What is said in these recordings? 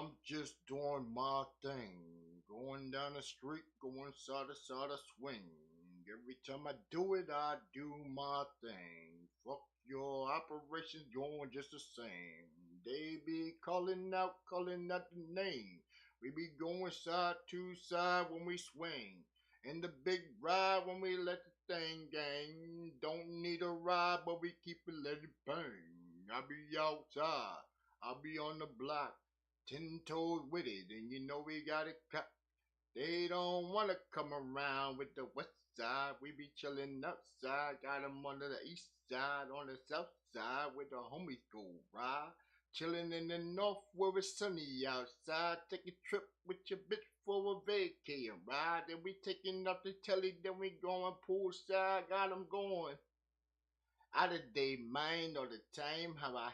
I'm just doing my thing. Going down the street, going side to side, I swing. Every time I do it, I do my thing. Fuck your operations, going just the same. They be calling out the name. We be going side to side when we swing. In the big ride when we let the thing gang. Don't need a ride, but we keep it let it bang. I be outside, I be on the block. 10 toes with it, and you know we got it cut. They don't wanna come around with the west side. We be chillin' outside, got 'em on the east side, on the south side, where the homies go ride. Chillin' in the north where it's sunny outside. Take a trip with your bitch for a vacay ride. Then we taking up the telly, then we going poolside. Got 'em going out of their mind all the time. How I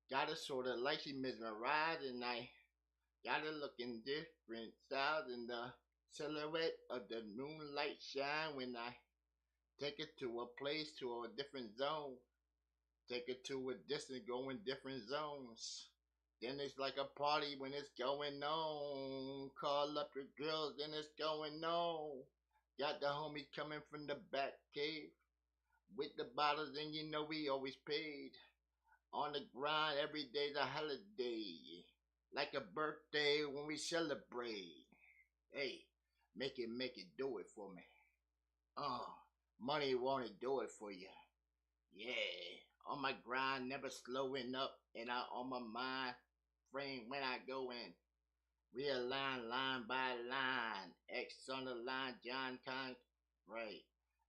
got it sorta like she mesmerized, and I got it looking different styles in the silhouette of the moonlight shine when I take it to a place, to a different zone. Take it to a distance, go in different zones. Then it's like a party when it's going on. Call up your girls, then it's going on. Got the homie coming from the back cave with the bottles, and you know we always paid. On the grind, every day's a holiday. Like a birthday when we celebrate. Hey, make it, do it for me. Uh, money wanna do it for you. Yeah, on my grind, never slowing up, and I on my mind frame when I go in. Realign line by line. X on the line, John Con. Right.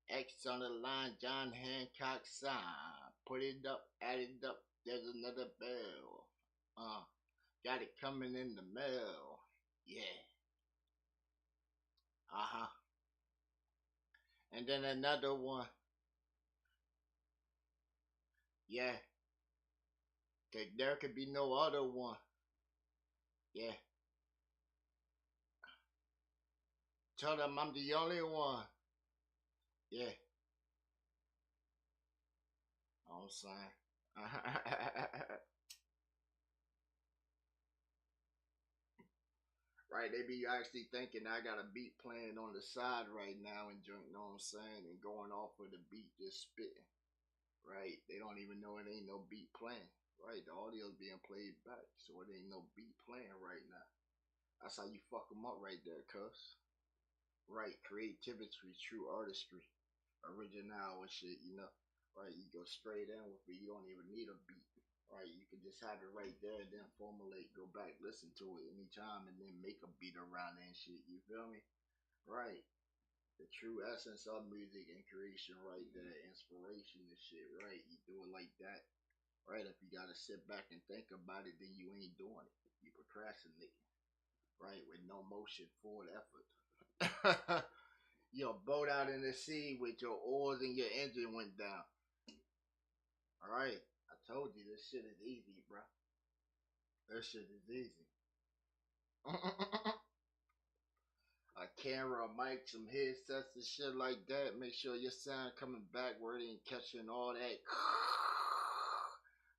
X on the line, John Hancock sign. Put it up, add it up. There's another bell. Got it coming in the mail. Yeah. Uh huh. And then another one. Yeah. There could be no other one. Yeah. Tell them I'm the only one. Yeah. I'm saying. Right, they be actually thinking I got a beat playing on the side right now and junk, know what I'm saying, and going off of the beat, just spitting. Right, they don't even know it ain't no beat playing. Right, the audio's being played back, so it ain't no beat playing right now. That's how you fuck them up right there, cuz. Right, creativity, true artistry, original and shit, you know. Right, you go straight in with it, you don't even need a beat. Right, you can just have it right there, then formulate, go back, listen to it anytime, and then make a beat around it and shit. You feel me? Right. The true essence of music and creation, right there, inspiration and shit. Right, you do it like that. Right, if you gotta sit back and think about it, then you ain't doing it. You procrastinating. Right, with no motion, forward effort. You're a boat out in the sea with your oars and your engine went down. All right, I told you this shit is easy, bro. That shit is easy. A camera, a mic, some headsets and shit like that. Make sure your sound coming back where it ain't catching all that.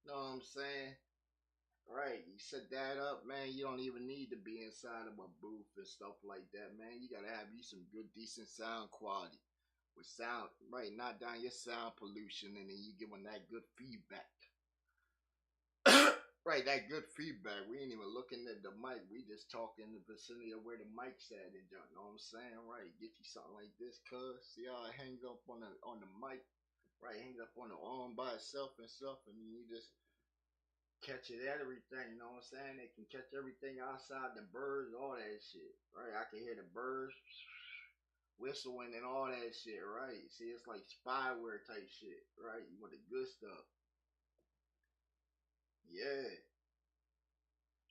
Know what I'm saying? Right, you set that up, man. You don't even need to be inside of a booth and stuff like that, man. You gotta have you some good, decent sound quality. With sound, right, knock down your sound pollution and then you giving that good feedback. Right, that good feedback. We ain't even looking at the mic. We just talking in the vicinity of where the mic's at and junk. Know what I'm saying? Right. Get you something like this, cuz. See how it hangs up on the mic. Right, hangs up on the arm by itself and stuff, and you just catch it at everything, you know what I'm saying? They can catch everything outside the birds, all that shit. Right? I can hear the birds whistling and all that shit, right? See, it's like spyware type shit, right? You want the good stuff. Yeah.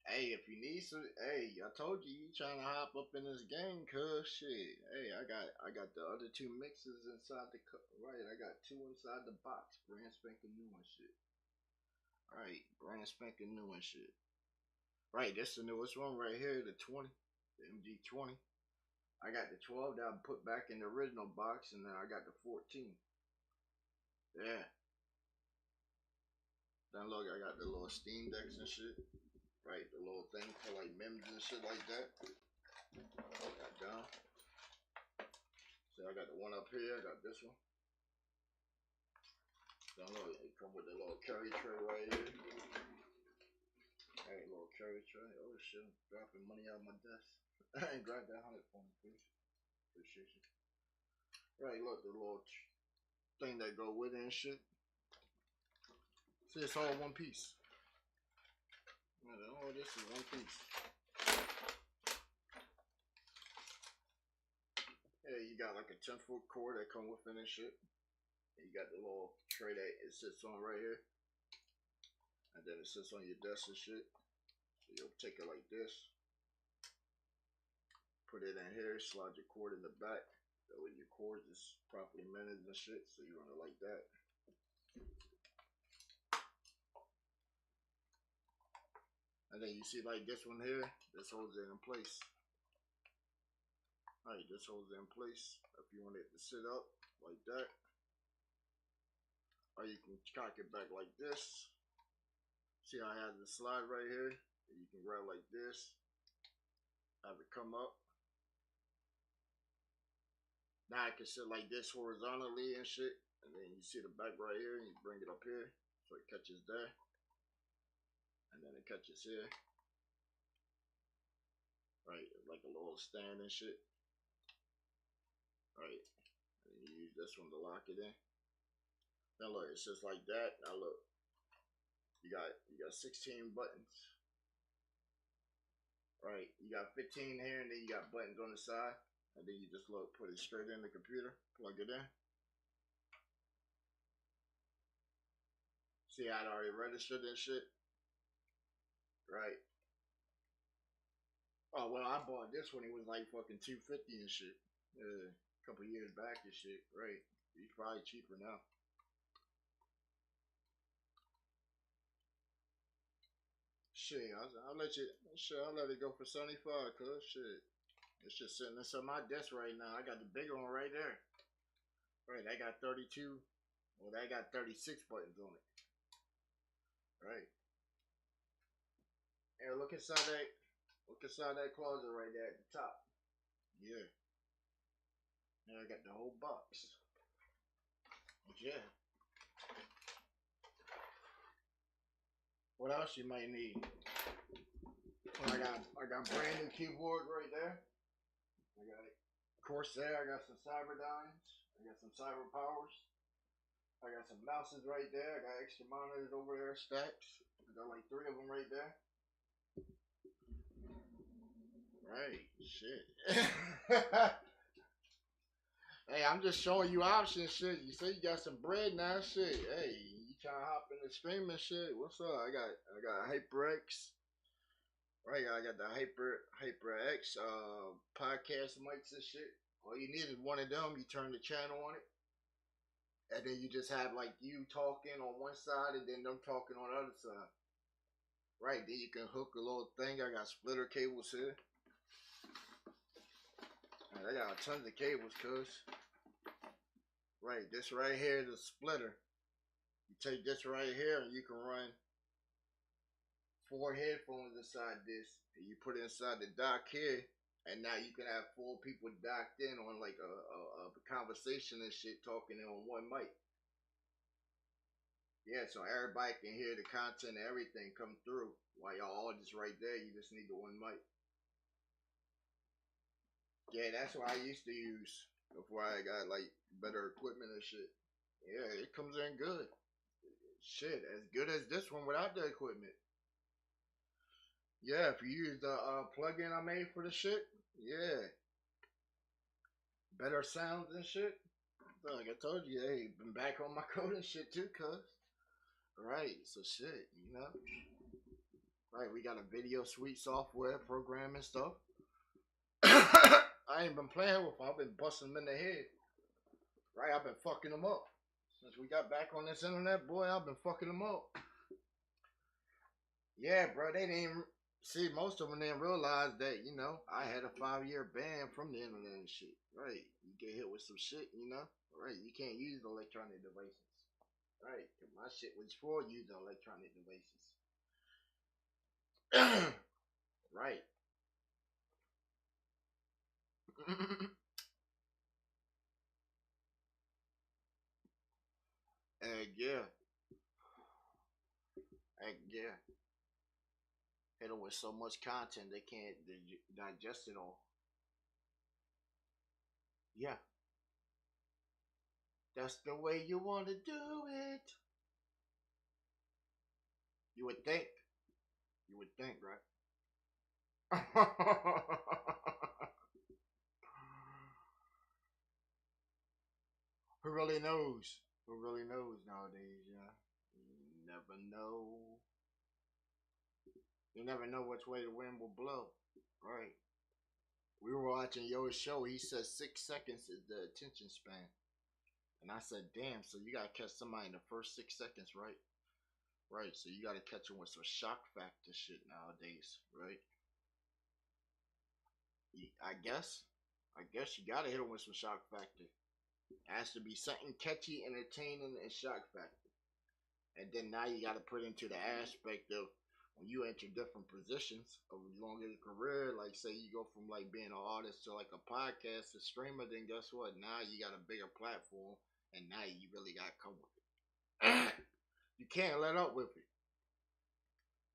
Hey, if you need some, hey, I told you trying to hop up in this game, cuz shit. Hey, I got the other two mixes inside the right. I got two inside the box, brand spanking new and shit. Right, brand spanking new and shit. Right, this the newest one right here, the 20, the MG20. I got the 12 that I put back in the original box, and then I got the 14. Yeah. Then look, I got the little Steam decks and shit. Right, the little thing for like memes and shit like that. Got down. So I got the one up here. I got this one. So I know it come with the little carry tray right here. Hey, little carry tray. Oh shit, I'm dropping money out of my desk. I ain't grab that 100 for me, please. Appreciate you. Right, look, the little thing that go with it and shit. See, it's all one piece. All this is one piece. Yeah, you got like a 10-foot cord that come with it and shit. And you got the little tray that it sits on right here. And then it sits on your desk and shit. So you'll take it like this. Put it in here, slide your cord in the back. That way your cord is properly managed and shit. So you run it like that. And then you see like this one here, this holds it in place. Alright, this holds it in place. If you want it to sit up like that. Or you can cock it back like this. See how I have the slide right here? You can grab like this. Have it come up. Now I can sit like this horizontally and shit. And then you see the back right here and you bring it up here. So it catches there. And then it catches here. Right, like a little stand and shit. Right. And you use this one to lock it in. Now look, it's just like that. Now look. You got 16 buttons. Right. You got 15 here and then you got buttons on the side. And then you just look, put it straight in the computer, plug it in. See how it already registered and shit? Right. Oh well, I bought this when it was like fucking $250 and shit. Yeah, a couple years back and shit. Right. It's probably cheaper now. Shit, I'll let you. Shit, I'll let it go for 75, cuz shit. It's just sitting inside my desk right now. I got the bigger one right there. Right, I got 32. Well, I got 36 buttons on it. Right. And look inside that closet right there at the top. Yeah. Now I got the whole box. Yeah. What else you might need? Well, I got brand new keyboard right there. I got it. Corsair. I got some Cyberdynes. I got some Cyber Powers. I got some mouses right there. I got extra monitors over there, stacks. I got like 3 of them right there. Right, shit. Hey, I'm just showing you options, shit. You say you got some bread now, shit. Hey, you trying to hop in the streaming shit? What's up? I got HyperX. Right, I got the HyperX podcast mics and shit. All you need is one of them. You turn the channel on it, and then you just have like you talking on one side, and then them talking on the other side. Right, then you can hook a little thing. I got splitter cables here. Man, I got tons of cables, cuz. Right, this right here is a splitter. You take this right here and you can run 4 headphones inside this. And you put it inside the dock here. And now you can have 4 people docked in on like a conversation and shit talking on one mic. Yeah, so everybody can hear the content and everything come through. While y'all all just right there, you just need the one mic. Yeah, that's what I used to use before I got like better equipment and shit. Yeah, it comes in good. Shit, as good as this one without the equipment. Yeah, if you use the plug-in I made for the shit, yeah, better sounds and shit. Like I told you, hey, been back on my coding shit too, cuz. Right, so shit, you know. Right, we got a video suite software program and stuff. I ain't been playing with them. I've been busting them in the head. Right, I've been fucking them up. Since we got back on this internet, boy, I've been fucking them up. Yeah, bro, they didn't see, most of them didn't realize that, you know, I had a 5-year ban from the internet and shit. Right, you get hit with some shit, you know. Right, you can't use electronic devices. Right, my shit was for using electronic devices. Right. Yeah. Yeah. Hit them with so much content they can't digest it all. Yeah. That's the way you want to do it. You would think. You would think, right? Who really knows? Who really knows nowadays? Yeah. You never know. You never know which way the wind will blow. Right. We were watching Yo's show. He said 6 seconds is the attention span. And I said, damn, so you gotta catch somebody in the first 6 seconds, right? Right, so you gotta catch them with some shock factor shit nowadays, right? I guess. I guess you gotta hit them with some shock factor. It has to be something catchy, entertaining, and shock factor. And then now you gotta put into the aspect of when you enter different positions of longer career, like say you go from like being an artist to like a podcast, a streamer, then guess what? Now you got a bigger platform, and now you really got to come with it. You can't let up with it.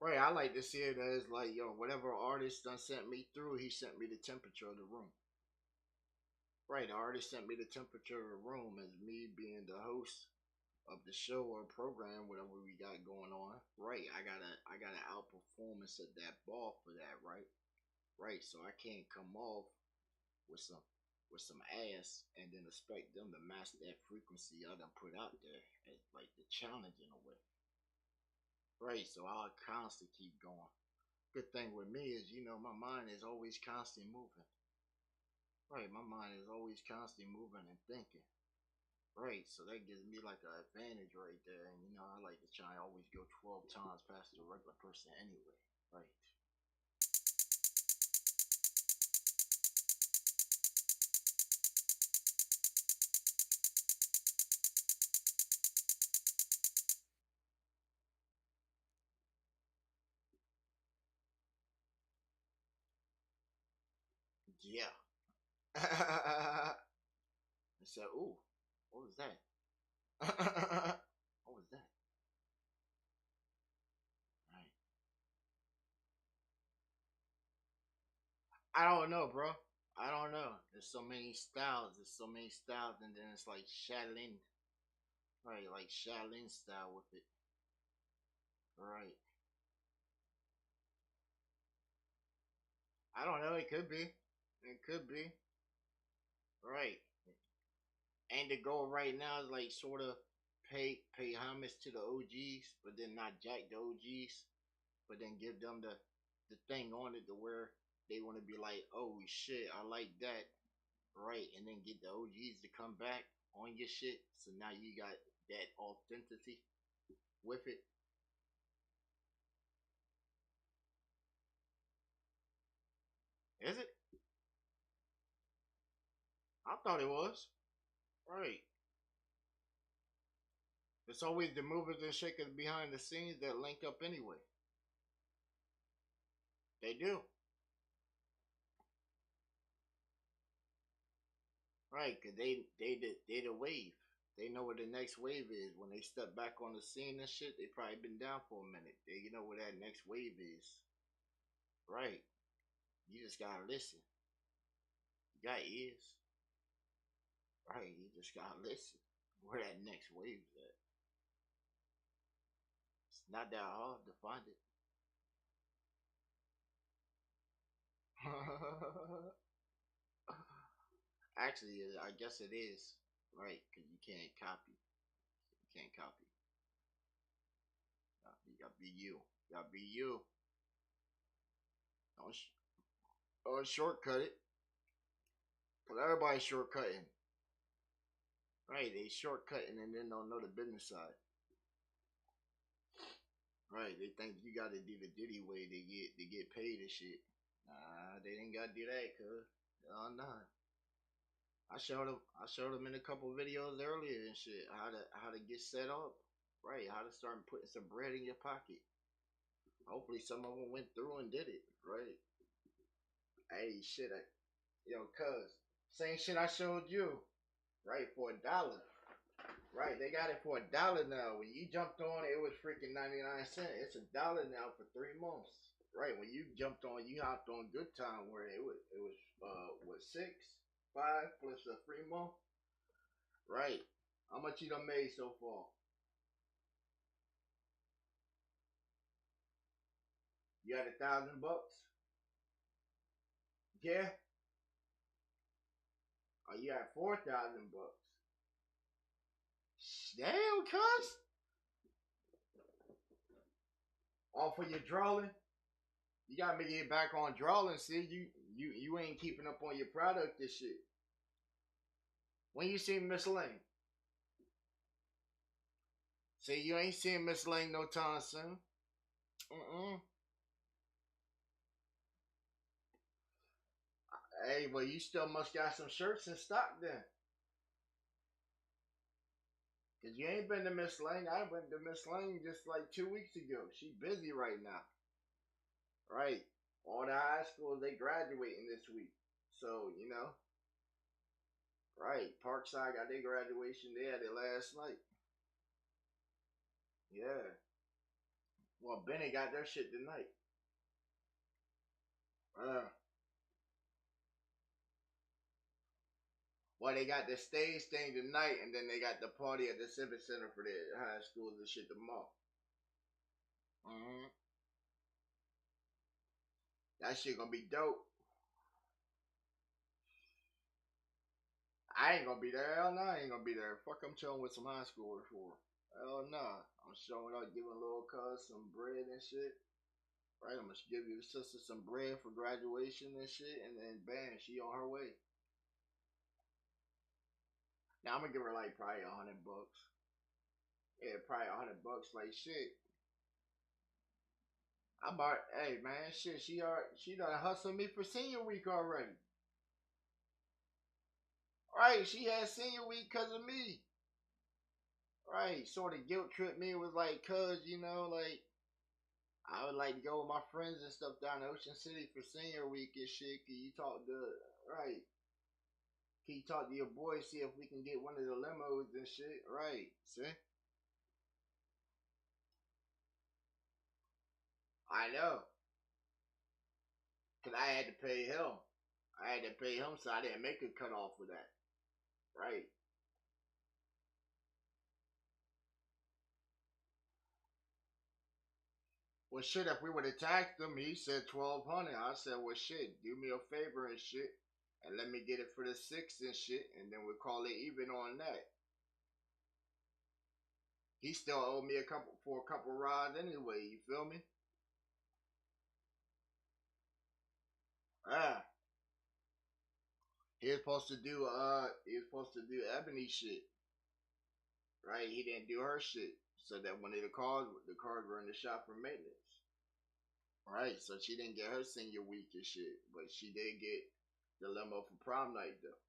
Right, I like to see it as like, yo, whatever artist done sent me through, he sent me the temperature of the room. Right, the artist sent me the temperature of the room as me being the host of the show or program, whatever we got going on. Right, I gotta outperform and set that bar for that, right? Right, so I can't come off with some ass and then expect them to match that frequency I done put out there as like the challenge in a way. Right, so I'll constantly keep going. Good thing with me is, my mind is always constantly moving. Right, my mind is always constantly moving and thinking. Right, so that gives me like an advantage right there. And I like to try and always go 12 times past the regular person anyway. Right. Yeah. I said, ooh, what was that? What was that? Right. I don't know, bro. I don't know. There's so many styles. There's so many styles, and then it's like Shaolin, right? Like Shaolin style with it, right? I don't know. It could be. It could be. Right. And the goal right now is like sort of pay homage to the OGs, but then not jack the OGs, but then give them the thing on it to where they want to be like, oh shit, I like that, right? And then get the OGs to come back on your shit. So now you got that authenticity with it. Is it? I thought it was. Right. It's always the movers and shakers behind the scenes that link up anyway. They do. Right, cause they the wave. They know what the next wave is. When they step back on the scene and shit, they probably been down for a minute. They know where that next wave is. Right. You just gotta listen. You got ears. Right. You just gotta listen. Where that next wave's at. It's not that hard to find it. Actually, I guess it is. Right. Cause you can't copy. You can't copy. You gotta be you. You gotta be you. Don't, don't shortcut it. Cause everybody's shortcutting. Right, they shortcutting and then don't know the business side. Right, they think you got to do the Diddy way to get paid and shit. Nah, they ain't got to do that, cuz. Oh nah. I showed them in a couple videos earlier and shit how to get set up. Right, how to start putting some bread in your pocket. Hopefully some of them went through and did it, right? Hey, shit, yo, cuz, same shit I showed you, right, for $1. Right, they got it for $1 now. When you jumped on, it was freaking 99 cents. It's $1 now for 3 months. Right, when you jumped on, you hopped on Good Time where it was what 6, 5 plus a 3 month. Right, how much you done made so far? You had $1,000? Yeah. Oh, you had $4,000? Damn, cuz. All for your drawing. You gotta make it back on drawing. See, you ain't keeping up on your product. This shit. When you see Miss Lane, see you ain't seeing Miss Lane no time soon. Mm-mm. Hey, well, you still must got some shirts in stock then. Cause you ain't been to Miss Lane. I went to Miss Lane just like 2 weeks ago. She busy right now. Right. All the high schools they graduating this week. So, right. Parkside got their graduation. They had it last night. Yeah. Well, Benny got their shit tonight. Uh, well, they got the stage thing tonight, and then they got the party at the Civic Center for the high schools and shit tomorrow. Mm-hmm. That shit gonna be dope. I ain't gonna be there. Hell no, I ain't gonna be there. Fuck, I'm chilling with some high schoolers for. Hell no, I'm showing up, giving little cuz some bread and shit. Right, I'm gonna give your sister some bread for graduation and shit, and then bam, she on her way. Now I'm gonna give her like probably $100. Yeah, probably $100. Like shit, I bought. Hey man, shit, she done hustled me for senior week already. Right, she had senior week because of me. Right, sort of guilt tripped me. It was like, cuz like I would like to go with my friends and stuff down to Ocean City for senior week and shit. Can you talk to right? Can you talk to your boy see if we can get one of the limos and shit? Right, see? I know, cause I had to pay him. I had to pay him, so I didn't make a cut off for that. Right. Well, shit, if we would have taxed him, he said 1,200. I said, well, shit, do me a favor and shit, and let me get it for the six and shit, and then we'll call it even on that. He still owed me a couple for a couple rides anyway. You feel me? Ah, he was supposed to do Ebony shit, right? He didn't do her shit, so that when the cars were in the shop for maintenance, right? So she didn't get her senior week and shit, but she did get the limo for prom night though.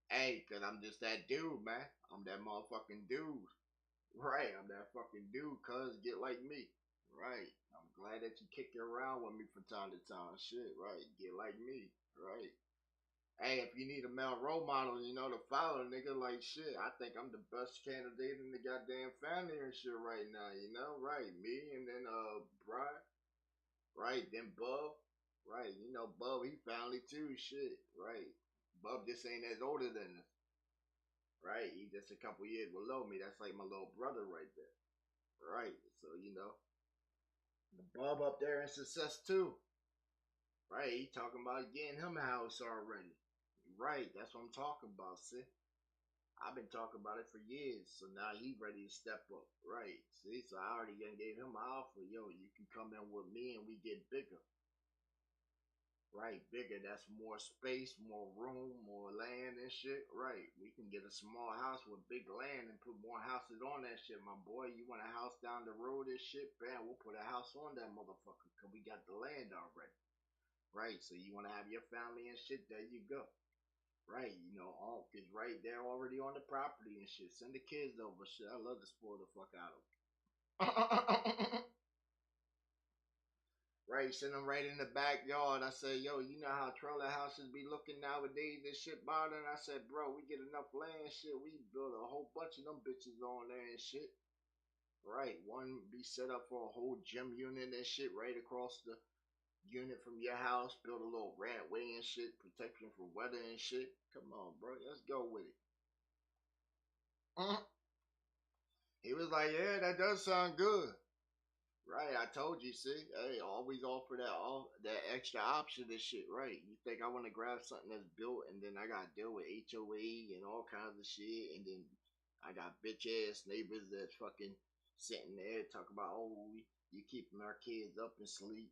Hey, cause I'm just that dude, man. I'm that motherfucking dude. Right, I'm that fucking dude, cuz get like me. Right. I'm glad that you kick it around with me from time to time. Shit, right. Get like me. Right. Hey, if you need a male role model, to follow, nigga, like shit, I think I'm the best candidate in the goddamn family and shit right now. Right. Me and then Brian. Right, then Bub. Right, Bub, he family too, shit. Right. Bub just ain't as older than us. Right. He just a couple years below me. That's like my little brother right there. Right. So, the Bub up there in success too. Right. He talking about getting him a house already. Right. That's what I'm talking about, see? I've been talking about it for years, so now he ready to step up. Right. See, so I already gave him an offer. Yo, you can come in with me and we get bigger. Right, bigger. That's more space, more room, more land and shit. Right. We can get a small house with big land and put more houses on that shit, my boy. You want a house down the road and shit? Bam, we'll put a house on that motherfucker because we got the land already. Right. So you want to have your family and shit? There you go. Right, you know, all cause right they're already on the property and shit. Send the kids over. Shit, I love to spoil the fuck out of them. Right, send them right in the backyard. I said, yo, you know how trailer houses be looking nowadays and shit modern. I said, bro, we get enough land, shit. We build a whole bunch of them bitches on there and shit. Right, one be set up for a whole gym unit and shit right across the unit from your house. Build a little rantway and shit, protection from weather and shit. Come on, bro, let's go with it. He was like, yeah, that does sound good. Right, I told you, see, hey, always offer that extra option and shit, right? You think I want to grab something that's built and then I got to deal with HOA and all kinds of shit, and then I got bitch ass neighbors that's fucking sitting there talking about, oh, you keeping our kids up and sleep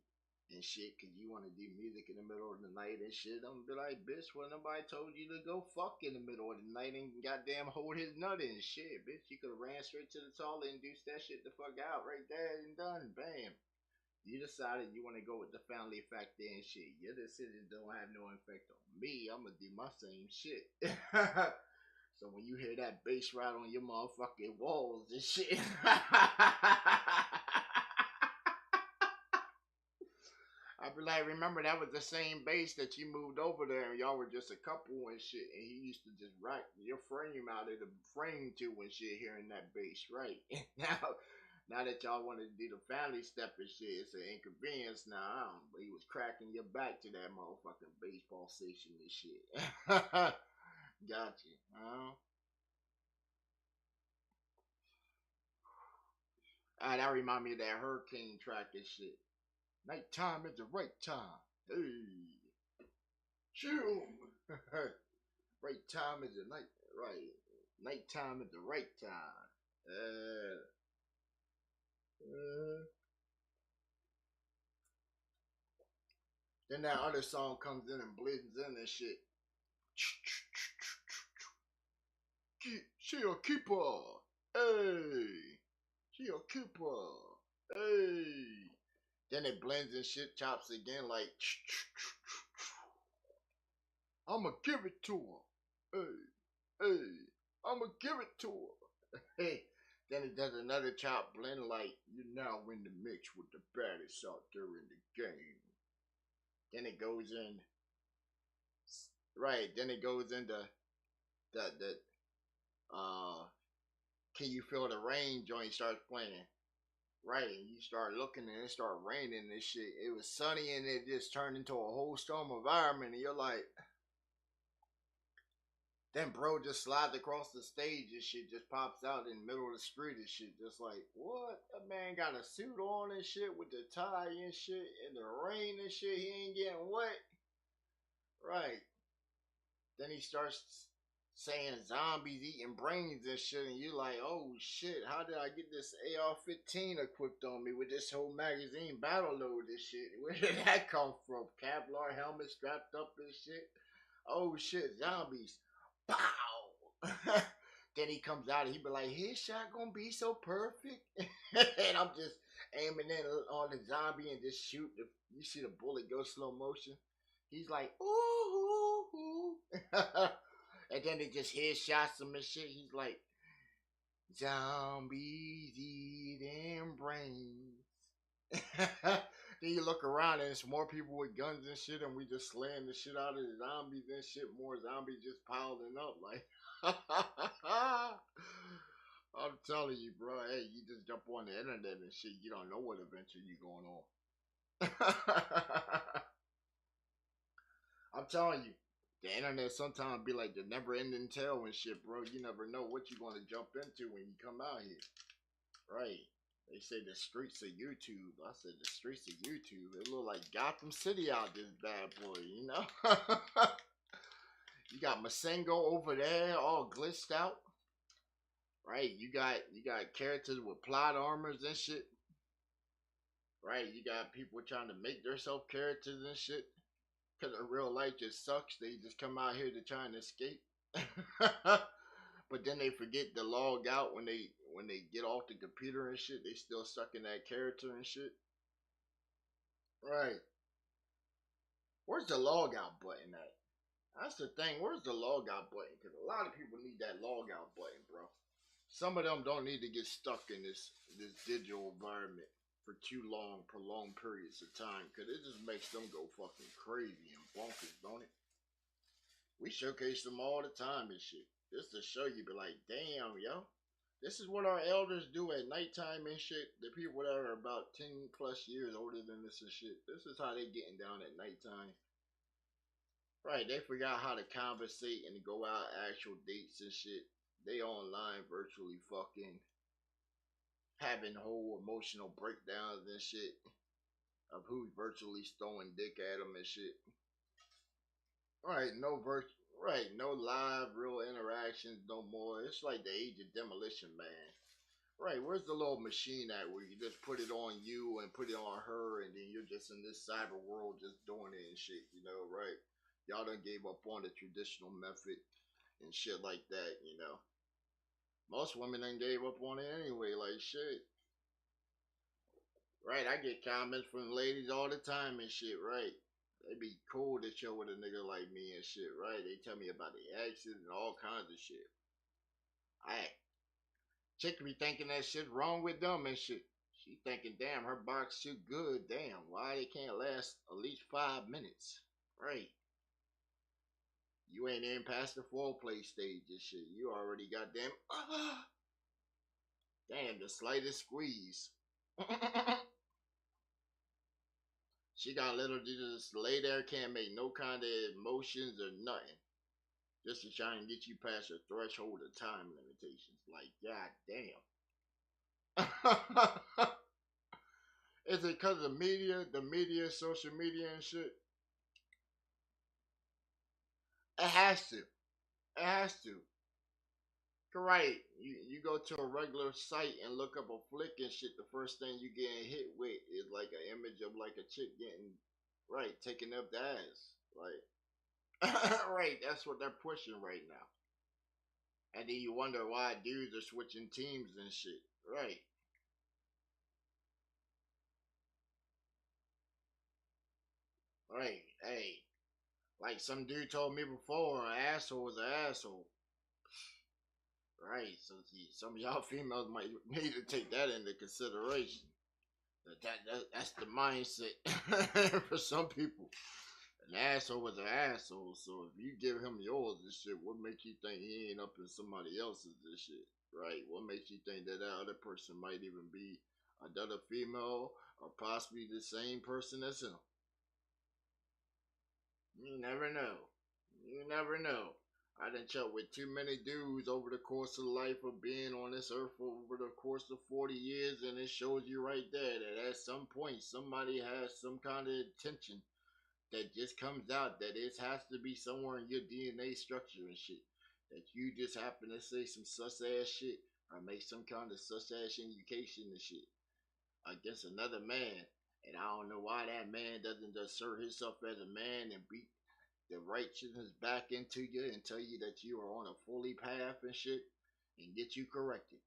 and shit because you want to do music in the middle of the night and shit. I'm gonna be like, bitch, well, nobody told you to go fuck in the middle of the night and goddamn hold his nut and shit, bitch. You could have ran straight to the toilet and deuced that shit the fuck out right there and done. Bam. You decided you want to go with the family factor and shit. Your decision don't have no effect on me. I'm gonna do my same shit. So when you hear that bass right on your motherfucking walls and shit. I'd be like, remember that was the same bass that you moved over there and y'all were just a couple and shit, and he used to just rock your frame out of the frame too and shit hearing that bass, right? Now that y'all want to do the family step and shit, it's an inconvenience now. But he was cracking your back to that motherfucking baseball station and shit. Gotcha. That remind me of that hurricane track and shit. Nighttime is the right time. Hey, chill. Right time is the night. Right, nighttime is the right time. Uh, then that other song comes in and blends in and shit. She a keeper. Hey, she a keeper. Hey. Then it blends and shit chops again like I'ma give it to her. Hey, hey, I'ma give it to her. Hey, then it does another chop blend like you're now in the mix with the baddest out there in the game. Then it goes in right. Then it goes into the can you feel the rain joint starts playing. Right, and you start looking and it start raining and shit. It was sunny and it just turned into a whole storm environment, and you're like, then bro just slides across the stage and shit, just pops out in the middle of the street and shit, just like, what? That man got a suit on and shit with the tie and shit in the rain and shit. He ain't getting wet. Right. Then he starts saying zombies eating brains and shit, and you like, oh shit, how did I get this AR-15 equipped on me with this whole magazine battle load and shit? Where did that come from? Kevlar helmet strapped up and shit. Oh shit, zombies. Pow! Then he comes out and he be like, his shot gonna be so perfect. And I'm just aiming in on the zombie and just shoot. You see the bullet go slow motion. He's like, ooh, ooh, ooh. And then they just headshots him and shit. He's like, zombies eating brains. Then you look around and it's more people with guns and shit, and we just slaying the shit out of the zombies and shit. More zombies just piling up. Like, I'm telling you, bro. Hey, you just jump on the internet and shit. You don't know what adventure you going on. I'm telling you, the internet sometimes be like the never ending tale and shit, bro. You never know what you're going to jump into when you come out here. Right. They say the streets of YouTube. I said the streets of YouTube. It look like Gotham City out this bad boy, you know? You got Masengo over there all glitched out. Right? You got characters with plot armors and shit. Right? You got people trying to make themselves characters and shit. Because real life just sucks. They just come out here to try and escape. But then they forget to log out when they get off the computer and shit. They still stuck in that character and shit. Right. Where's the log out button at? That's the thing. Where's the log out button? Because a lot of people need that log out button, bro. Some of them don't need to get stuck in this digital environment for too long, prolonged periods of time, because it just makes them go fucking crazy and bonkers, don't it? We showcase them all the time and shit. Just to show you, be like, damn, yo. This is what our elders do at nighttime and shit. The people that are about 10 plus years older than this and shit. This is how they getting down at nighttime. Right, they forgot how to conversate and go out actual dates and shit. They online virtually fucking having whole emotional breakdowns and shit of who's virtually throwing dick at them and shit. Right, right, no live real interactions no more. It's like the age of demolition man. Right, where's the little machine at where you just put it on you and put it on her and then you're just in this cyber world just doing it and shit, right? Y'all done gave up on the traditional method and shit like that, Most women done gave up on it anyway, like shit. Right, I get comments from ladies all the time and shit, right? They be cool to chill with a nigga like me and shit, right? They tell me about the exes and all kinds of shit. I chick be thinking that shit wrong with them and shit. She thinking, damn, her box too good. Damn, why they can't last at least 5 minutes? Right. You ain't in past the foreplay stage and shit. You already got damn, damn, the slightest squeeze. She got little just lay there, can't make no kind of emotions or nothing. Just to try and get you past your threshold of time limitations. Like, god damn. Is it because of the media, social media and shit? It has to. It has to. Right. You go to a regular site and look up a flick and shit. The first thing you getting hit with is like an image of like a chick getting right taking up the ass. Like, right. That's what they're pushing right now. And then you wonder why dudes are switching teams and shit. Right. Right. Hey, like some dude told me before, an asshole is an asshole. Right. So see, some of y'all females might need to take that into consideration. That's the mindset for some people. An asshole is an asshole. So if you give him yours and shit, what makes you think he ain't up in somebody else's and shit? Right? What makes you think that that other person might even be another female or possibly the same person as him? You never know. You never know. I done chat with too many dudes over the course of life of being on this earth over the course of 40 years, and it shows you right there that at some point somebody has some kind of intention that just comes out that it has to be somewhere in your DNA structure and shit. That you just happen to say some sus ass shit or make some kind of sus ass indication and shit against another man. And I don't know why that man doesn't assert himself as a man and beat the righteousness back into you and tell you that you are on a fully path and shit and get you corrected.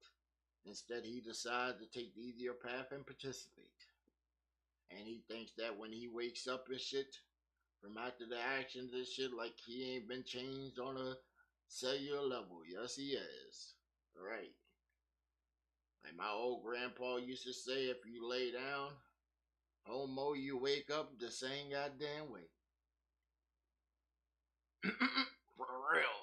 Instead, he decides to take the easier path and participate. And he thinks that when he wakes up and shit, from after the actions and shit, like he ain't been changed on a cellular level. Yes, he is. Right. Like my old grandpa used to say, if you lay down, homo, you wake up the same goddamn way. For real.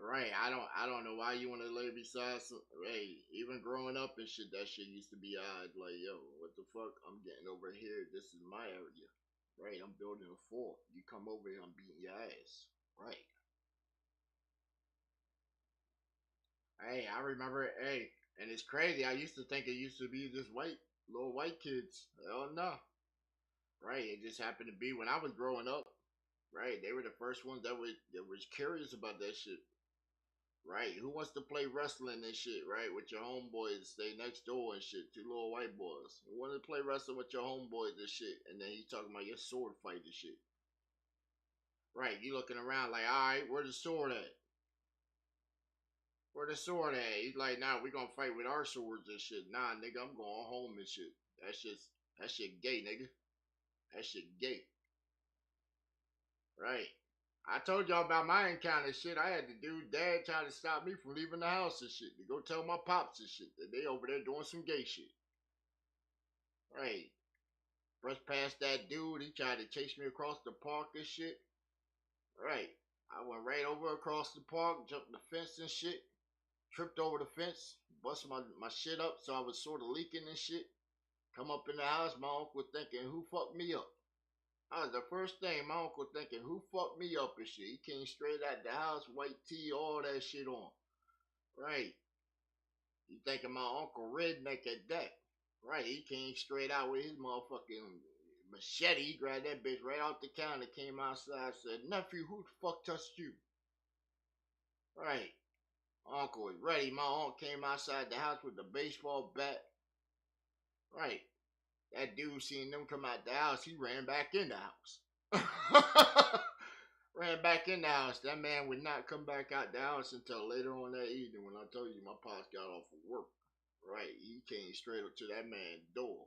Right. I don't know why you want to lay beside some. Hey, even growing up and shit, that shit used to be odd. Like, yo, what the fuck? I'm getting over here. This is my area. Right. I'm building a fort. You come over here, I'm beating your ass. Right. Hey, I remember. Hey, and it's crazy. I used to think it used to be just little white kids. Hell no. Right. It just happened to be when I was growing up. Right. They were the first ones that was curious about that shit. Right. Who wants to play wrestling and shit, right? With your homeboys stay next door and shit. Two little white boys. Who want to play wrestling with your homeboys and shit? And then he's talking about your sword fight and shit. Right. You looking around like, alright, where's the sword at? Where the sword at? He's like, nah, we gonna fight with our swords and shit. Nah, nigga, I'm going home and shit. That shit gay, nigga. That shit gay. Right. I told y'all about my encounter shit. I had the dude dad trying to stop me from leaving the house and shit. To go tell my pops and shit that they over there doing some gay shit. Right. Brushed past that dude. He tried to chase me across the park and shit. Right. I went right over across the park, jumped the fence and shit. Tripped over the fence, busted my shit up so I was sort of leaking and shit. Come up in the house, my uncle thinking, who fucked me up? That was the first thing, my uncle thinking, who fucked me up and shit. He came straight out the house, white tee, all that shit on. Right. He thinking my uncle redneck at that. Right. He came straight out with his motherfucking machete. He grabbed that bitch right off the counter, came outside, said, nephew, who the fuck touched you? Right. Uncle was ready. My aunt came outside the house with the baseball bat. Right. That dude seen them come out the house. He ran back in the house. Ran back in the house. That man would not come back out the house until later on that evening when I told you my pops got off of work. Right. He came straight up to that man's door.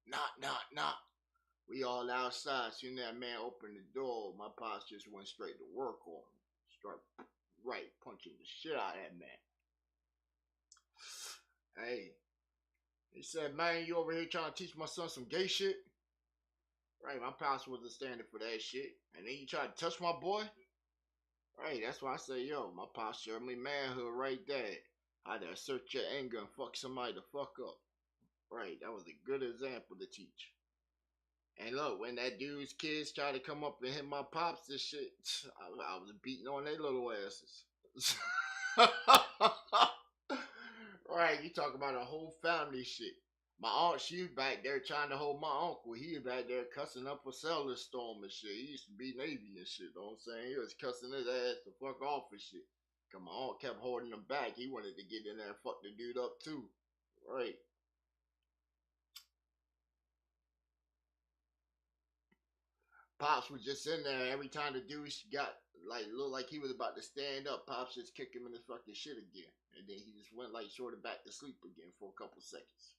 Knock, knock, knock. We all outside. Soon that man opened the door, my pops just went straight to work on him. Start right punching the shit out of that man. Hey, he said, man, you over here trying to teach my son some gay shit? Right, my pops wasn't standing for that shit. And then you try to touch my boy? Right, that's why I say, yo, my pops showed me manhood right there. How to assert your anger and fuck somebody the fuck up. Right, that was a good example to teach. And look, when that dude's kids tried to come up and hit my pops and shit, I was beating on their little asses. Right, you talk about a whole family shit. My aunt, she was back there trying to hold my uncle. He was back there cussing up a cellar storm and shit. He used to be Navy and shit, know what I'm saying? He was cussing his ass to fuck off and shit. Cause my aunt kept holding him back. He wanted to get in there and fuck the dude up too. Right. Pops was just in there every time the dude got like looked like he was about to stand up. Pops just kicked him in his fucking shit again, and then he just went like sort of back to sleep again for a couple seconds.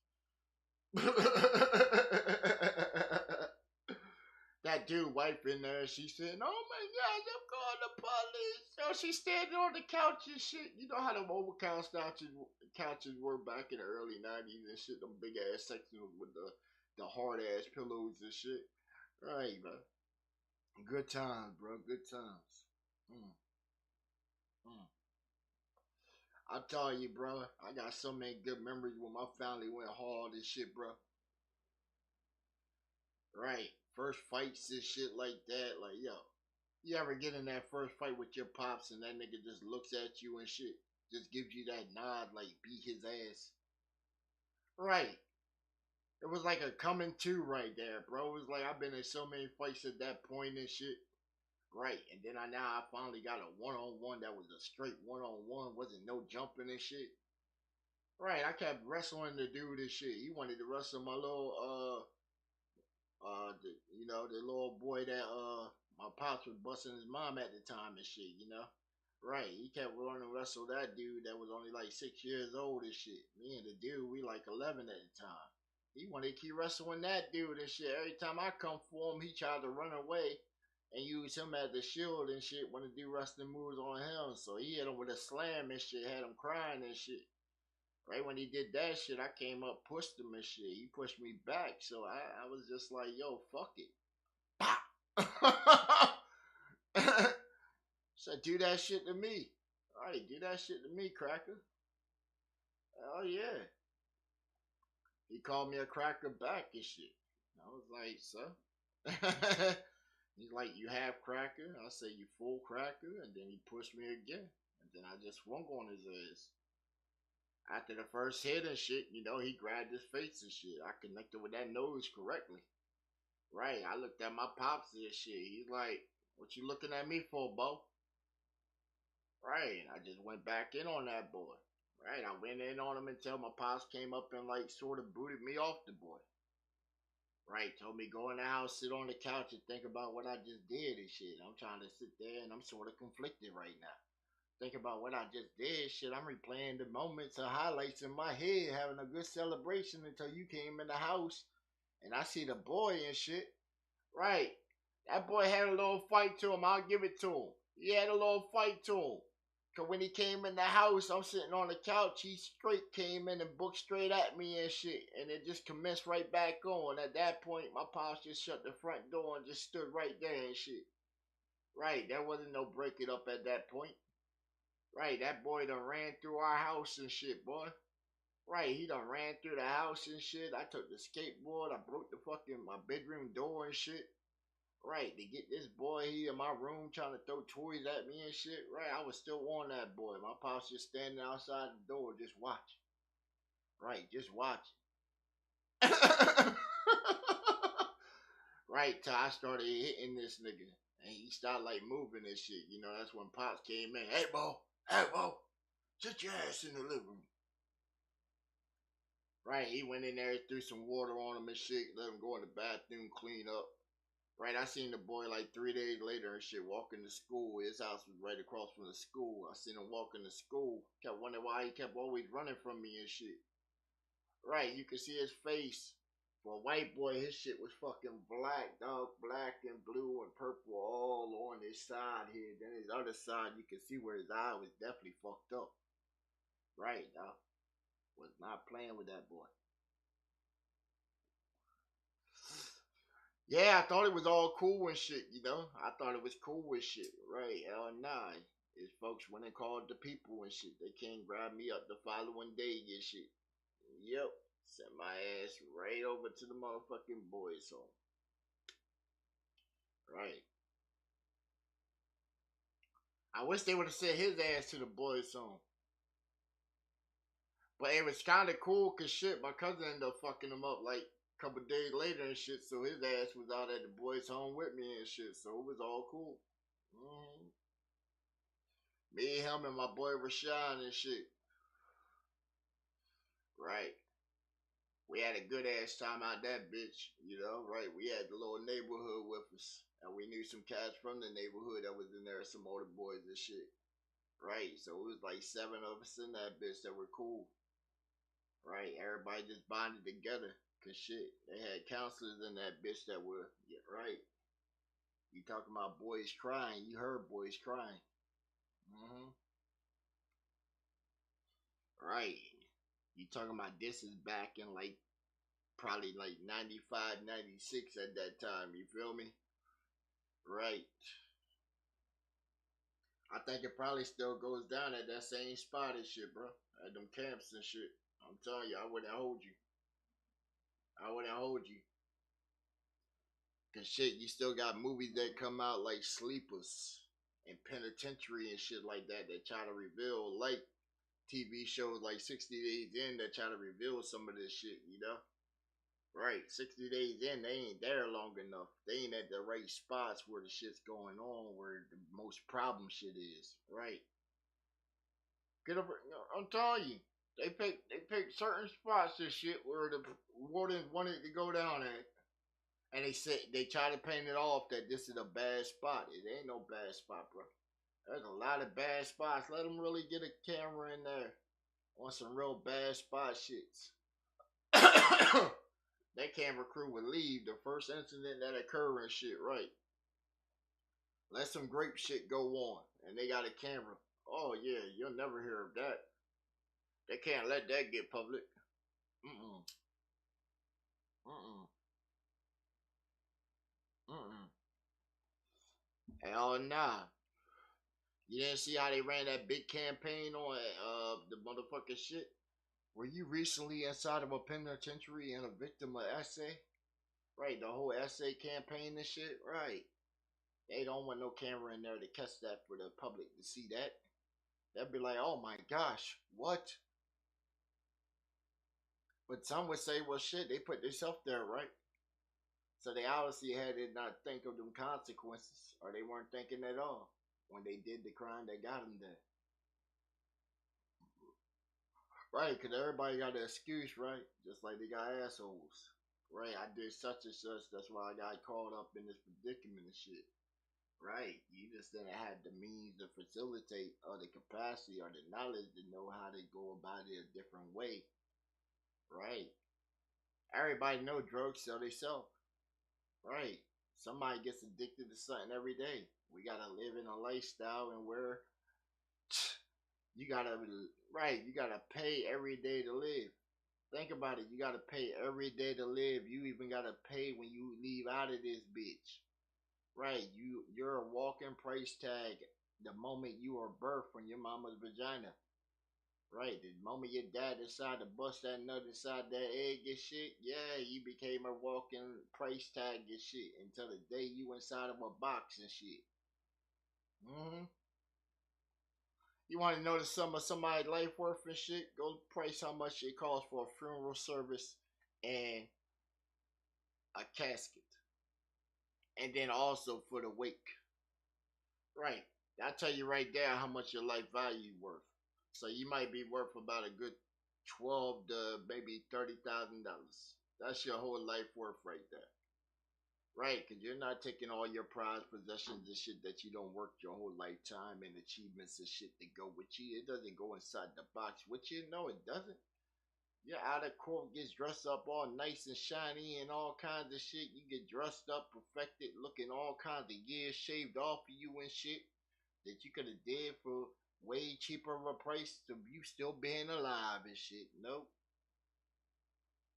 That dude wife in there, she said, "Oh my God, I'm calling the police." So she's standing on the couch and shit. You know how the mobile couches were back in the early '90s and shit. Them big ass sections with the hard ass pillows and shit. Right, man. Good times, bro. Good times. Mm, mm. I tell you, bro, I got so many good memories when my family went hard and shit, bro. Right. First fights and shit like that. Like, yo, you ever get in that first fight with your pops and that nigga just looks at you and shit? Just gives you that nod, like, beat his ass. Right. It was like a coming to right there, bro. It was like I've been in so many fights at that point and shit. Right, and then I finally got a one on one that was a straight one on one, wasn't no jumping and shit. Right, I kept wrestling the dude and shit. He wanted to wrestle my little the little boy that my pops was busting his mom at the time and shit, you know. Right, he kept wanting to wrestle that dude that was only like 6 years old and shit. Me and the dude, we like 11 at the time. He wanted to keep wrestling that dude and shit. Every time I come for him, he tried to run away and use him as the shield and shit when to do wrestling moves on him. So he hit him with a slam and shit, had him crying and shit. Right when he did that shit, I came up, pushed him and shit. He pushed me back, so I was just like, yo, fuck it. So do that shit to me. Alright, do that shit to me, cracker. Oh yeah. He called me a cracker back and shit. I was like, so. He's like, you half cracker? I say, you full cracker? And then he pushed me again. And then I just swung on his ass. After the first hit and shit, he grabbed his face and shit. I connected with that nose correctly. Right, I looked at my pops and shit. He's like, what you looking at me for, Bo? Right, I just went back in on that boy. Right, I went in on him until my pops came up and like sort of booted me off the boy. Right, told me go in the house, sit on the couch and think about what I just did and shit. I'm trying to sit there and I'm sort of conflicted right now. Think about what I just did, shit. I'm replaying the moments and highlights in my head, having a good celebration until you came in the house and I see the boy and shit. Right. That boy had a little fight to him. I'll give it to him. He had a little fight to him. Cause when he came in the house, I'm sitting on the couch. He straight came in and booked straight at me and shit, and it just commenced right back on. At that point, my pops just shut the front door and just stood right there and shit. Right, there wasn't no break it up at that point. Right, that boy done ran through our house and shit, boy. Right, he done ran through the house and shit. I took the skateboard, I broke the fucking my bedroom door and shit. Right, to get this boy here in my room trying to throw toys at me and shit. Right, I was still on that boy. My pops just standing outside the door, just watching. Right, just watching. Right, till I started hitting this nigga. And he started like moving and shit. You know, that's when Pops came in. Hey, bo, sit your ass in the living room. Right, he went in there, threw some water on him and shit, let him go in the bathroom, clean up. Right, I seen the boy like 3 days later and shit walking to school. His house was right across from the school. I seen him walking to school. Kept wondering why he kept always running from me and shit. Right, you could see his face. For a white boy, his shit was fucking black, dog. Black and blue and purple all on his side here. Then his other side, you could see where his eye was definitely fucked up. Right, dog. Was not playing with that boy. Yeah, I thought it was all cool and shit, you know? I thought it was cool and shit. Right, hell nah. His folks went and called the people and shit. They came grab me up the following day and shit. Yep. Sent my ass right over to the motherfucking boys' home. Right. I wish they would have sent his ass to the boys' home. But it was kind of cool because shit, my cousin ended up fucking him up like a couple days later and shit. So his ass was out at the boys' home with me and shit. So it was all cool. Mm-hmm. Me, him, and my boy Rashawn and shit. Right. We had a good ass time out that bitch, you know, right? We had the little neighborhood with us. And we knew some cats from the neighborhood that was in there, some older boys and shit. Right. So it was like 7 of us in that bitch that were cool. Right. Everybody just bonded together. Cause shit, they had counselors in that bitch that were, yeah, right. You talking about boys crying. You heard boys crying. Mm-hmm. Right. You talking about this is back in like probably like 95, 96 at that time. You feel me? Right. I think it probably still goes down at that same spot and shit, bro. At them camps and shit. I'm telling you, I wouldn't hold you. I wouldn't hold you. Cause shit, you still got movies that come out like Sleepers and Penitentiary and shit like that that try to reveal like TV shows like 60 Days In that try to reveal some of this shit, you know? Right, 60 days in, they ain't there long enough. They ain't at the right spots where the shit's going on, where the most problem shit is. Right. Get up, I'm telling you, they pick certain spots and shit where the wardens wanted to go down at, and they said they try to paint it off that this is a bad spot. It ain't no bad spot, bro. There's a lot of bad spots. Let them really get a camera in there on some real bad spot shits. That camera crew would leave the first incident that occurred and shit, right? Let some grape shit go on, and they got a camera. Oh yeah, you'll never hear of that. They can't let that get public. Mm-mm. Mm-mm. Mm-mm. Hell nah. You didn't see how they ran that big campaign on the motherfucking shit? Were you recently inside of a penitentiary and a victim of essay? Right, the whole essay campaign and shit? Right. They don't want no camera in there to catch that for the public to see that. They'd be like, oh my gosh, what? But some would say, well, shit, they put themselves there, right? So they obviously had to not think of them consequences, or they weren't thinking at all when they did the crime that got them there. Right, because everybody got an excuse, right? Just like they got assholes. Right, I did such and such, that's why I got caught up in this predicament and shit. Right, you just didn't have the means to facilitate or the capacity or the knowledge to know how to go about it a different way. Right. Everybody know drugs sell they sell. Right. Somebody gets addicted to something every day. We gotta live in a lifestyle and where you gotta right, you gotta pay every day to live. Think about it. You gotta pay every day to live. You even gotta pay when you leave out of this bitch. Right. You're a walking price tag the moment you are birthed from your mama's vagina. Right. The moment your dad decided to bust that nut inside that egg and shit, yeah, you became a walking price tag and shit until the day you inside of a box and shit. Hmm. You want to know the sum of somebody's life worth and shit? Go price how much it costs for a funeral service and a casket, and then also for the wake. Right. I tell you right there how much your life value is worth. So you might be worth about a good 12 to maybe $30,000. That's your whole life worth right there. Right, because you're not taking all your prized possessions and shit that you don't work your whole lifetime and achievements and shit that go with you. It doesn't go inside the box with you. No, it doesn't. Your outer coat gets dressed up all nice and shiny and all kinds of shit. You get dressed up, perfected, looking all kinds of years shaved off of you and shit that you could have did for way cheaper of a price to you still being alive and shit. Nope.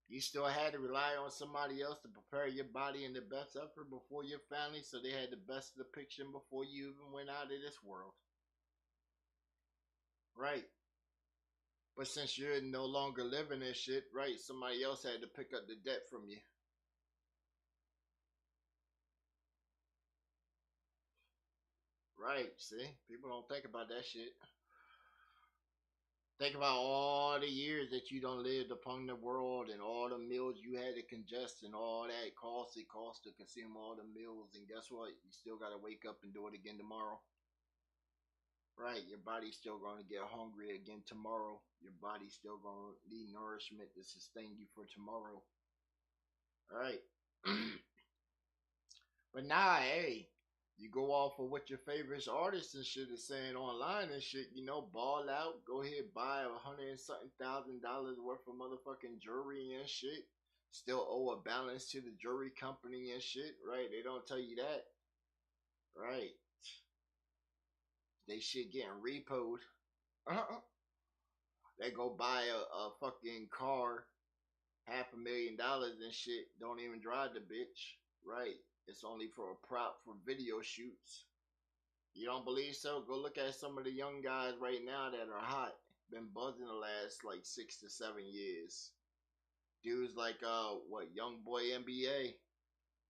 You still had to rely on somebody else to prepare your body in the best effort before your family, so they had the best of the picture before you even went out of this world. Right. But since you're no longer living this shit, right, somebody else had to pick up the debt from you. Right, see? People don't think about that shit. Think about all the years that you done lived upon the world and all the meals you had to congest and all that cost it cost to consume all the meals, and guess what? You still gotta wake up and do it again tomorrow. Right, your body's still gonna get hungry again tomorrow. Your body's still gonna need nourishment to sustain you for tomorrow. Right. But nah, hey, you go off of what your favorite artists and shit is saying online and shit, ball out, go ahead, buy $100 and something $1,000 worth of motherfucking jewelry and shit. Still owe a balance to the jewelry company and shit, right? They don't tell you that, right? They shit getting repoed. They go buy a fucking car, $500,000 and shit, don't even drive the bitch, right? It's only for a prop for video shoots. You don't believe so? Go look at some of the young guys right now that are hot. Been buzzing the last like 6 to 7 years. Dudes like Young Boy NBA.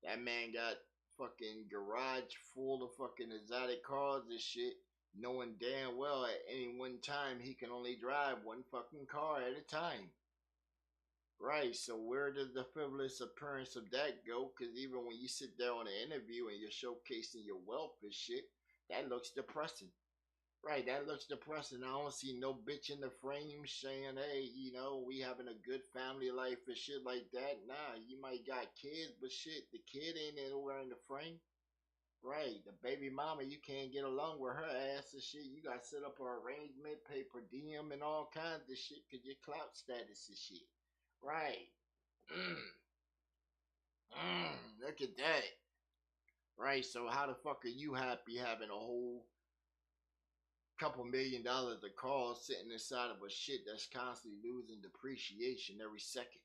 That man got fucking garage full of fucking exotic cars and shit, knowing damn well at any one time he can only drive one fucking car at a time. Right, so where does the frivolous appearance of that go? Because even when you sit there on an interview and you're showcasing your wealth and shit, that looks depressing. Right, that looks depressing. I don't see no bitch in the frame saying, hey, we having a good family life and shit like that. Nah, you might got kids, but shit, the kid ain't anywhere in the frame. Right, the baby mama, you can't get along with her ass and shit. You got to set up an arrangement, pay per diem, and all kinds of shit because your clout status and shit. Right. Look at that. Right, so how the fuck are you happy having a whole couple $1,000,000 of cars sitting inside of a shit that's constantly losing depreciation every second?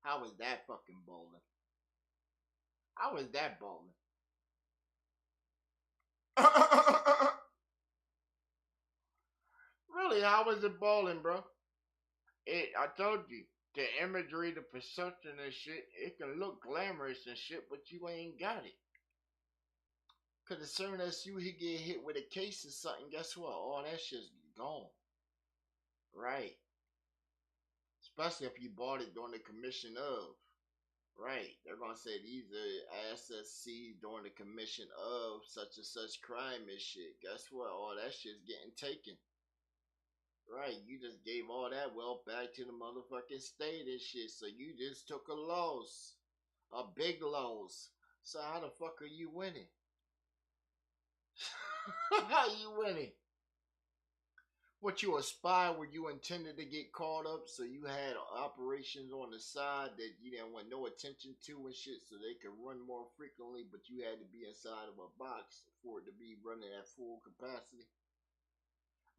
How is that fucking balling? How is that balling? Really, how is it balling, bro? I told you, the imagery, the perception and shit, it can look glamorous and shit, but you ain't got it. Cause as soon as he get hit with a case or something, guess what? All that shit's gone. Right. Especially if you bought it during the commission of. Right. They're gonna say these are assets seized during the commission of such and such crime and shit. Guess what? All that shit's getting taken. Right. You just gave all that wealth back to the motherfucking state and shit. So you just took a loss. A big loss. So how the fuck are you winning? How you winning? What, you a spy? Were you intended to get caught up, so you had operations on the side that you didn't want no attention to and shit, so they could run more frequently, but you had to be inside of a box for it to be running at full capacity?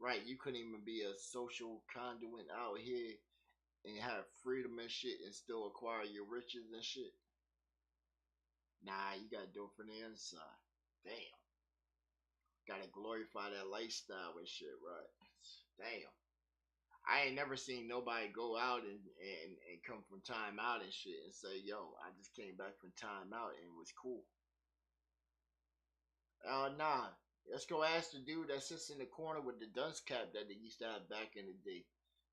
Right, you couldn't even be a social conduit out here and have freedom and shit and still acquire your riches and shit. Nah, you gotta do it from the inside. Damn. Gotta glorify that lifestyle and shit, right? Damn. I ain't never seen nobody go out and come from time out and shit and say, yo, I just came back from time out and it was cool. Nah. Let's go ask the dude that sits in the corner with the dunce cap that they used to have back in the day.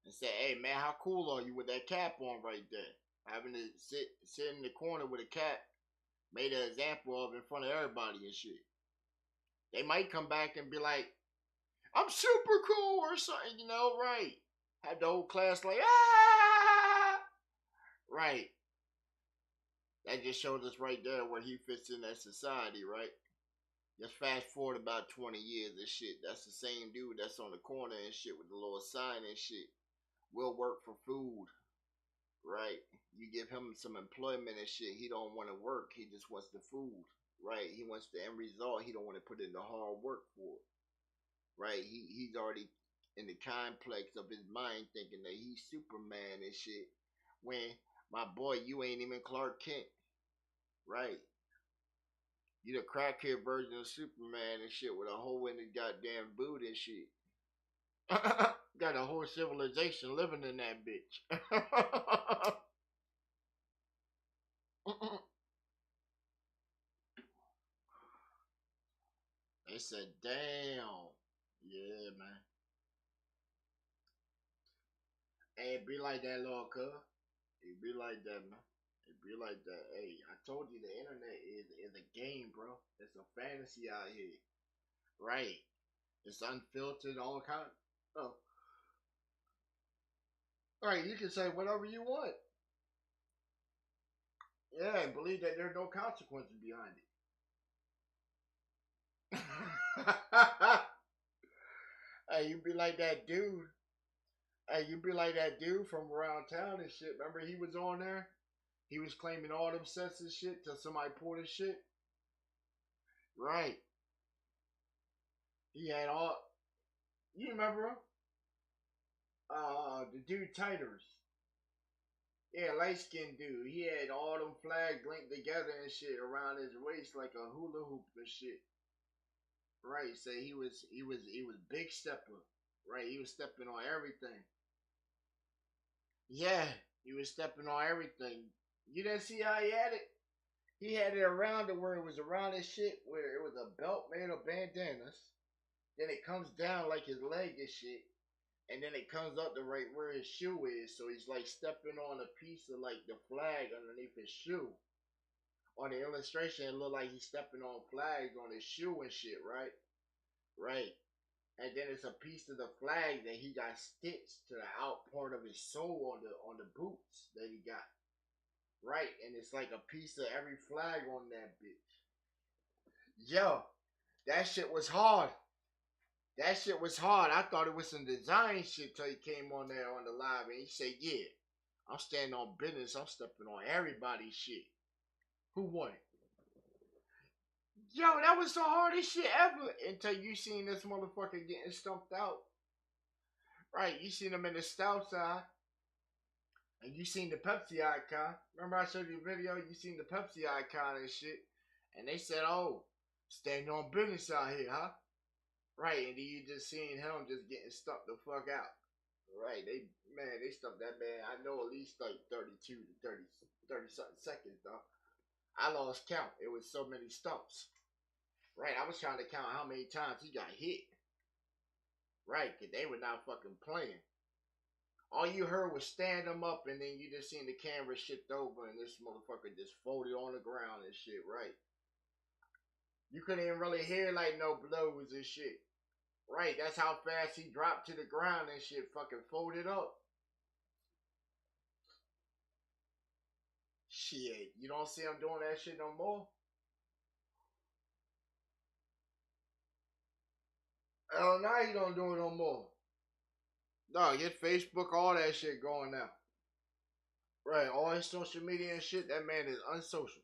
And say, hey man, how cool are you with that cap on right there? Having to sit in the corner with a cap made an example of in front of everybody and shit. They might come back and be like, I'm super cool or something, right? Have the whole class like, ah! Right. That just shows us right there where he fits in that society, right? Just fast forward about 20 years and shit. That's the same dude that's on the corner and shit with the little sign and shit. Will work for food, right? You give him some employment and shit. He don't want to work. He just wants the food, right? He wants the end result. He don't want to put in the hard work for it, right? He's already in the complex of his mind thinking that he's Superman and shit. When my boy, you ain't even Clark Kent, right? You the crackhead version of Superman and shit with a hole in his goddamn boot and shit. Got a whole civilization living in that bitch. They said, damn. Yeah, man. Hey, it be like that, little cuz. It be like that, man. It be like that. Hey, I told you the internet is a game, bro. It's a fantasy out here. Right. It's unfiltered, all kind. Oh, right. You can say whatever you want. Yeah, and believe that there's no consequences behind it. Hey, you be like that dude. Hey, you be like that dude from around town and shit. Remember he was on there? He was claiming all them sets and shit till somebody pulled his shit. Right. He had all. You remember him? The dude Titers. Yeah, light skinned dude. He had all them flags linked together and shit around his waist like a hula hoop and shit. Right. So he was big stepper. Right. He was stepping on everything. Yeah, he was stepping on everything. You didn't see how he had it? He had it around it where it was around his shit, where it was a belt made of bandanas. Then it comes down like his leg and shit. And then it comes up to right where his shoe is. So he's like stepping on a piece of like the flag underneath his shoe. On the illustration, it looked like he's stepping on flags on his shoe and shit, right? Right. And then it's a piece of the flag that he got stitched to the out part of his sole on the boots that he got. Right, and it's like a piece of every flag on that bitch. Yo, that shit was hard. That shit was hard. I thought it was some design shit till he came on there on the live and he said, yeah, I'm standing on business. I'm stepping on everybody's shit. Who won it? Yo, that was the hardest shit ever until you seen this motherfucker getting stumped out. Right, you seen him in the south side. And you seen the Pepsi icon. Remember I showed you a video? You seen the Pepsi icon and shit. And they said, oh, standing on business out here, huh? Right, and then you just seen him just getting stuck the fuck out. Right, they stumped that man. I know at least like 32 to 30 something seconds, though. I lost count. It was so many stumps. Right, I was trying to count how many times he got hit. Right, because they were not fucking playing. All you heard was stand him up, and then you just seen the camera shift over, and this motherfucker just folded on the ground and shit, right? You couldn't even really hear, like, no blows and shit. Right, that's how fast he dropped to the ground and shit, fucking folded up. Shit, you don't see him doing that shit no more? Oh, now you don't do it no more. No, get Facebook, all that shit going now. Right, all his social media and shit. That man is unsocial.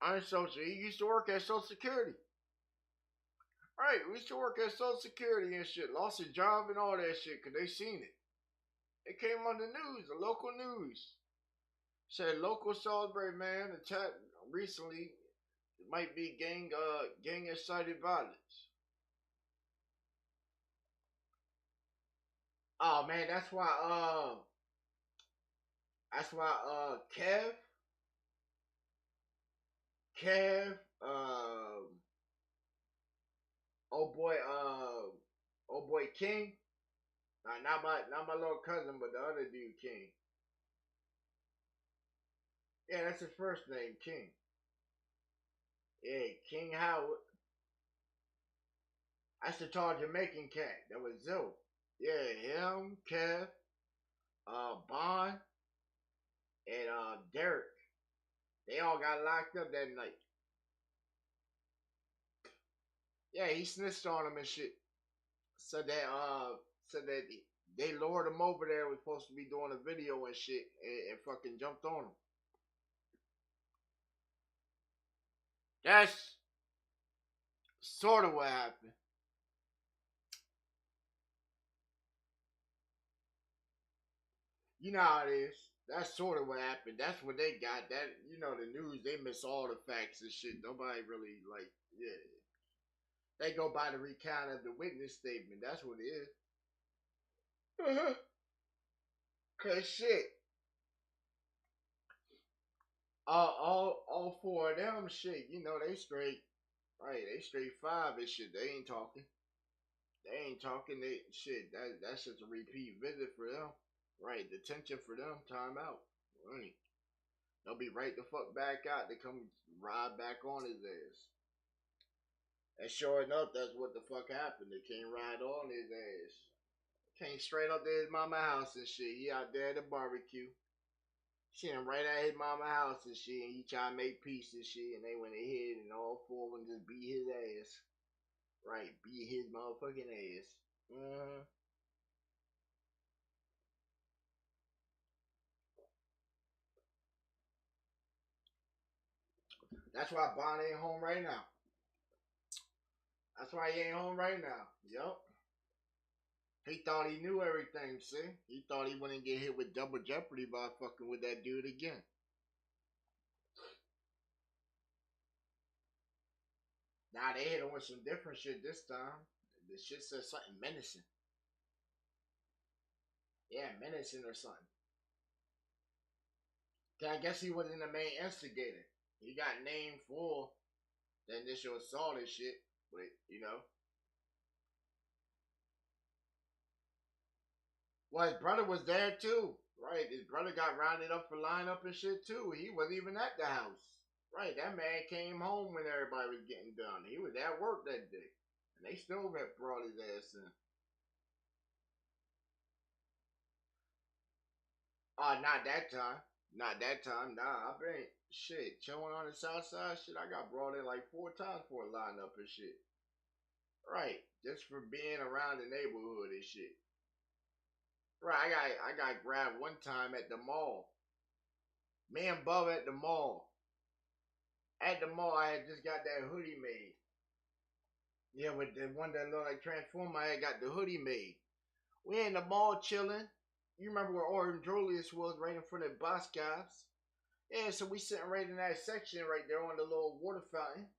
Unsocial. He used to work at Social Security. Right, we used to work at Social Security and shit. Lost his job and all that shit because they seen it. It came on the news, the local news. Said local Salisbury man attacked recently. It might be gang incited violence. Oh man, that's why Kev, oh boy, oh boy King. Not my little cousin, but the other dude King. Yeah, that's his first name, King. Yeah, King Howard. That's the tall Jamaican cat. That was Zoe. Yeah, him, Kev, Bond, and Derek. They all got locked up that night. Yeah, he snitched on them and shit. Said that they lured him over there. Was supposed to be doing a video and shit, and fucking jumped on him. That's sort of what happened. You know how it is. That's sort of what happened. That's what they got. That the news. They miss all the facts and shit. Nobody really like. Yeah, they go by the recount of the witness statement. That's what it is. Uh-huh. Cause shit, all four of them shit. They straight. Right, they straight five and shit. They ain't talking. They ain't talking. They shit. That's just a repeat visit for them. Right, detention for them. Time out. Right. They'll be right the fuck back out. They come ride back on his ass. And sure enough, that's what the fuck happened. They came right on his ass. Came straight up to his mama house and shit. He out there at the barbecue. Seen him right at his mama house and shit. And he tried to make peace and shit. And they went ahead and all four of them just beat his ass. Right, beat his motherfucking ass. Mm-hmm. That's why Bond ain't home right now. That's why he ain't home right now. Yup. He thought he knew everything, see? He thought he wouldn't get hit with double jeopardy by fucking with that dude again. Nah, they hit him with some different shit this time. The shit says something menacing. Yeah, menacing or something. I guess he wasn't the main instigator. He got named for the initial assault and shit. But. Well, his brother was there too. Right, his brother got rounded up for lying up and shit too. He wasn't even at the house. Right, that man came home when everybody was getting done. He was at work that day. And they still brought his ass in. Not that time. Not that time. Nah, I've been shit chilling on the south side. Shit, I got brought in like 4 times for a lineup and shit. Right, just for being around the neighborhood and shit. Right, I got grabbed one time at the mall. Me and Bub at the mall. At the mall, I had just got that hoodie made. Yeah, with the one that looked like Transformer, I had got the hoodie made. We in the mall chilling. You remember where Orton Julius was, right in front of Boscov's? Yeah, so we sitting right in that section right there on the little water fountain.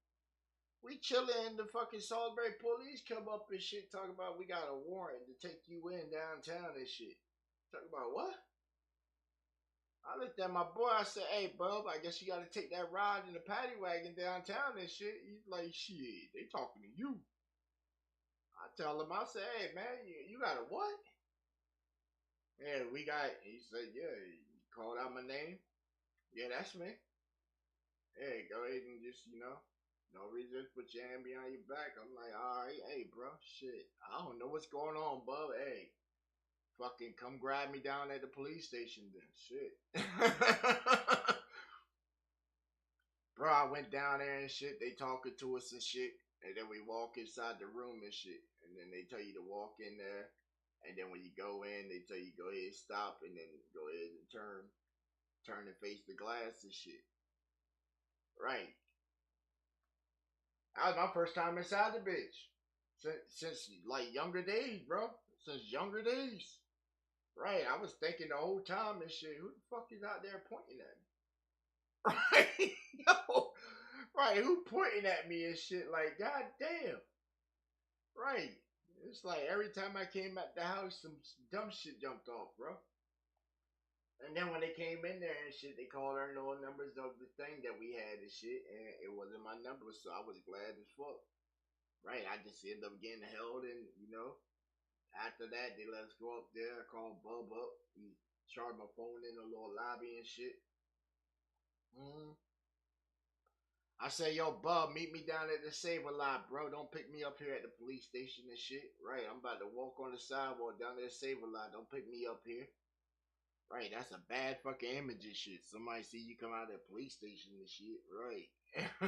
We chilling, and the fucking Salisbury police come up and shit, talk about we got a warrant to take you in downtown and shit. Talk about what? I looked at my boy. I said, "Hey, bub, I guess you got to take that ride in the paddy wagon downtown and shit." He's like, "Shit, they talking to you." I tell him, I said, "Hey, man, you got a what?" Yeah, we got. He said, "Yeah." He called out my name. Yeah, that's me. Hey, go ahead and just no reason to put your hand behind your back. I'm like, all right, hey, bro, shit. I don't know what's going on, bub. Hey, fucking come grab me down at the police station then. Shit. Bro, I went down there and shit. They talking to us and shit. And then we walk inside the room and shit. And then they tell you to walk in there. And then when you go in, they tell you go ahead stop and then go ahead and turn and face the glass and shit. Right. That was my first time inside the bitch. Since like younger days, bro. Since younger days. Right. I was thinking the whole time and shit, who the fuck is out there pointing at me? Right. Yo. Right. Who pointing at me and shit? Like, god damn. Right. It's like every time I came at the house, some dumb shit jumped off, bro. And then when they came in there and shit, they called our little numbers of the thing that we had and shit, and it wasn't my number, so I was glad as fuck. Right, I just ended up getting held, and after that, they let us go up there. I called Bub up. He charged my phone in a little lobby and shit. Mm. I said, yo, Bub, meet me down at the Save a Lot, bro. Don't pick me up here at the police station and shit. Right, I'm about to walk on the sidewalk down there, Save a Lot. Don't pick me up here. Right, that's a bad fucking image and shit. Somebody see you come out of the police station and shit. Right. Hell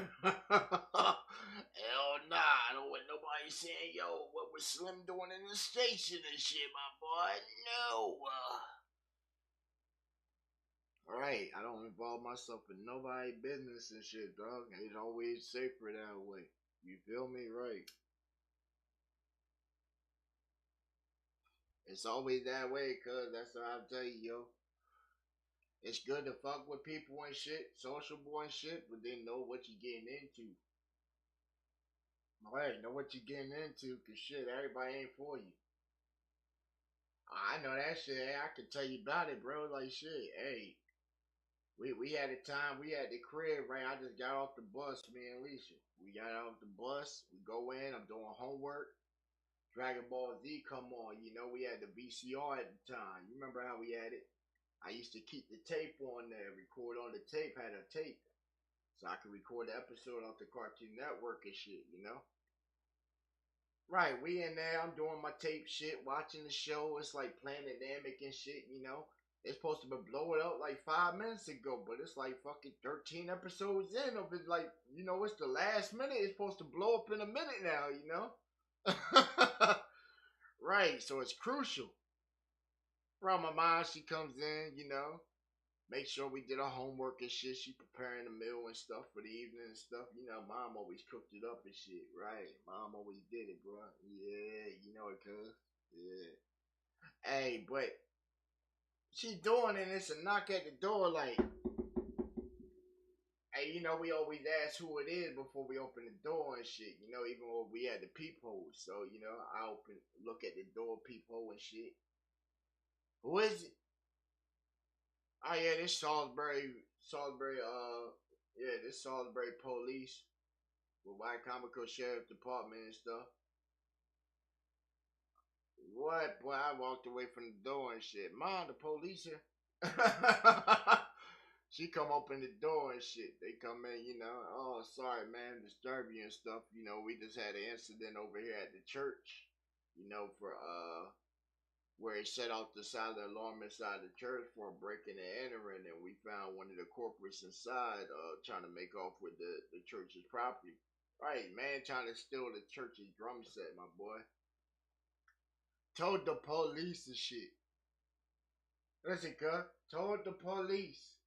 nah, I don't want nobody saying, yo, what was Slim doing in the station and shit, my boy. No. Right, I don't involve myself in nobody business and shit, dog. It's always safer that way. You feel me? Right. It's always that way, cuz that's what I'll tell you, yo. It's good to fuck with people and shit, sociable and shit, but then know what you're getting into. Right, know what you're getting into, cause shit, everybody ain't for you. I know that shit. Hey, I can tell you about it, bro. Like shit, hey, we had a time, we had the crib, right? I just got off the bus, me and Alicia. We got off the bus, we go in, I'm doing homework. Dragon Ball Z come on, we had the VCR at the time. You remember how we had it? I used to keep the tape on there, record on the tape, had a tape. So I could record the episode off the Cartoon Network and shit. Right, we in there, I'm doing my tape shit, watching the show. It's like Planet Namek and shit. It's supposed to be blowing up like 5 minutes ago, but it's like fucking 13 episodes in of it. Like, it's the last minute. It's supposed to blow up in a minute now. Right, so it's crucial. Around my mom, she comes in. Make sure we did our homework and shit. She preparing the meal and stuff for the evening and stuff. Mom always cooked it up and shit, right? Mom always did it, bro. Yeah, you know it, cuz. Yeah. Hey, but she doing it, and it's a knock at the door like, hey, we always ask who it is before we open the door and shit. Even when we had the peephole. So, I look at the door peephole and shit. Who is it? Oh yeah, this Salisbury police with White Comico Sheriff Department and stuff. What? Boy, I walked away from the door and shit. Mom, the police here. She come open the door and shit. They come in. Oh, sorry, man, disturb you and stuff. We just had an incident over here at the church. For where he set off the side of the alarm inside the church for breaking and entering, and we found one of the corporates inside trying to make off with the church's property. Right, man, trying to steal the church's drum set, my boy. Told the police and shit. Listen, cuz, told the police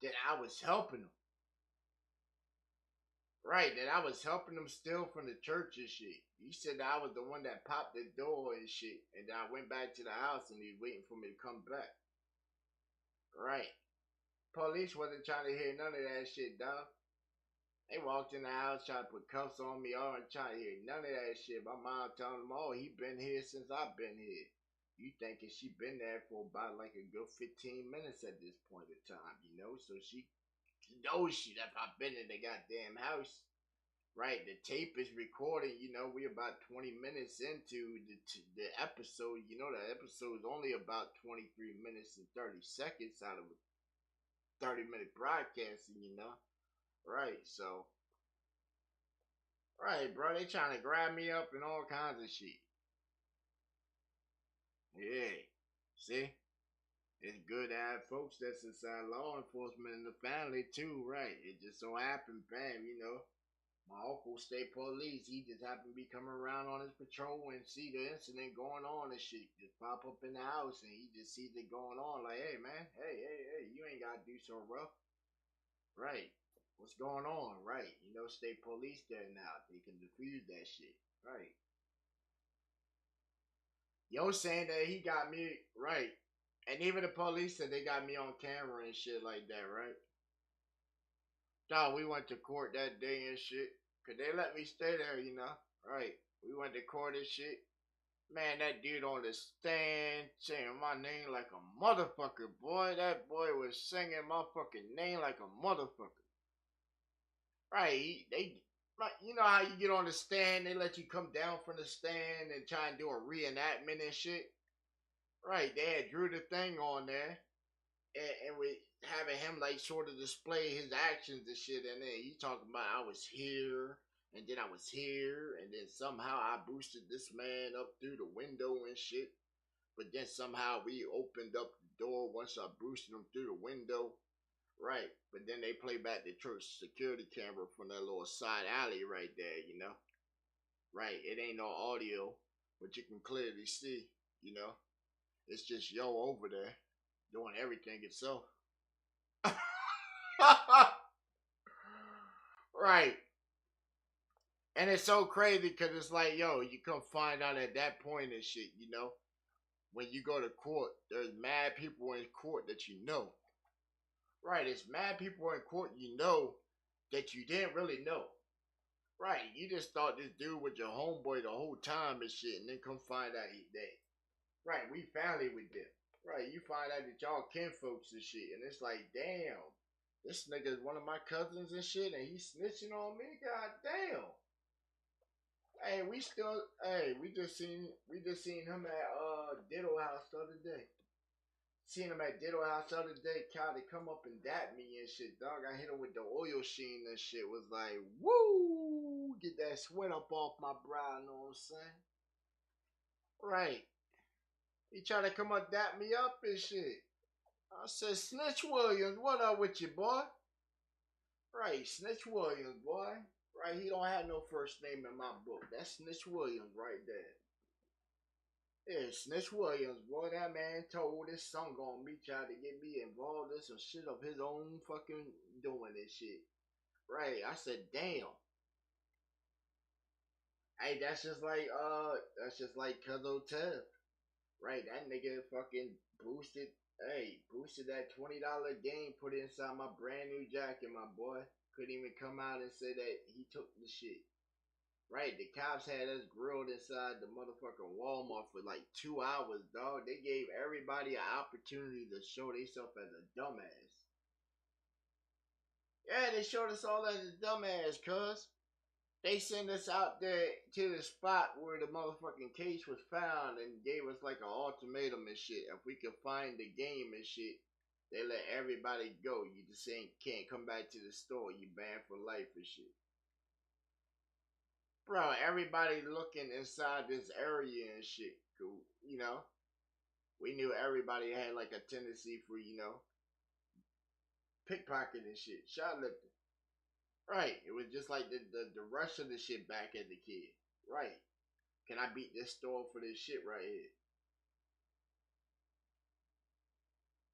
that I was helping them. Right, that I was helping them steal from the church and shit. He said that I was the one that popped the door and shit. And then I went back to the house and he was waiting for me to come back. Right. Police wasn't trying to hear none of that shit, dog. They walked in the house trying to put cuffs on me, all trying to hear none of that shit. My mom telling them, oh, he been here since I've been here. You thinking she been there for about like a good 15 minutes at this point in time, So she knows that I've been in the goddamn house. Right, the tape is recording. We about 20 minutes into the episode. The episode is only about 23 minutes and 30 seconds out of a 30-minute broadcasting. Right, so, right, bro, they trying to grab me up and all kinds of shit. Yeah, see? It's good to have folks that's inside law enforcement in the family, too, right? It just so happened, bam, My uncle state police, he just happened to be coming around on his patrol and see the incident going on and shit. Just pop up in the house and he just sees it going on. Like, hey man, hey, you ain't gotta do so rough. Right. What's going on? Right. You know, state police there now. They can defuse that shit. Right. Yo saying that he got me right. And even the police said they got me on camera and shit like that, right? Dog, we went to court that day and shit. Cause they let me stay there, you know. Right. We went to court and shit. Man, that dude on the stand saying my name like a motherfucker, boy. That boy was singing my fucking name like a motherfucker. Right. Right, you know how you get on the stand, they let you come down from the stand and try and do a reenactment and shit. Right, they had drew the thing on there, and we having him like sort of display his actions and shit. And then he talking about I was here, and then I was here, and then somehow I boosted this man up through the window and shit. But then somehow we opened up the door once I boosted him through the window. Right, but then they play back the church security camera from that little side alley right there, you know. Right, it ain't no audio, but you can clearly see, you know. It's just yo over there doing everything itself. Right. And it's so crazy because it's like, yo, you come find out at that point and shit, you know. When you go to court, there's mad people in court that you know. Right, it's mad people in court you know that you didn't really know. Right, you just thought this dude was your homeboy the whole time and shit, and then come find out he dead. Right, we family with them. Right, you find out that y'all kinfolks and shit, and it's like, damn, this nigga is one of my cousins and shit, and he's snitching on me. God damn. Hey, we just seen him at Ditto House the other day. Seen him at Ditto House the other day. Kind of come up and dap me and shit, dog. I hit him with the oil sheen and shit. Was like, woo, get that sweat up off my brow. You know what I'm saying? Right. He tried to come up dap me up and shit. I said, Snitch Williams, what up with you, boy? Right, Snitch Williams, boy. Right, he don't have no first name in my book. That's Snitch Williams right there. Yeah, Snitch Williams, boy, that man told his son gonna me, tried to get me involved in some shit of his own fucking doing this shit. Right, I said, damn. Hey, that's just like Cuzzo Tev. Right, that nigga fucking boosted, boosted that $20 game, put it inside my brand new jacket, my boy. Couldn't even come out and say that he took the shit. Right, the cops had us grilled inside the motherfucking Walmart for like 2 hours, dog. They gave everybody an opportunity to show themselves as a dumbass. Yeah, they showed us all as a dumbass, cuz. They sent us out there to the spot where the motherfucking case was found and gave us like an ultimatum and shit. If we could find the game and shit, they let everybody go. You just ain't can't come back to the store. You banned for life and shit. Bro, everybody looking inside this area and shit. Cool. You know, we knew everybody had like a tendency for, you know, pickpocket and shit. Shoplifting. Right. It was just like the rush of the shit back as a kid. Right. Can I beat this store for this shit right here?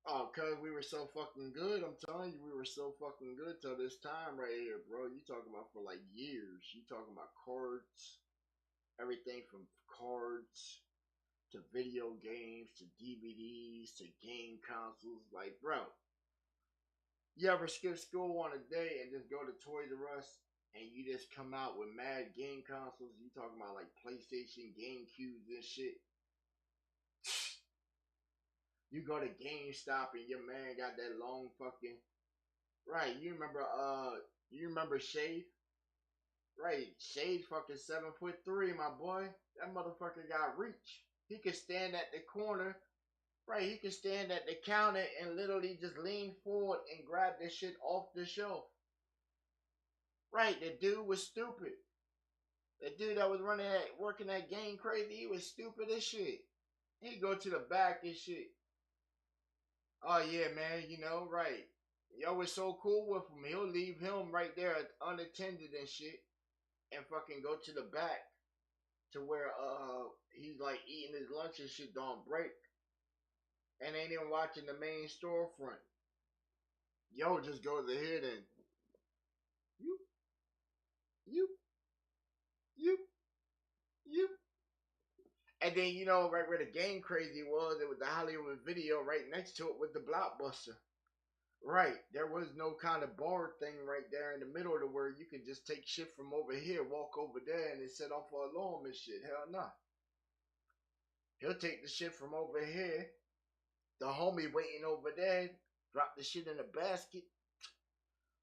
Oh, cause we were so fucking good. I'm telling you, we were so fucking good till this time right here, bro. You talking about for like years. You talking about cards, everything from cards to video games to DVDs to game consoles. Like, bro, you ever skip school on a day and just go to Toys R Us and you just come out with mad game consoles? You talking about like PlayStation, GameCube, and shit. You go to GameStop and your man got that long fucking right. You remember Shade? Right, Shade fucking 7'3", my boy. That motherfucker got reach. He could stand at the corner. Right, he could stand at the counter and literally just lean forward and grab this shit off the shelf. Right, the dude was stupid. The dude that was working that game crazy, he was stupid as shit. He go to the back and shit. Oh yeah, man, you know, right. Yo was so cool with him. He'll leave him right there unattended and shit. and fucking go to the back to where he's like eating his lunch and shit on break and ain't even watching the main storefront. Yo just goes ahead and you you you you and then you know right where the game crazy was, it was the Hollywood Video. Right next to it was the Blockbuster. Right, there was no kind of bar thing right there in the middle to where you could just take shit from over here, walk over there, and it set off an alarm and shit. Hell no. He'll take the shit from over here. The homie waiting over there, drop the shit in a basket.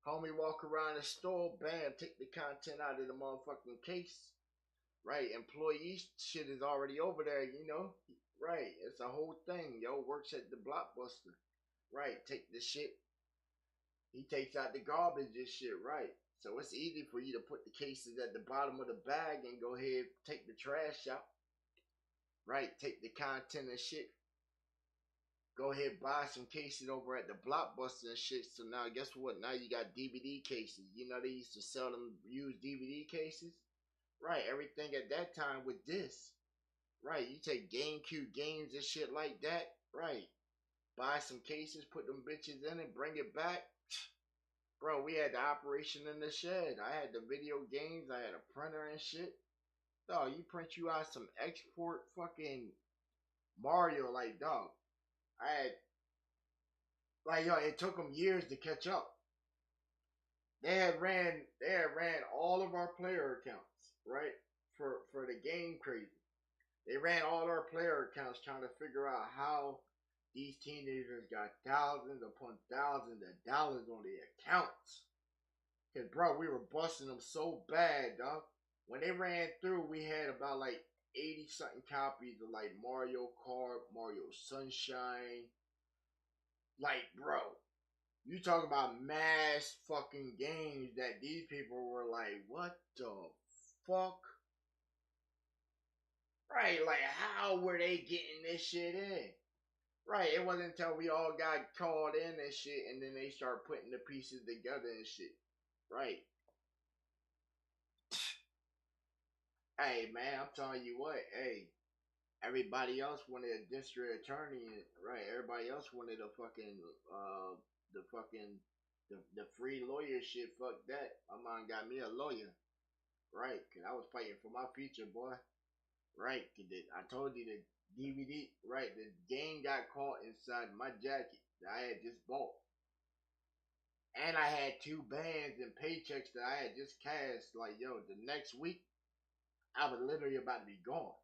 Homie walk around the store, bam, take the content out of the motherfucking case. Right, employee shit is already over there, you know. Right, it's a whole thing. Yo, works at the Blockbuster. Right, take the shit. He takes out the garbage and shit, right. So it's easy for you to put the cases at the bottom of the bag and go ahead take the trash out. Right, take the content and shit. Go ahead buy some cases over at the Blockbuster and shit. So now guess what? Now you got DVD cases. You know they used to sell them used DVD cases? Right, everything at that time with this. Right, you take GameCube games and shit like that. Right. Buy some cases, put them bitches in it, bring it back. Bro, we had the operation in the shed. I had the video games. I had a printer and shit. Dog, you print you out some export fucking Mario, like, dog. I had, like, yo, it took them years to catch up. They had ran all of our player accounts, right? For the game crazy. They ran all our player accounts trying to figure out how these teenagers got thousands upon thousands of dollars on their accounts. Cause bro, we were busting them so bad, dog. When they ran through, we had about like 80 something copies of like Mario Kart, Mario Sunshine. Like, bro, you talk about mass fucking games that these people were like, what the fuck? Right, like how were they getting this shit in? Right, it wasn't until we all got called in and shit, and then they start putting the pieces together and shit. Right. Hey, man, I'm telling you what, hey, everybody else wanted a district attorney, right? Everybody else wanted a fucking, the free lawyer shit. Fuck that. My mom got me a lawyer, right? Cause I was fighting for my future, boy. Right? I told you the DVD, right? The game got caught inside my jacket that I had just bought. And I had 2 bands and paychecks that I had just cashed. Like, yo, the next week, I was literally about to be gone.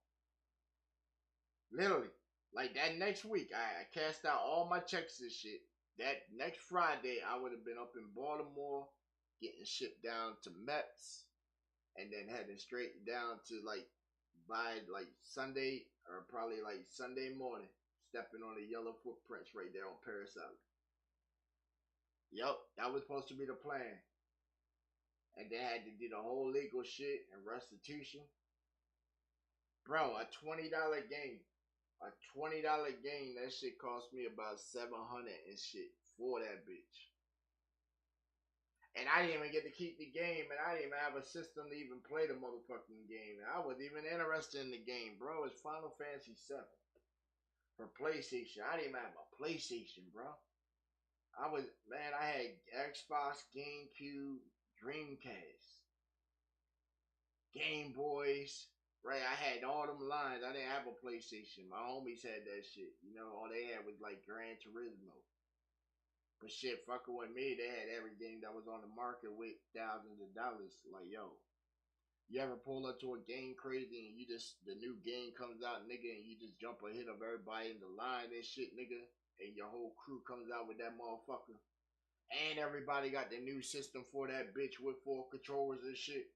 Literally. Like, that next week, I cashed out all my checks and shit. That next Friday, I would have been up in Baltimore, getting shipped down to Mets, and then heading straight down to, like, by, like, Sunday, or probably, like, Sunday morning, stepping on the yellow footprints right there on Paris Island. Yup, that was supposed to be the plan. And they had to do the whole legal shit and restitution. Bro, a $20 game. A $20 game, that shit cost me about $700 and shit for that bitch. And I didn't even get to keep the game, and I didn't even have a system to even play the motherfucking game. And I wasn't even interested in the game, bro. It's Final Fantasy 7 for PlayStation. I didn't even have a PlayStation, bro. I had Xbox, GameCube, Dreamcast, Game Boys. Right, I had all them lines. I didn't have a PlayStation. My homies had that shit. You know, all they had was like Gran Turismo. But shit, fucking with me, they had everything that was on the market with thousands of dollars. Like, yo, you ever pull up to a game crazy and the new game comes out, nigga, and you just jump ahead of everybody in the line and shit, nigga, and your whole crew comes out with that motherfucker. And everybody got the new system for that bitch with 4 controllers and shit.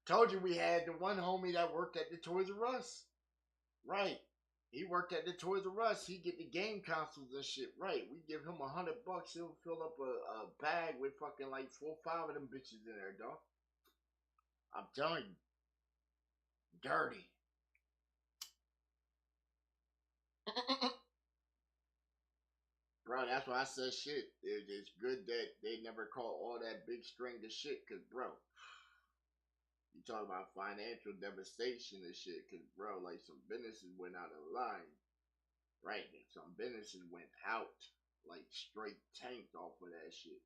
Told you we had the one homie that worked at the Toys R Us. Right. He worked at the Toys R Us. He get the game consoles and shit. Right. We give him $100. He'll fill up a bag with fucking like 4 or 5 of them bitches in there, dog. I'm telling you. Dirty. Bro, that's why I said shit. It's good that they never caught all that big string of shit, cause bro, you talk about financial devastation and shit, cause bro, like some businesses went out of line, right? And some businesses went out, like straight tanked off of that shit.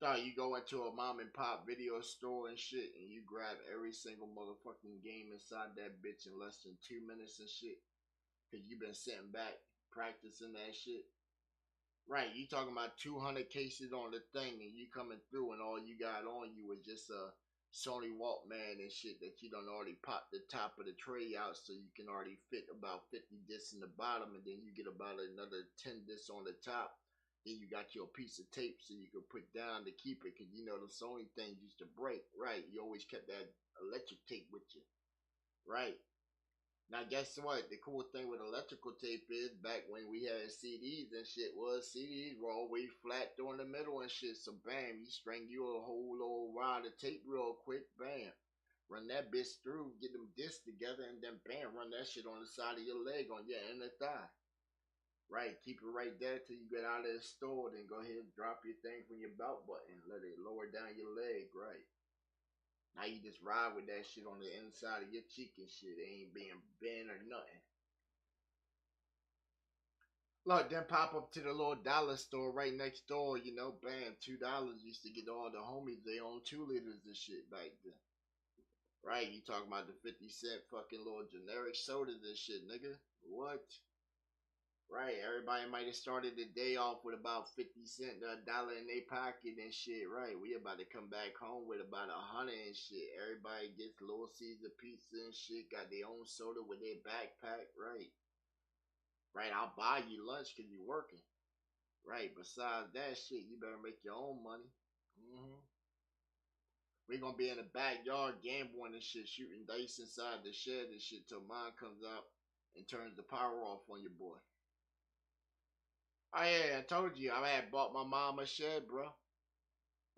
So you go into a mom and pop video store and shit, and you grab every single motherfucking game inside that bitch in less than 2 minutes and shit, cause you been sitting back practicing that shit. Right, you talking about 200 cases on the thing, and you coming through, and all you got on you was just a Sony Walkman and shit that you done already popped the top of the tray out, so you can already fit about 50 discs in the bottom, and then you get about another 10 discs on the top. Then you got your piece of tape so you can put down to keep it, cause you know the Sony things used to break. Right, you always kept that electric tape with you. Right. Now, guess what? The cool thing with electrical tape is back when we had CDs and shit was CDs were always flat through in the middle and shit. So, bam, you string you a whole little rod of tape real quick. Bam. Run that bitch through, get them discs together, and then bam, run that shit on the side of your leg on your inner thigh. Right, keep it right there till you get out of the store. Then go ahead and drop your thing from your belt button. Let it lower down your leg, right? Now you just ride with that shit on the inside of your cheek and shit. It ain't being bent or nothing. Look, then pop up to the little dollar store right next door, you know, bam, $2 used to get all the homies they own 2 liters of shit back then. Right, you talking about the 50 cent fucking little generic sodas and shit, nigga. What? Right, everybody might have started the day off with about 50 cents, $1 in their pocket and shit. Right, we about to come back home with about 100 and shit. Everybody gets Little Caesar pizza and shit. Got their own soda with their backpack. Right, right. I'll buy you lunch because you're working. Right. Besides that shit, you better make your own money. Mm-hmm. We gonna be in the backyard gambling and shit, shooting dice inside the shed and shit till mom comes out and turns the power off on your boy. Oh yeah, I told you I had bought my mom a shed, bro.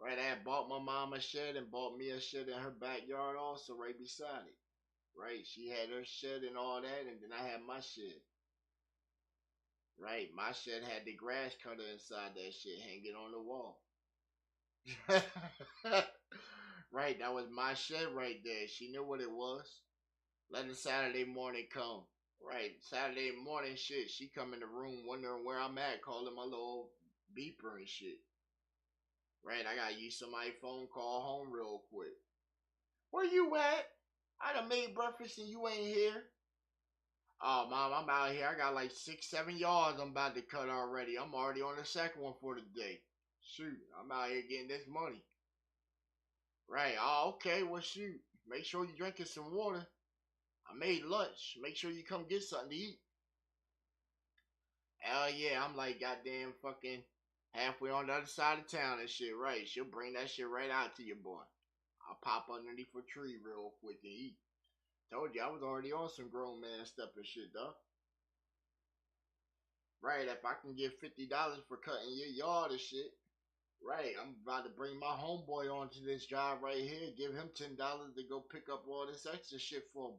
Right, I had bought my mom a shed and bought me a shed in her backyard also right beside it. Right, she had her shed and all that, and then I had my shed. Right, my shed had the grass cutter inside that shit hanging on the wall. Right, that was my shed right there. She knew what it was. Let the Saturday morning come. Right, Saturday morning shit. She come in the room wondering where I'm at, calling my little beeper and shit. Right, I gotta use somebody's phone call home real quick. Where you at? I done made breakfast and you ain't here. Oh, mom, I'm out here. I got like 6, 7 yards I'm about to cut already. I'm already on the second one for the day. Shoot, I'm out here getting this money. Right, oh, okay, well, shoot. Make sure you're drinking some water. I made lunch. Make sure you come get something to eat. Hell yeah, I'm like goddamn fucking halfway on the other side of town and shit, right? She'll bring that shit right out to you, boy. I'll pop underneath a tree real quick and eat. Told you I was already on some grown man stuff and shit, though. Right, if I can get $50 for cutting your yard and shit. Right, I'm about to bring my homeboy onto this job right here. Give him $10 to go pick up all this extra shit for me.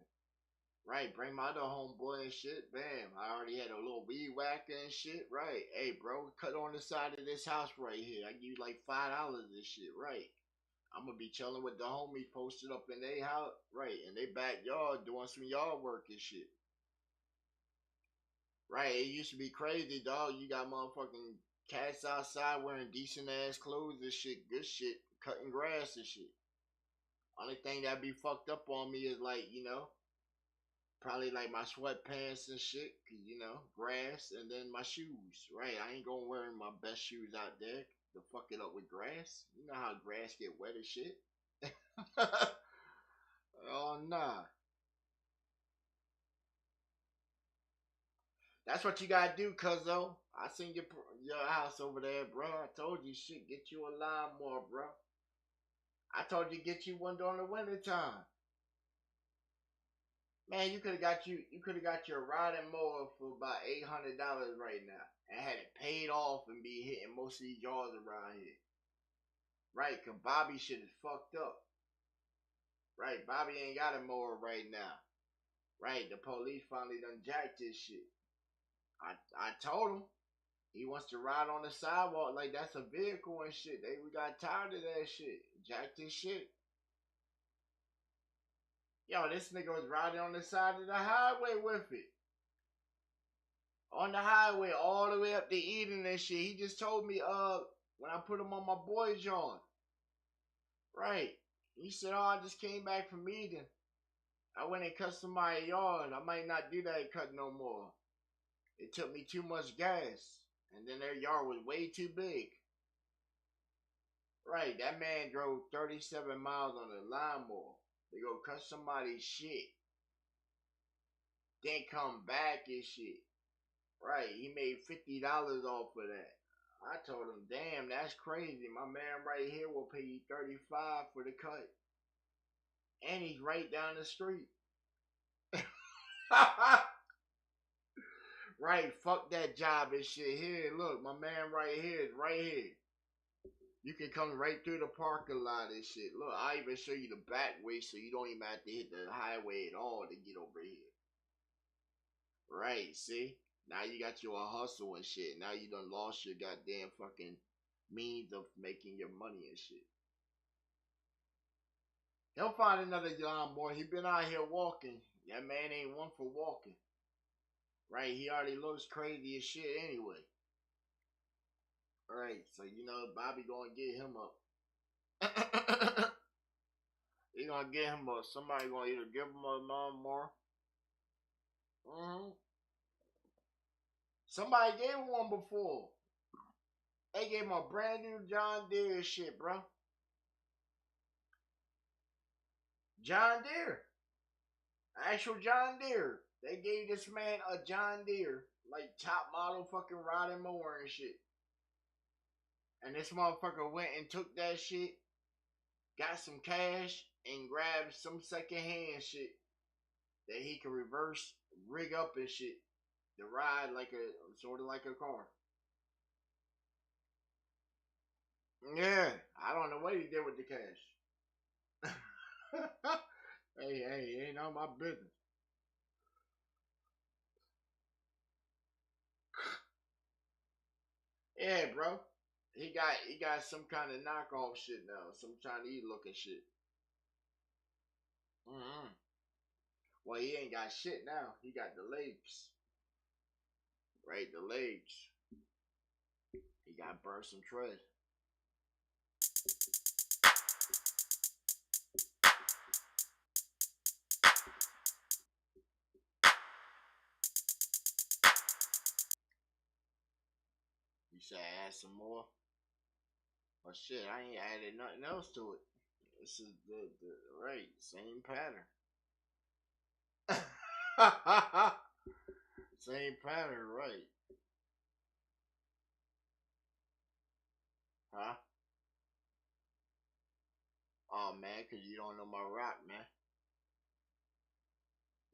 Right, bring my other homeboy and shit. Bam, I already had a little weed whacker and shit. Right, hey bro, cut on the side of this house right here. I give you like $5 and shit. Right, I'm gonna be chilling with the homies posted up in their house. Right, in their backyard doing some yard work and shit. Right, it used to be crazy, dog. You got motherfucking cats outside wearing decent ass clothes and shit, good shit, cutting grass and shit. Only thing that be fucked up on me is like, probably like my sweatpants and shit, cause grass, and then my shoes. Right, I ain't gonna wear my best shoes out there to fuck it up with grass. You know how grass get wet and shit. Oh nah, that's what you gotta do, cuzzo. I seen your house over there, bro. I told you shit, get you a lawnmower, bro. I told you get you one during the winter time. Man, you could have got your riding mower for about $800 right now and had it paid off and be hitting most of these yards around here. Right, cause Bobby shit is fucked up. Right, Bobby ain't got a mower right now. Right, the police finally done jacked his shit. I told him he wants to ride on the sidewalk like that's a vehicle and shit. We got tired of that shit. Jacked his shit. Yo, this nigga was riding on the side of the highway with it. On the highway all the way up to Eden and shit. He just told me when I put him on my boy's yard. Right. He said, oh, I just came back from Eden. I went and cut somebody's yard. I might not do that cut no more. It took me too much gas. And then their yard was way too big. Right, that man drove 37 miles on a lawnmower to go cut somebody's shit. Then come back and shit. Right, he made $50 off of that. I told him, damn, that's crazy. My man right here will pay you 35 for the cut. And he's right down the street. Right, fuck that job and shit. Here, look, my man right here is right here. You can come right through the parking lot and shit. Look, I even show you the back way so you don't even have to hit the highway at all to get over here. Right, see? Now you got your hustle and shit. Now you done lost your goddamn fucking means of making your money and shit. He'll find another lawnmower. He been out here walking. That man ain't one for walking. Right, he already looks crazy as shit anyway. Alright, so you know Bobby gonna get him up. He gonna get him up. Somebody gonna either give him a lawnmower. Somebody gave him one before. They gave him a brand new John Deere shit, bro. John Deere. Actual John Deere. They gave this man a John Deere. Like top model fucking riding mower and shit. And this motherfucker went and took that shit, got some cash, and grabbed some secondhand shit that he could reverse, rig up and shit to ride like a sort of like a car. Yeah, I don't know what he did with the cash. Hey, ain't none of my business. Yeah, bro. He got some kind of knockoff shit now, some Chinese looking shit. Well, he ain't got shit now. He got the legs. Right, the legs. He got burnt some tread. You said add some more? But shit, I ain't added nothing else to it. This is the right, same pattern. Same pattern, right. Huh? Oh man, cause you don't know my rock, man.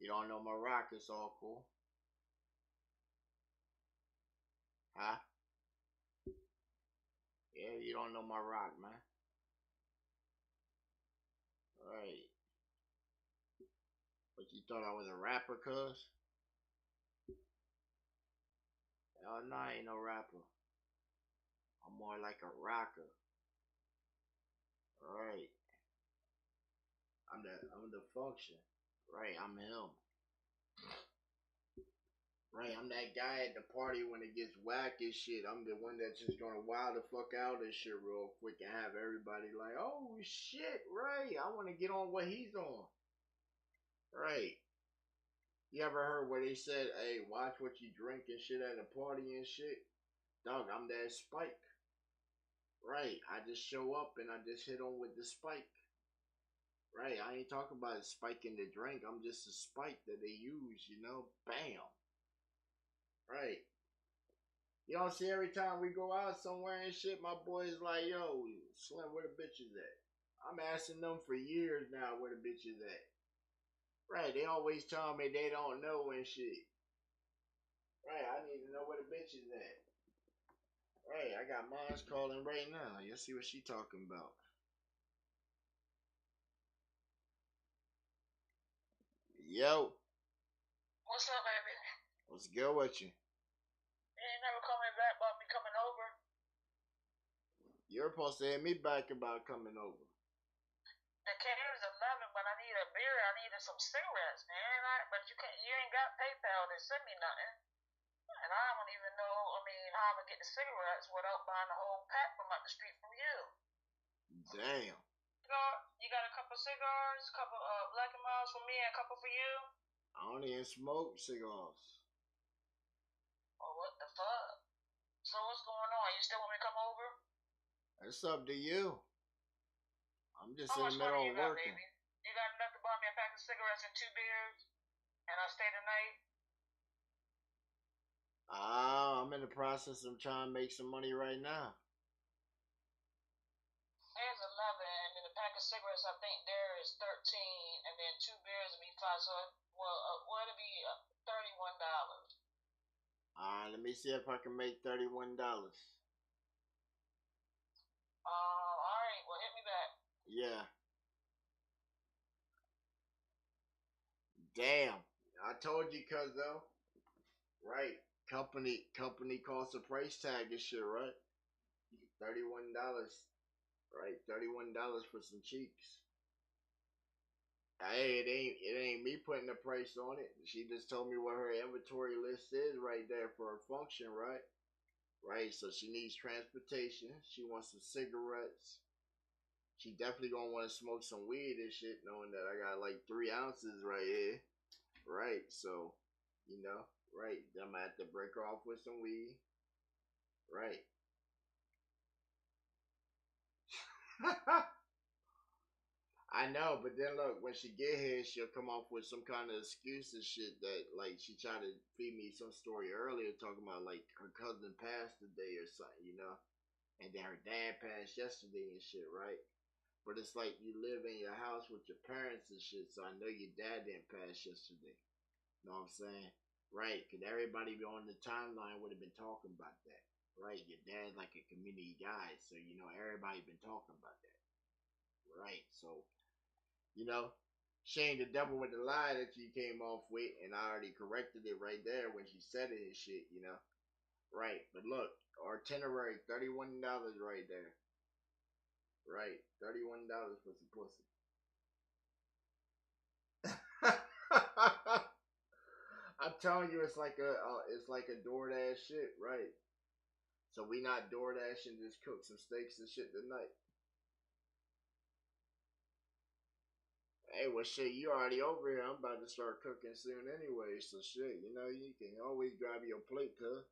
You don't know my rock, it's all cool. Huh? Yeah, you don't know my rock, man. Right. But you thought I was a rapper, cuz? Hell no, I ain't no rapper. I'm more like a rocker. Right. I'm the function. Right, I'm him. Right, I'm that guy at the party when it gets whack and shit. I'm the one that's just gonna wild the fuck out and shit real quick and have everybody like, oh shit, right. I wanna get on what he's on. Right. You ever heard where they said, hey, watch what you drink and shit at a party and shit? Dog, I'm that Spike. Right. I just show up and I just hit on with the Spike. Right. I ain't talking about spiking the drink. I'm just a spike that they use, you know? Bam. Right. You don't see every time we go out somewhere and shit, my boy's like, yo, Slim, where the bitches at? I'm asking them for years now where the bitches at. Right, they always tell me they don't know and shit. Right, I need to know where the bitches at. Right, I got mines calling right now. You'll see what she talking about. Yo. What's up, baby? What's good with you? ain't never called me back about me coming over. You're supposed to hit me back about coming over. The cater's 11, but I need a beer. I needed some cigarettes, man. But you can't. You ain't got PayPal to send me nothing, and I don't even know. I mean, how I'm gonna get the cigarettes without buying a whole pack from up the street from you. Damn. You got a couple cigars, a couple Black and Miles for me, and a couple for you. I don't even smoke cigars. Oh, what the fuck? So what's going on? You still want me to come over? It's up to you. I'm just How in the much money middle you of got, working. baby? You got enough to buy me a pack of cigarettes and 2 beers, and I'll stay the night? I'm in the process of trying to make some money right now. There's 11, and then the pack of cigarettes, I think there is 13, and then 2 beers would be 5. So, well, it'll be $31. Let me see if I can make $31. All right. Well, hit me back. Yeah. Damn. I told you, cuz though. Right. Company costs a price tag and shit, right? $31. Right, $31 for some cheeks. Hey, it ain't me putting the price on it. She just told me what her inventory list is right there for her function, right? Right, so she needs transportation. She wants some cigarettes. She definitely gonna want to smoke some weed and shit, knowing that I got like 3 ounces right here. Right, so, right. Then I'm gonna have to break her off with some weed. Right. I know, but then look, when she get here, she'll come up with some kind of excuse and shit that, like, she tried to feed me some story earlier talking about, like, her cousin passed today or something. And then her dad passed yesterday and shit, right? But it's like you live in your house with your parents and shit, so I know your dad didn't pass yesterday. Know what I'm saying? Right, because everybody on the timeline would have been talking about that. Right, your dad's like a community guy, so, everybody been talking about that. Right, so she ain't the devil with the lie that you came off with, and I already corrected it right there when she said it and shit. Right, but look, our itinerary, $31 right there. Right, $31 for some pussy. I'm telling you, it's like a DoorDash shit, right? So we not DoorDash and just cook some steaks and shit tonight. Hey, well, shit, you already over here. I'm about to start cooking soon anyway. So shit, you can always grab your plate, cuz.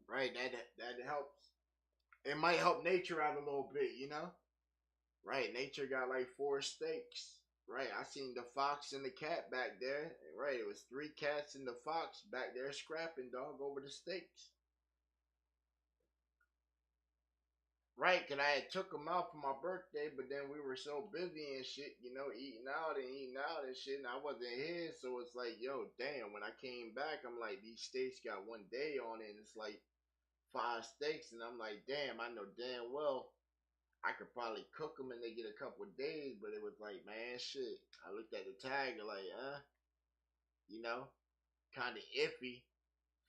Right, that helps. It might help nature out a little bit. Right, nature got like 4 steaks. Right, I seen the fox and the cat back there. Right, it was 3 cats and the fox back there scrapping, dog, over the steaks. Right, cause I had took them out for my birthday, but then we were so busy and shit, eating out and shit, and I wasn't here, so it's like, yo, damn. When I came back, I'm like, these steaks got 1 day on it, and it's like 5 steaks, and I'm like, damn, I know damn well I could probably cook them and they get a couple of days, but it was like, man, shit. I looked at the tag and like, you know, kind of iffy.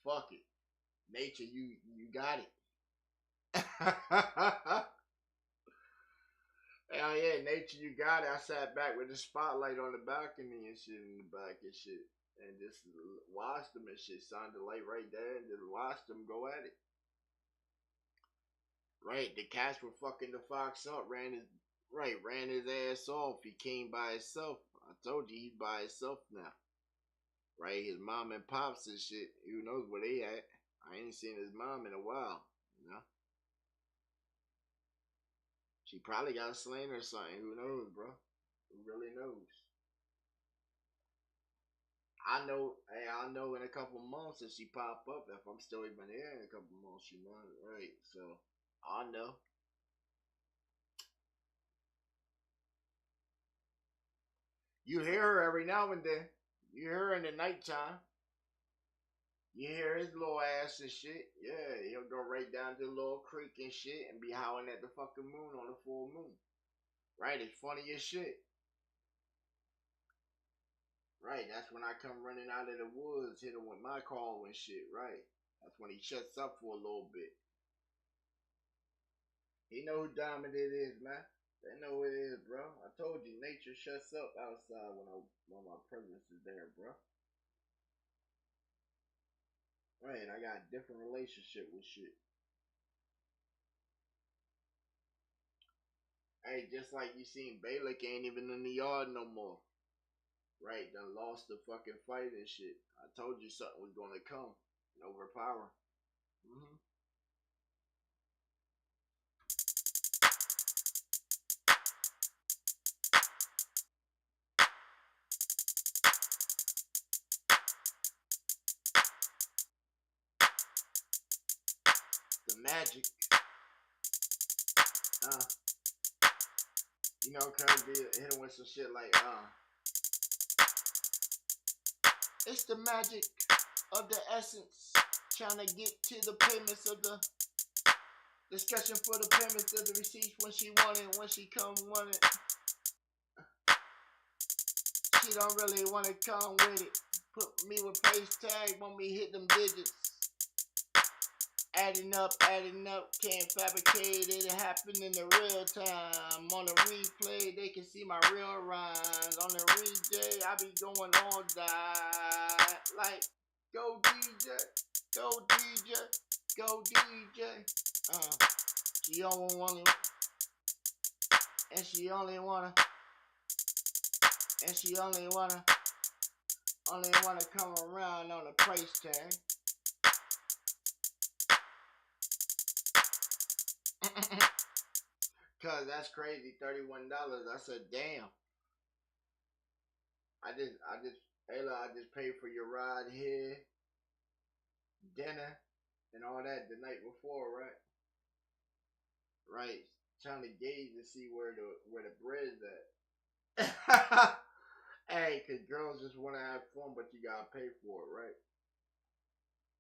Fuck it, nature, you got it. Hell yeah, nature, you got it. I sat back with the spotlight on the balcony and shit in the back and shit, and just watched them and shit. Sounded the light right there, and just watched them go at it. Right, the cats were fucking the fox up, ran his ass off. He came by himself. I told you he's by himself now. Right, his mom and pops and shit. Who knows where they at? I ain't seen his mom in a while. She probably got slain or something. Who knows, bro? Who really knows? I know. Hey, I'll know in a couple months if she pop up. If I'm still even here in a couple months, right? So I'll know. You hear her every now and then. You hear her in the nighttime. You hear his little ass and shit. Yeah, he'll go right down to the little creek and shit and be howling at the fucking moon on the full moon. Right? It's funny as shit. Right, that's when I come running out of the woods, hit him with my call and shit. Right, that's when he shuts up for a little bit. He know who Diamond it is, man. They know who it is, bro. I told you, nature shuts up outside when my presence is there, bro. Right, I got a different relationship with shit. Hey, just like you seen Balak ain't even in the yard no more. Right, done lost the fucking fight and shit. I told you something was gonna come and overpower. Mm-hmm. The magic, uh, cuz be hit him with some shit like, it's the magic of the essence. Trying to get to the payments of the discussion for the payments of the receipts when she want it, when she come want it. She don't really want to come with it. Put me with price tag when we hit them digits. Adding up, can't fabricate it. It happened in the real time. On the replay, they can see my real rhymes. On the replay, I be going all that. Like, go DJ, go DJ, go DJ. She only wanna, and she only wanna, and she only wanna come around on the price tag. Cause that's crazy, $31. I said, damn. I just, Ayla, I just paid for your ride here, dinner, and all that the night before, right? Right. Trying to gauge to see where the bread's at. Hey, cause girls just want to have fun, but you gotta pay for it, right?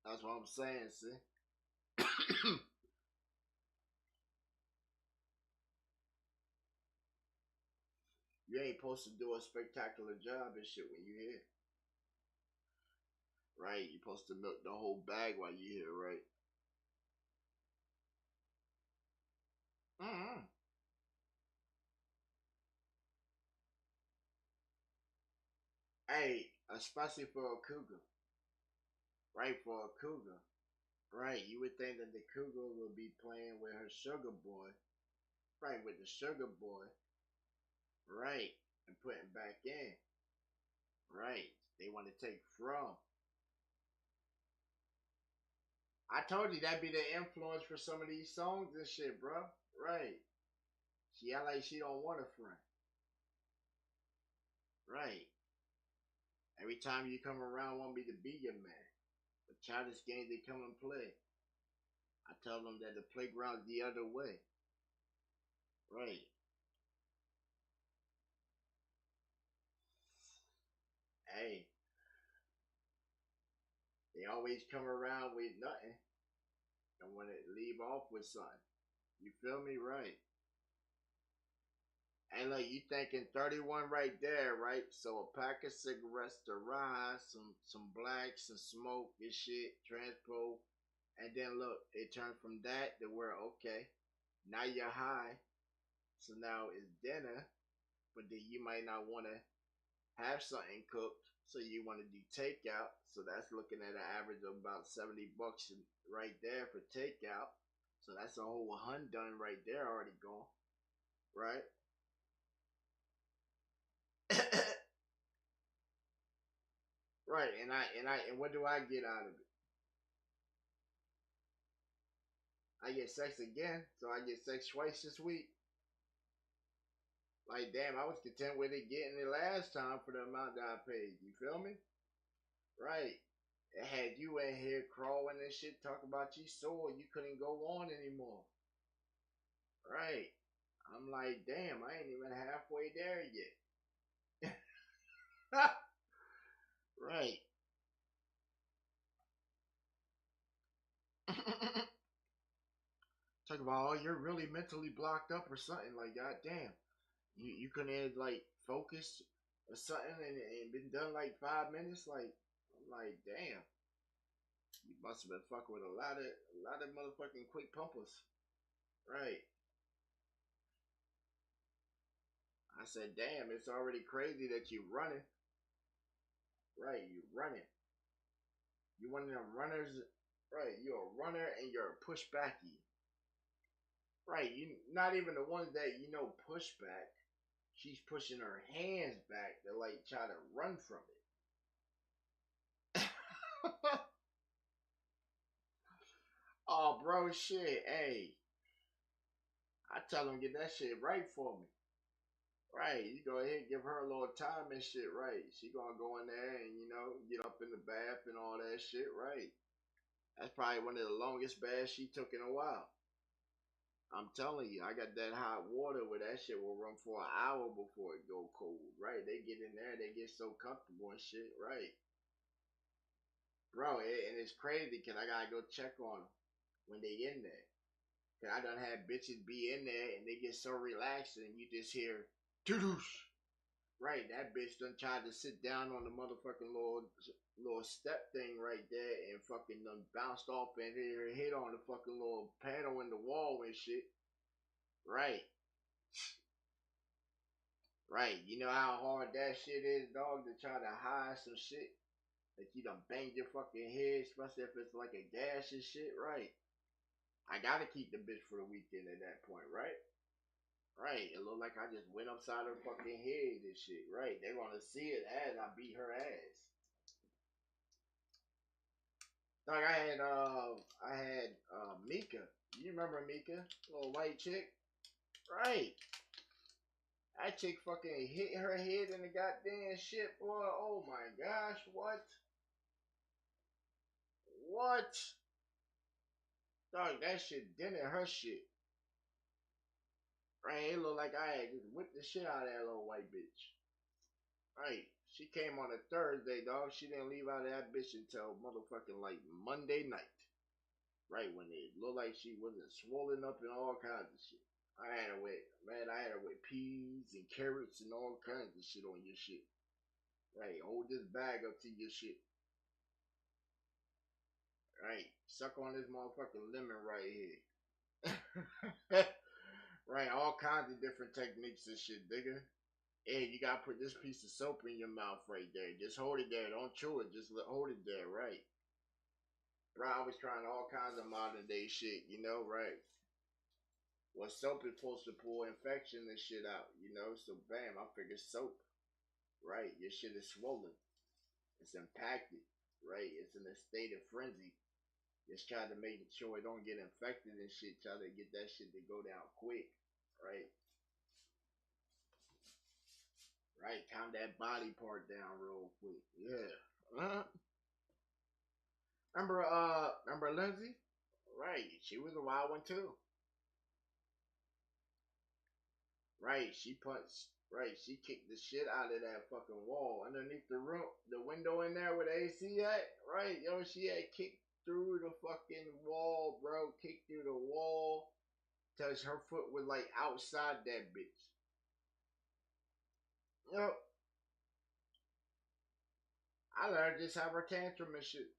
That's what I'm saying. See, you ain't supposed to do a spectacular job and shit when you here, right? You supposed to milk the whole bag while you here, right? Mm-hmm. Hey, especially for a cougar, right? For a cougar, right? You would think that the cougar would be playing with her sugar boy, right? With the sugar boy, right? And putting back in, right? They want to take from. I told you that'd be the influence for some of these songs and shit, bro. Right? She act like she don't want a friend, right? Every time you come around, want me to be your man. But childish games they come and play. I tell them that the playground's the other way, right? Hey, they always come around with nothing and want to leave off with something. You feel me? Right? And like you thinking 31 right there, right? So a pack of cigarettes to rise, some blacks, some smoke, this shit, transpo, and then look, it turned from that to where okay, now you're high, so now it's dinner, but then you might not want to have something cooked, so you want to do takeout. So that's looking at an average of about $70 right there for takeout. So that's a whole hun done right there already gone, right? Right, and what do I get out of it? I get sex again, so I get sex twice this week. Like damn, I was content with it getting it last time for the amount that I paid. You feel me? Right. It had you in here crawling and shit, talk about you sore, you couldn't go on anymore. Right. I'm like, damn, I ain't even halfway there yet. Right. Talk about, oh, you're really mentally blocked up or something. Like, god damn. You couldn't like focus or something, and it been done like 5 minutes. Like I'm like, damn, you must have been fucking with a lot of motherfucking quick pumpers, right? I said, damn, it's already crazy that you running, right? You running, you one of them runners, right? You're a runner and you're a pushbacky, right? You not even the ones that push back. She's pushing her hands back to like try to run from it. Oh, bro, shit. Hey, I tell them get that shit right for me. Right, you go ahead and give her a little time and shit. Right, she gonna go in there and get up in the bath and all that shit. Right, that's probably one of the longest baths she took in a while. I'm telling you, I got that hot water where that shit will run for an hour before it go cold. Right, they get in there, they get so comfortable and shit. Right, bro, and it's crazy because I gotta go check on them when they in there. Cause I done had bitches be in there and they get so relaxed and you just hear doo-doosh. Right, that bitch done tried to sit down on the motherfucking little step thing right there and fucking done bounced off and hit her head on the fucking little panel in the wall and shit. Right, right. You know how hard that shit is, dog, to try to hide some shit that you done banged your fucking head, especially if it's like a gash and shit. Right. I gotta keep the bitch for the weekend at that point, right? Right. It looked like I just went upside her fucking head and shit. Right. They wanna see it as I beat her ass. Like I had Mika. You remember Mika? Little white chick? Right. That chick fucking hit her head in the goddamn shit, boy. Oh my gosh, what? What? Dog, that shit dented her shit. Right, it looked like I had just whipped the shit out of that little white bitch. Right. She came on a Thursday, dog. She didn't leave out of that bitch until motherfucking like Monday night. Right, when it looked like she wasn't swollen up and all kinds of shit. I had her with peas and carrots and all kinds of shit on your shit. Right, hold this bag up to your shit. Right, suck on this motherfucking lemon right here. Right, all kinds of different techniques and shit, digga. Hey, you gotta put this piece of soap in your mouth right there. Just hold it there. Don't chew it. Just hold it there, right? Bro, I was trying all kinds of modern day shit, right? Well, soap is supposed to pull infection and shit out. So bam, I figured soap, right? Your shit is swollen. It's impacted, right? It's in a state of frenzy. Just trying to make sure it don't get infected and shit. Try to get that shit to go down quick, right? Right, calm that body part down real quick. Yeah. Remember Lindsay? Right, she was a wild one too. Right, she punched. Right, she kicked the shit out of that fucking wall underneath the room, the window in there where the AC at. Right, yo, she had kicked through the fucking wall, bro. Kicked through the wall. Touch her foot was like outside that bitch. Yo, I let her just have her tantrum and shit.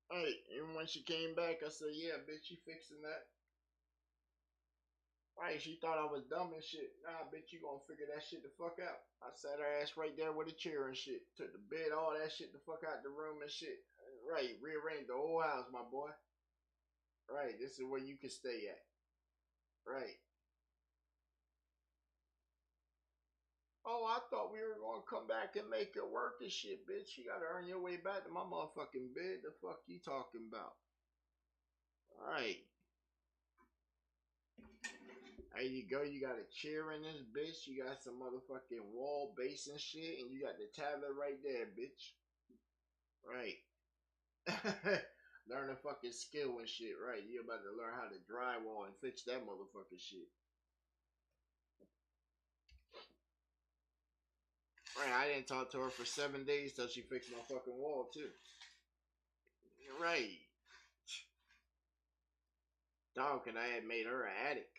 Right, and when she came back, I said, "Yeah, bitch, you fixing that?" Right, she thought I was dumb and shit. Nah, bitch, you gonna figure that shit the fuck out. I sat her ass right there with a chair and shit. Took the bed, all that shit the fuck out the room and shit. Right, rearranged the whole house, my boy. Right, this is where you can stay at. Right. Oh, I thought we were gonna come back and make it work and shit, bitch. You gotta earn your way back to my motherfucking bed. The fuck you talking about? Right. There you go. You got a chair in this bitch. You got some motherfucking wall base and shit, and you got the tablet right there, bitch. Right. Learn a fucking skill and shit, right? You about to learn how to drywall and fix that motherfucking shit. Right, I didn't talk to her for 7 days till she fixed my fucking wall too. Right. Dog, and I had made her an addict.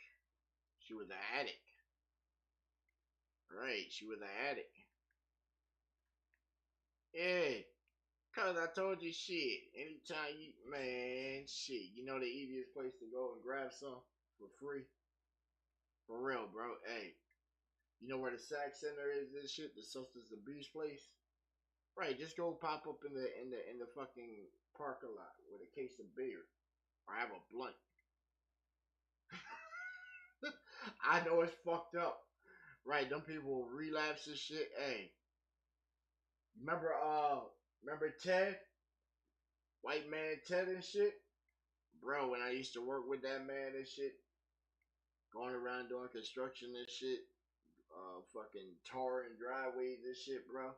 She was an addict. Right, she was an addict. Yeah, cause I told you shit. Anytime you man, shit, you know the easiest place to go and grab some for free. For real, bro. Hey, you know where the sack center is and shit, the substance abuse place? Right, just go pop up in the fucking parking lot with a case of beer. Or have a blunt. I know it's fucked up. Right, them people relapse and shit. Hey, remember remember Ted? White man Ted and shit? Bro, when I used to work with that man and shit, going around doing construction and shit, fucking tarring driveways and shit, bro.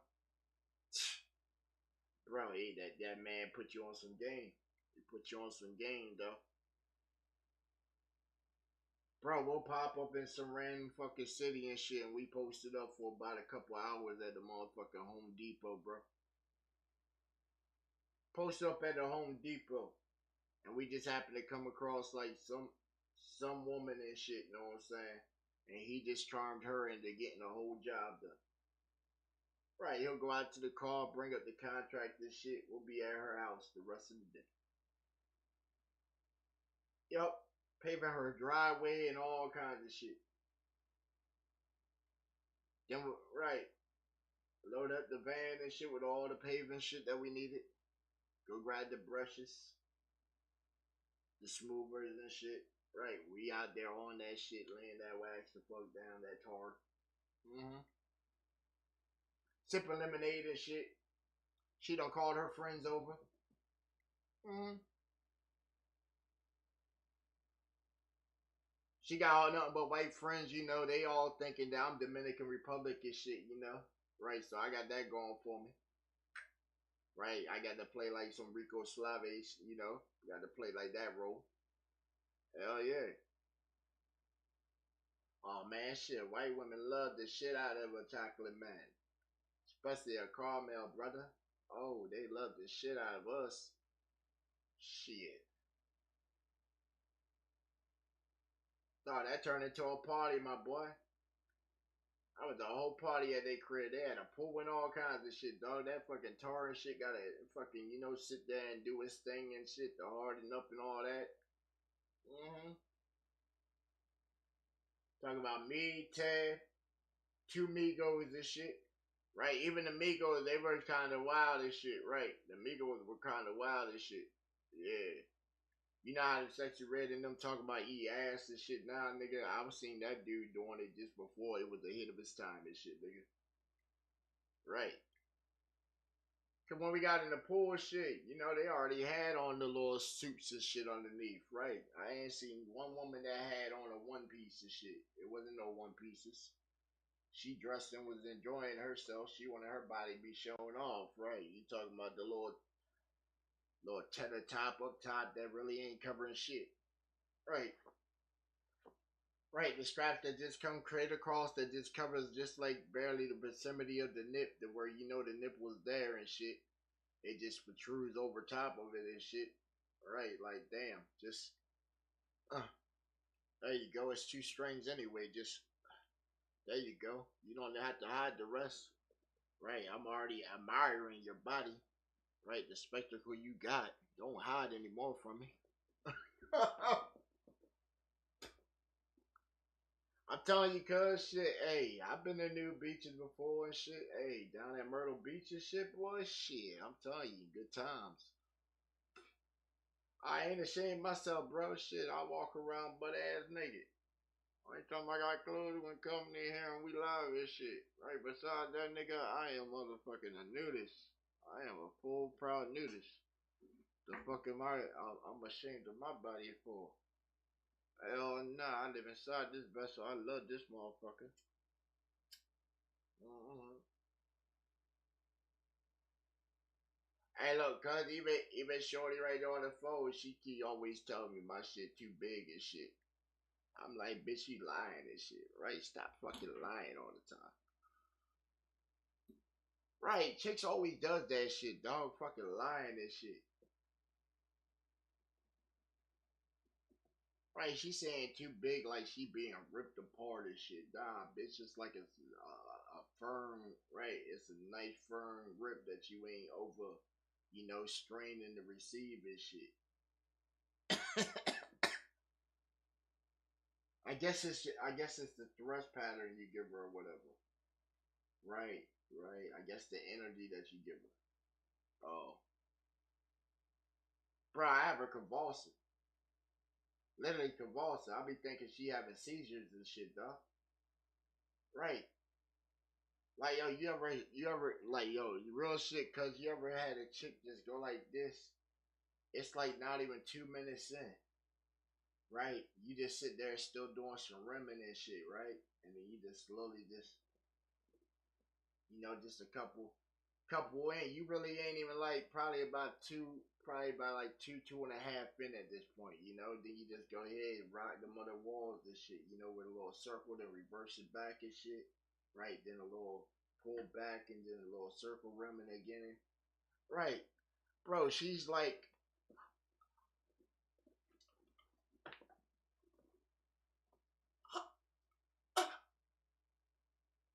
Bro, hey, that man put you on some game. He put you on some game, though. Bro, we'll pop up in some random fucking city and shit, and we posted up for about a couple hours at the motherfucking Home Depot, bro. Posted up at the Home Depot, and we just happened to come across like some woman and shit, you know what I'm saying? And he just charmed her into getting the whole job done. Right, he'll go out to the car, bring up the contract and shit. We'll be at her house the rest of the day. Yup, paving her driveway and all kinds of shit. Then, right, load up the van and shit with all the paving shit that we needed. Go grab the brushes, the smoothers and shit. Right, we out there on that shit, laying that wax the fuck down, that tar. Mm-hmm. Sipping lemonade and shit. She done called her friends over. Mm-hmm. She got all nothing but white friends, you know. They all thinking that I'm Dominican Republic and shit, you know. Right, so I got that going for me. Right, I got to play like some Rico Suave, you know. Got to play like that role. Hell yeah. Oh man, shit, white women love the shit out of a chocolate man. Especially a caramel, brother. Oh, they love the shit out of us. Shit. Thought that turned into a party, my boy. I was the whole party at their crib. They had a pool and all kinds of shit, dog. That fucking tar and shit gotta fucking, you know, sit there and do his thing and shit to harden up and all that. Mm-hmm. Talking about me, Ted, two Migos and shit. Right? Even the Migos, they were kind of wild as shit, right? The Migos were kind of wild as shit. Yeah. You know how the sexy red and them talking about eat ass and shit now, nigga. I was seeing that dude doing it just before it was ahead of his time and shit, nigga. Right. Cause when we got in the pool shit, you know, they already had on the little suits and shit underneath, right? I ain't seen one woman that had on a one piece and shit. It wasn't no one pieces. She dressed and was enjoying herself. She wanted her body to be showing off, right? You talking about the little cheddar top up top that really ain't covering shit. Right. Right, the straps that just come straight across that just covers just like barely the proximity of the nip to where you know the nip was there and shit. It just protrudes over top of it and shit. Right, like damn, just uh, there you go. It's two strings anyway. Just there you go. You don't have to hide the rest. Right, I'm already admiring your body. Right, the spectacle you got. Don't hide anymore from me. I'm telling you, cuz shit. Hey, I've been to new beaches before and shit. Hey, down at Myrtle Beach and shit, boy. Shit, I'm telling you, good times. I ain't ashamed myself, bro. Shit, I walk around butt ass naked. Only time I got clothes when company here and we live and shit. Right beside that nigga, I am motherfucking a nudist. I am a full proud nudist. The fuck am I'm ashamed of my body for? Hell nah, I live inside this vessel. I love this motherfucker. Mm-hmm. Hey, look, cuz even Shorty right there on the phone, she keep always telling me my shit too big and shit. I'm like, bitch, you lying and shit, right? Stop fucking lying all the time. Right, chicks always does that shit, dog. Fucking lying and shit. Right, she saying too big, like she being ripped apart and shit. Nah, bitch, it's like a firm, right? It's a nice firm rip that you ain't over, straining to receive and shit. I guess it's the thrust pattern you give her or whatever. Right, right. I guess the energy that you give her. Oh, bro, I have her convulsing, literally convulsing. I be thinking she having seizures and shit, though. Right. Like yo, you ever like yo, real shit, cause you ever had a chick just go like this? It's like not even 2 minutes in, right? You just sit there still doing some rimming and shit, right? And then you just slowly just a couple in. You really ain't even like probably about like two and a half in at this point, Then you just go ahead and rock the mother walls and shit, with a little circle, then reverse it back and shit, right? Then a little pull back and then a little circle rimming again, right? Bro, she's like,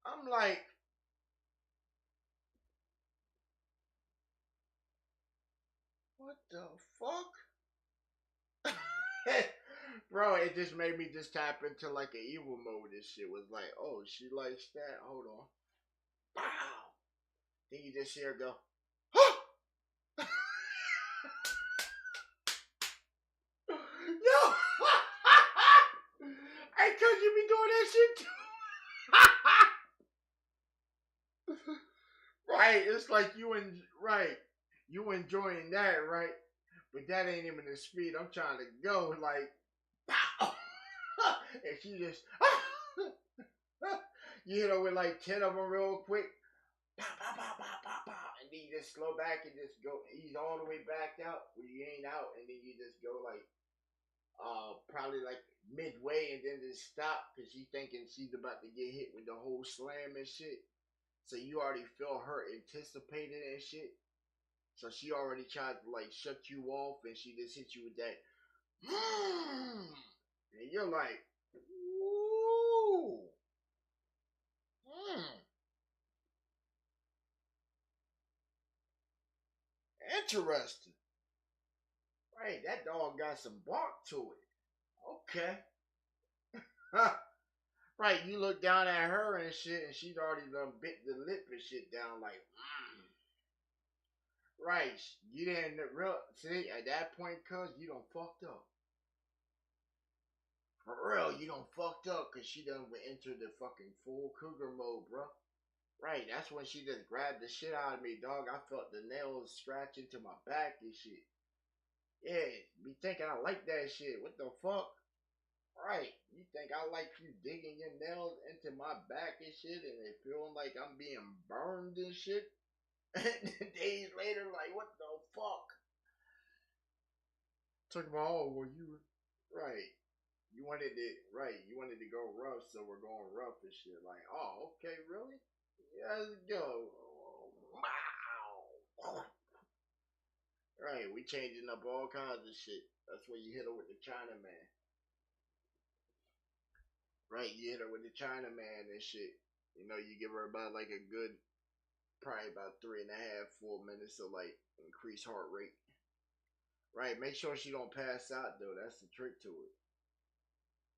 I'm like, what the fuck? Bro, it just made me just tap into like an evil mode. This shit was like, oh, she likes that. Hold on. Wow. Then you just hear her go, yo, hey, cuz you be doing that shit too. Right, it's like right, you enjoying that, right? But that ain't even the speed I'm trying to go. Like, pow! And she just, you hit her with like 10 of them real quick. Pow, pow, pow, pow, pow, pow. And then you just slow back and just go, ease all the way back out where you ain't out. And then you just go like, probably like midway and then just stop because she thinking she's about to get hit with the whole slam and shit. So you already feel her anticipating and shit. So she already tried to like shut you off and she just hit you with that. And you're like, ooh, mm, interesting. Right, that dog got some bark to it. Okay. Right, you look down at her and shit, and she's already done bit the lip and shit down like, right. You didn't real see at that point, cuz you done fucked up. For real, you done fucked up, cause she done went into the fucking full cougar mode, bro. Right, that's when she just grabbed the shit out of me, dog. I felt the nails scratch into my back and shit. Yeah, be thinking I like that shit. What the fuck? Right. You think I like you digging your nails into my back and shit and it feeling like I'm being burned and shit? And days later, like, what the fuck? Talking about, oh, well, right. You wanted to go rough, so we're going rough and shit. Like, oh, okay, really? Yeah, let's go. Wow. Right, we changing up all kinds of shit. That's where you hit her with the China man. Right, you hit her with the China man and shit. You give her about like a good, probably about 3.5, 4 minutes of like increased heart rate. Right, make sure she don't pass out though. That's the trick to it.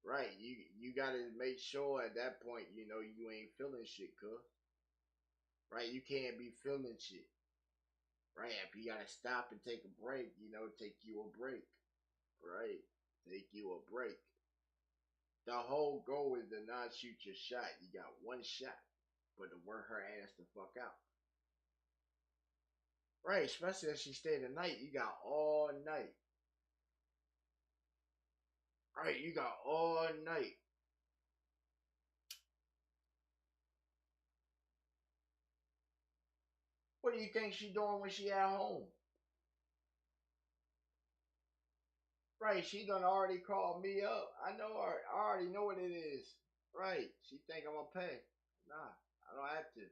Right, you gotta make sure at that point you ain't feeling shit, cuz. Right, you can't be feeling shit. Right, if you gotta stop and take a break, take you a break. Right, take you a break. The whole goal is to not shoot your shot. You got one shot, but to work her ass the fuck out. Right, especially if she stay the night, you got all night. Right, you got all night. What do you think she doing when she at home? Right, she done already called me up. I know her. I already know what it is. Right, she think I'm gonna pay. Nah, I don't have to.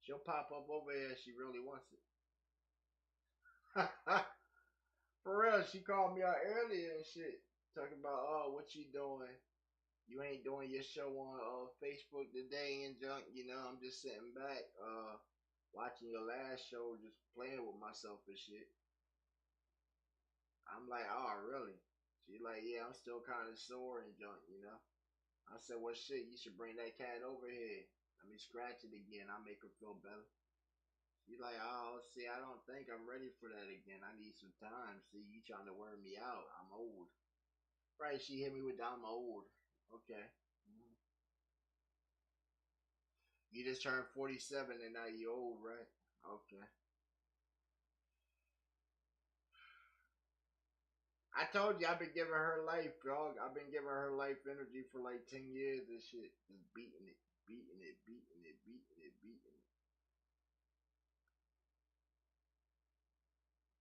She'll pop up over here if she really wants it. For real, she called me out earlier and shit. Talking about, oh, what you doing? You ain't doing your show on Facebook today and junk. I'm just sitting back, watching your last show, just playing with myself and shit. I'm like, oh, really? She like, yeah, I'm still kind of sore and junk. I said, well, shit, you should bring that cat over here. Let me scratch it again. I'll make her feel better. She like, oh, see, I don't think I'm ready for that again. I need some time. See, you trying to wear me out. I'm old. Right, she hit me with the I'm old. Okay. Mhm. You just turned 47 and now you old, right? Okay. I told you I've been giving her life, dog. I've been giving her life energy for like 10 years and shit. Just beating it, beating it, beating it, beating it, beating it.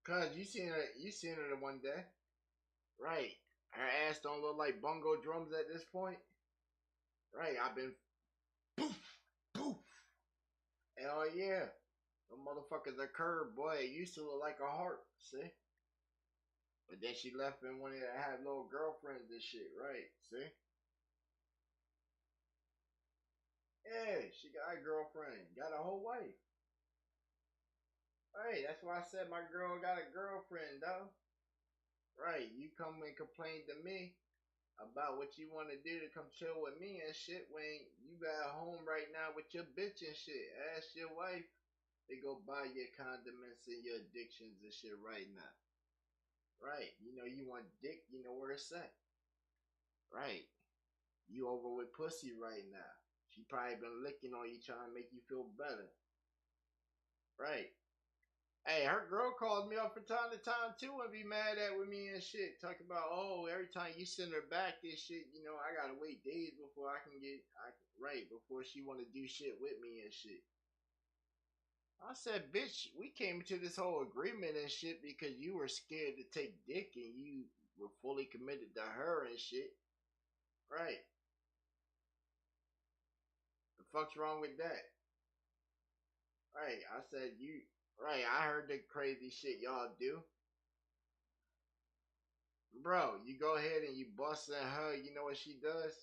Cause you seen her the one day. Right. Her ass don't look like bongo drums at this point. Right. I've been poof, poof. Hell yeah. The motherfuckers are curved, boy. It used to look like a heart. See? But then she left and wanted to have little girlfriends and shit, right? See? Yeah, she got a girlfriend. Got a whole wife. Right, that's why I said my girl got a girlfriend, though. Right, you come and complain to me about what you want to do to come chill with me and shit when you got home right now with your bitch and shit. Ask your wife to go buy your condiments and your addictions and shit right now. Right, you want dick, you know where it's at. Right, you over with pussy right now. She probably been licking on you trying to make you feel better. Right. Hey, her girl calls me up from time to time too and be mad at with me and shit. Talk about, oh, every time you send her back and shit, I gotta wait days before right, before she wanna do shit with me and shit. I said, bitch, we came to this whole agreement and shit because you were scared to take dick and you were fully committed to her and shit. Right. The fuck's wrong with that? Right. I said you right, I heard the crazy shit y'all do. Bro, you go ahead and you bust in her, you know what she does?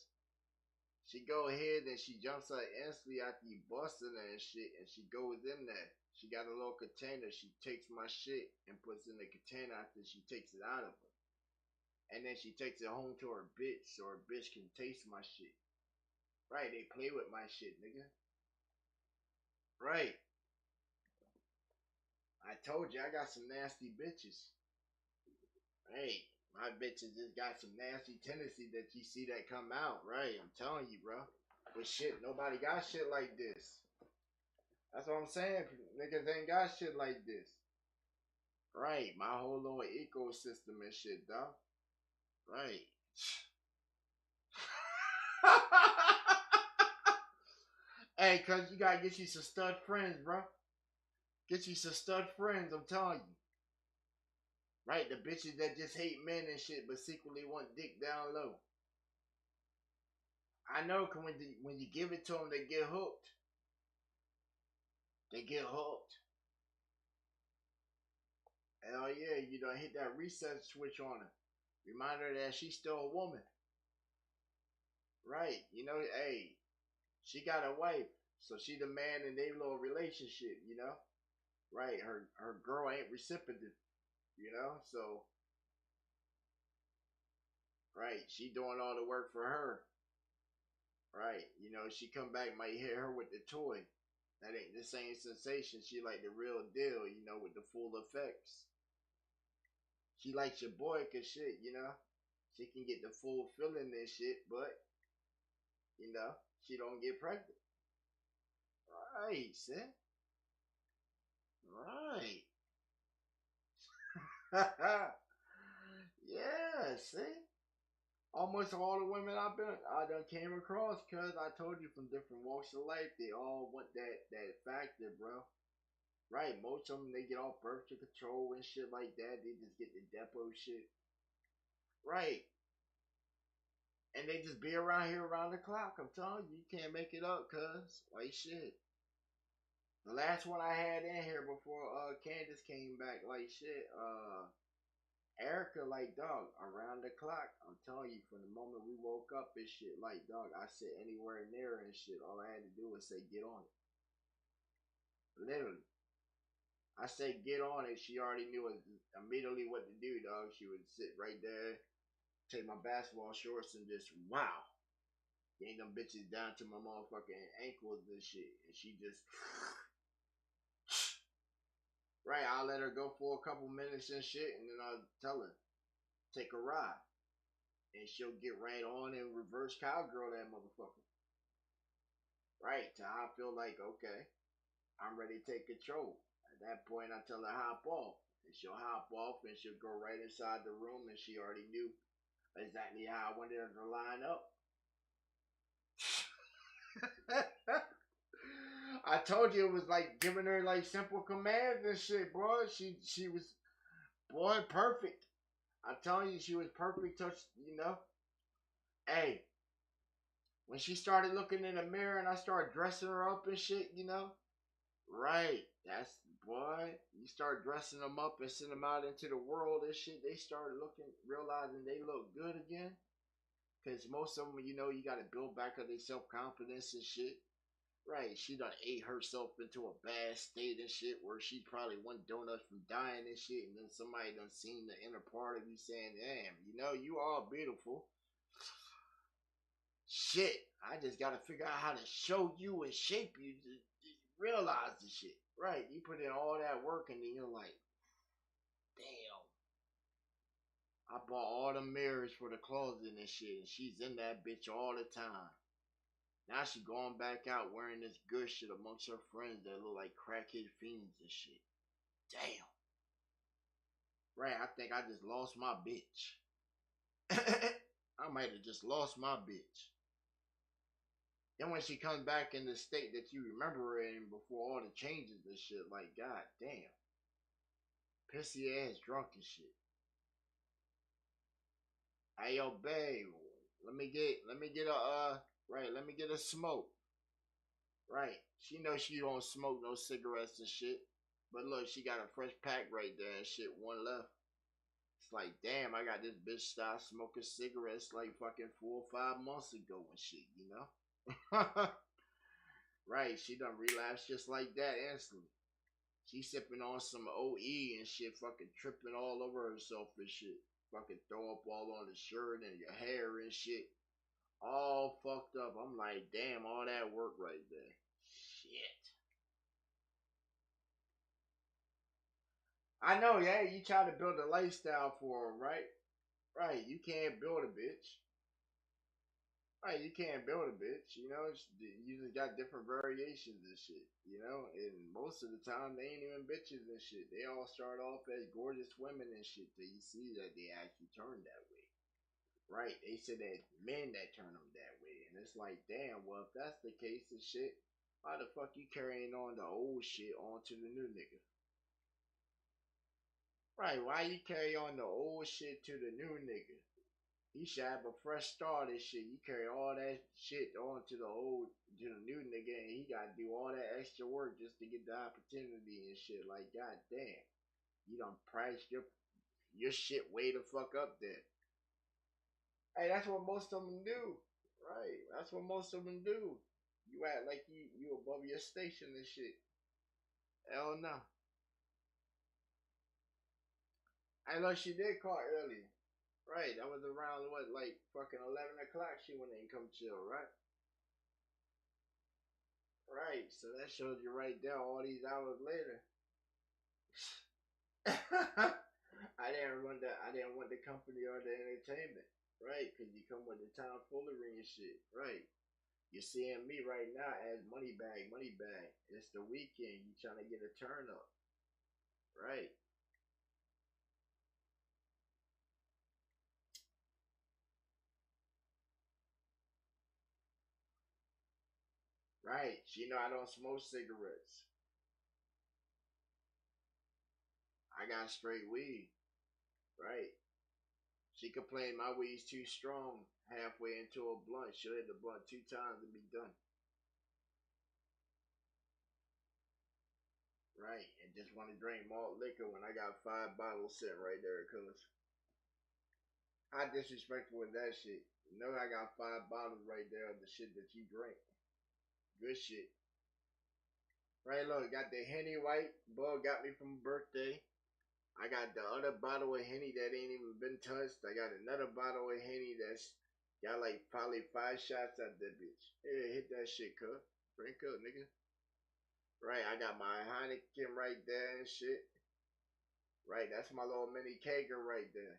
She go ahead and she jumps up instantly after you busting her and shit, and she goes in there. She got a little container. She takes my shit and puts it in the container after she takes it out of her. And then she takes it home to her bitch so her bitch can taste my shit. Right, they play with my shit, nigga. Right. I told you I got some nasty bitches. Hey, my bitches just got some nasty tendency that you see that come out, right? I'm telling you, bro. But shit, nobody got shit like this. That's what I'm saying. Niggas ain't got shit like this. Right, my whole little ecosystem and shit, dog. Right. Hey, cuz you gotta get you some stud friends, bro. Get you some stud friends, I'm telling you. Right, the bitches that just hate men and shit but secretly want dick down low. I know, cause when you give it to them, they get hooked. They get hooked. Hell yeah, you don't hit that reset switch on her. Remind her that she's still a woman. Right. Hey, she got a wife. So she the man in their little relationship. Right. Her girl ain't reciprocative. So right, she doing all the work for her. Right. She come back might hit her with the toy. That ain't the same sensation. She like the real deal, with the full effects. She likes your boy cause shit. She can get the full feeling and shit, but she don't get pregnant. Right, see? Right. Yeah, see? Almost all the women I done came across, cause I told you from different walks of life, they all want that factor, bro. Right, most of them they get off birth control and shit like that. They just get the depot shit. Right, and they just be around here around the clock. I'm telling you, you can't make it up, cuz like shit. The last one I had in here before Candace came back, like shit. Erica, like, dog, around the clock. I'm telling you, from the moment we woke up and shit, like, dog, I sit anywhere near her and shit. All I had to do was say, get on it. Literally. I said, get on it. She already knew immediately what to do, dog. She would sit right there, take my basketball shorts, and just, wow. Yank them bitches down to my motherfucking ankles and shit. And she just, right, I'll let her go for a couple minutes and shit, and then I'll tell her, take a ride. And she'll get right on and reverse cowgirl that motherfucker. Right, till I feel like, okay, I'm ready to take control. At that point, I tell her hop off. And she'll hop off and she'll go right inside the room and she already knew exactly how I wanted her to line up. I told you it was like giving her like simple commands and shit, bro. She was, boy, perfect. I'm telling you, she was perfect. Touch, you know. Hey, when she started looking in the mirror and I started dressing her up and shit, you know. Right, that's, boy. You start dressing them up and send them out into the world and shit. They started looking, realizing they look good again. Cause most of them, you know, you got to build back up their self confidence and shit. Right, she done ate herself into a bad state and shit where she probably one donut from dying and shit, and then somebody done seen the inner part of you saying, "Damn, you know, you are beautiful." Shit, I just gotta figure out how to show you and shape you to realize the shit. Right, you put in all that work and then you're like, damn. I bought all the mirrors for the closet and shit, and she's in that bitch all the time. Now she going back out wearing this good shit amongst her friends that look like crackhead fiends and shit. Damn. Right, I think I just lost my bitch. I might have just lost my bitch. Then when she comes back in the state that you remember her in before all the changes and shit, like, god damn. Pissy ass drunk and shit. Hey yo, babe, let me get a right, let me get a smoke. Right. She knows she don't smoke no cigarettes and shit. But look, she got a fresh pack right there and shit, one left. It's like, damn, I got this bitch start smoking cigarettes like fucking 4 or 5 months ago and shit, you know? Right, she done relapsed just like that instantly. She sipping on some OE and shit, fucking tripping all over herself and shit. Fucking throw up all on the shirt and your hair and shit. All fucked up. I'm like, damn, all that work right there. Shit. I know, yeah, you try to build a lifestyle for her, right? Right, you can't build a bitch. Right, you can't build a bitch, you know? You just got different variations and shit, you know? And most of the time, they ain't even bitches and shit. They all start off as gorgeous women and shit till you see that they actually turn that way. Right, they said that men that turn them that way. And it's like, damn, well, if that's the case and shit, why the fuck you carrying on the old shit onto the new nigga? Right, why you carry on the old shit to the new nigga? He should have a fresh start and shit. You carry all that shit on to the old, to the new nigga, and he gotta do all that extra work just to get the opportunity and shit. Like, god damn, you done priced your shit way the fuck up there. Hey, that's what most of them do. Right, that's what most of them do. You act like you above your station and shit. Hell no. I know she did call early. Right, that was around what, like fucking 11 o'clock. She went in and come chill, right? Right, so that shows you right there. All these hours later, I didn't want the company or the entertainment, right? Because you come with the tomfoolery and shit, right? You're seeing me right now as money bag, money bag. It's the weekend. You trying to get a turn up, right? Right. She know I don't smoke cigarettes. I got straight weed, right? She complained my weed's too strong. Halfway into a blunt, she'll hit the blunt 2 times and be done. Right, and just want to drink malt liquor when I got 5 bottles sitting right there, cuz. How disrespectful is that shit? You know I got 5 bottles right there of the shit that you drink. Good shit. Right, look, got the Henny White. Bug got me from birthday. I got the other bottle of Henny that ain't even been touched. I got another bottle of Henny that's got like probably 5 shots at that bitch. Yeah, hit that shit, cuz. Drink up, nigga. Right, I got my Heineken right there and shit. Right, that's my little mini kegger right there.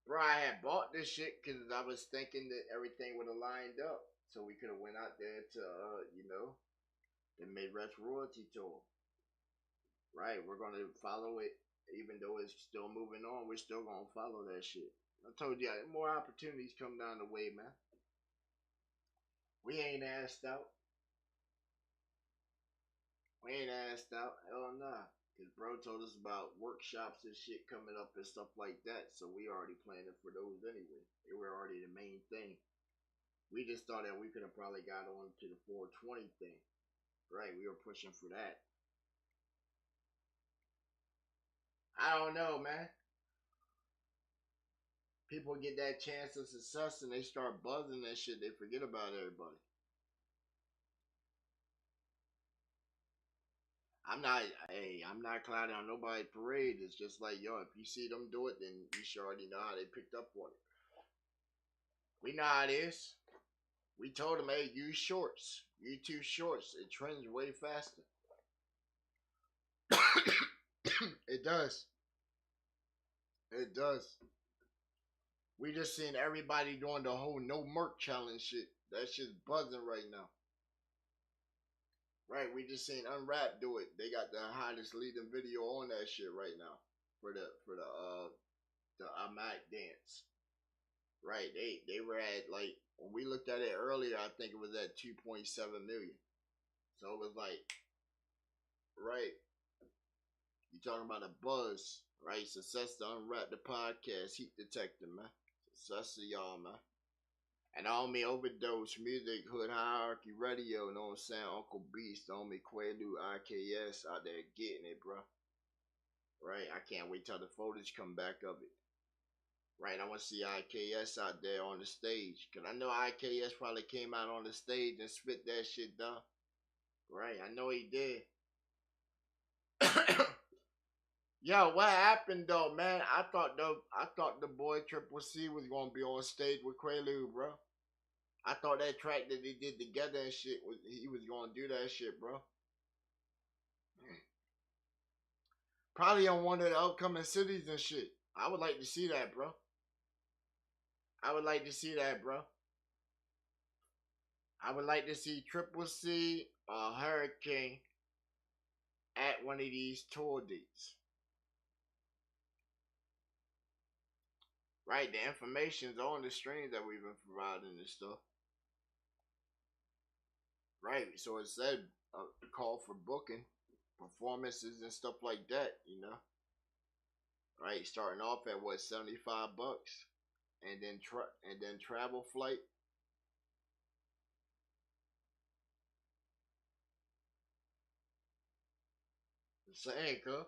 Bro, I had bought this shit because I was thinking that everything would have lined up. So we could have went out there to, the Midwest Royalty Tour. Right, we're going to follow it. Even though it's still moving on, we're still going to follow that shit. I told you, more opportunities come down the way, man. We ain't asked out. We ain't asked out. Hell nah. Cause bro told us about workshops and shit coming up and stuff like that. So we already planning for those anyway. They were already the main thing. We just thought that we could have probably got on to the 420 thing. Right, we were pushing for that. I don't know, man. People get that chance of success and they start buzzing that shit. They forget about everybody. I'm not, hey, I'm not clouding on nobody's parade. It's just like, yo, if you see them do it, then you should already know how they picked up on it. We know how it is. We told them, hey, use shorts. You too shorts. It trends way faster. It does. It does. We just seen everybody doing the whole no merch challenge shit. That shit's buzzing right now. Right, we just seen Unwrap do it. They got the hottest leading video on that shit right now for the Mac dance. Right, they were at like when we looked at it earlier, I think it was at 2.7 million. So it was like, right, you talking about a buzz, right? Success to Unwrap the podcast, heat detector, man. Success to y'all, man. And on me overdose music, hood hierarchy radio, know what I'm saying? Uncle Beast, on me Quaalude, IKS out there getting it, bro. Right, I can't wait till the footage come back of it. Right, I want to see IKS out there on the stage. Cause I know IKS probably came out on the stage and spit that shit down. Right, I know he did. Yo, what happened though, man? I thought the boy Triple C was gonna be on stage with Quaalude, bro. I thought that track that they did together and shit was he was gonna do that shit, bro. Probably on one of the upcoming cities and shit. I would like to see that, bro. I would like to see that, bro. I would like to see Triple C or Hurricane at one of these tour dates. Right, the information's on the streams that we've been providing and stuff. Right, so it said call for booking performances and stuff like that, you know. Right, starting off at what $75, and then travel flight. The same, cuz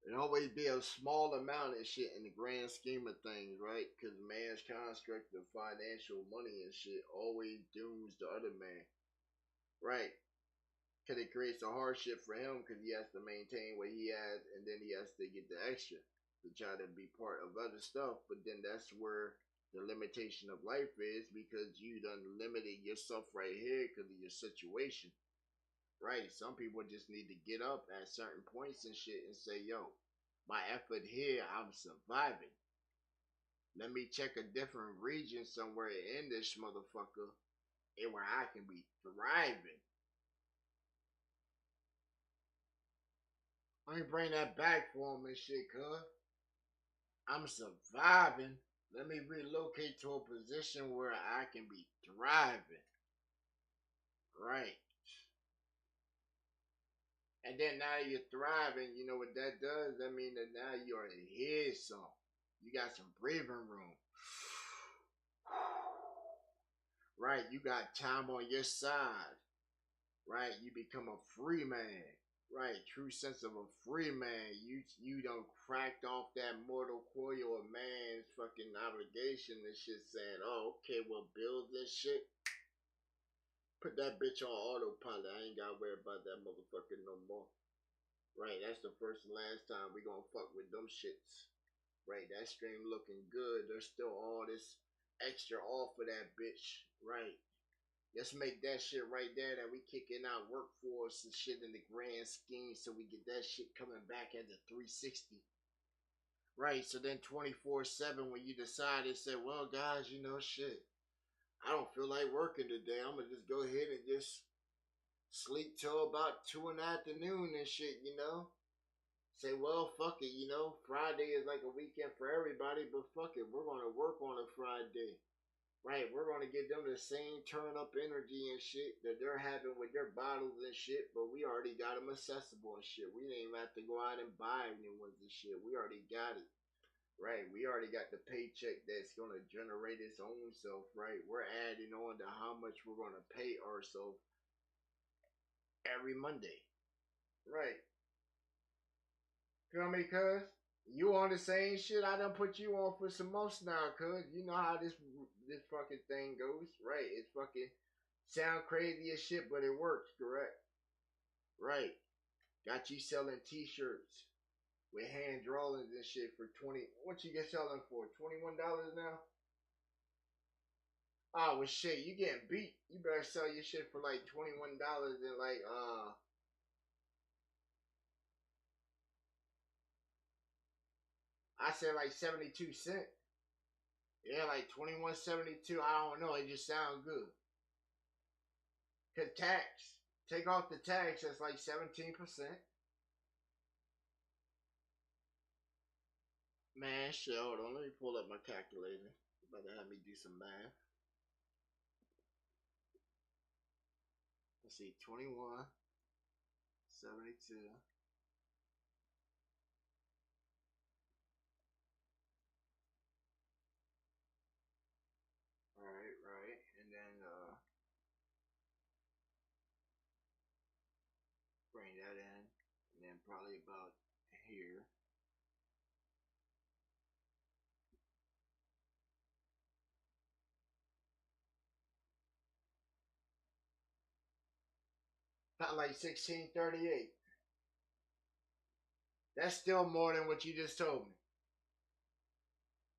it always be a small amount of shit in the grand scheme of things, right? Because man's construct of financial money and shit always dooms the other man, right? Because it creates a hardship for him because he has to maintain what he has and then he has to get the extra to try to be part of other stuff. But then that's where the limitation of life is because you done limited yourself right here because of your situation. Right? Some people just need to get up at certain points and shit and say, yo, my effort here, I'm surviving. Let me check a different region somewhere in this motherfucker and where I can be thriving. Let me bring that back for him and shit, cuz. I'm surviving. Let me relocate to a position where I can be thriving. Right. And then now you're thriving. You know what that does? That means that now you're here some. You got some breathing room. Right. You got time on your side. Right. You become a free man. Right, true sense of a free man. You done cracked off that mortal coil of man's fucking obligation and shit saying, oh, okay, well, build this shit. Put that bitch on autopilot. I ain't gotta worry about that motherfucker no more. Right, that's the first and last time we gonna fuck with them shits. Right, that stream looking good. There's still all this extra off of that bitch. Right. Let's make that shit right there that we kicking out workforce and shit in the grand scheme so we get that shit coming back at the 360. Right, so then 24/7 when you decide and say, well guys, you know shit. I don't feel like working today. I'm gonna just go ahead and just sleep till about 2 in the afternoon and shit, you know? Say, well, fuck it, you know, Friday is like a weekend for everybody, but fuck it, we're gonna work on a Friday. Right, we're gonna give them the same turn up energy and shit that they're having with their bottles and shit, but we already got them accessible and shit. We didn't even have to go out and buy new ones and shit. We already got it. Right, we already got the paycheck that's gonna generate its own self, right? We're adding on to how much we're gonna pay ourselves every Monday. Right. Feel me, cuz? You on the same shit I done put you on for some months now, cuz. You know how this fucking thing goes, right? It's fucking sound crazy as shit, but it works, correct? Right. Got you selling t-shirts with hand drawings and shit for 20. What you get selling for? $21 now? Oh, well shit, you getting beat. You better sell your shit for like $21 and like I said like 72 cents. Yeah, like 21.72. I don't know. It just sounds good. Cause tax. Take off the tax. That's like 17%. Man, shit. Hold on. Let me pull up my calculator. You about to have me do some math. Let's see. 21.72. Right, right. And then bring that in. And then probably about here. Not like 1638. That's still more than what you just told me.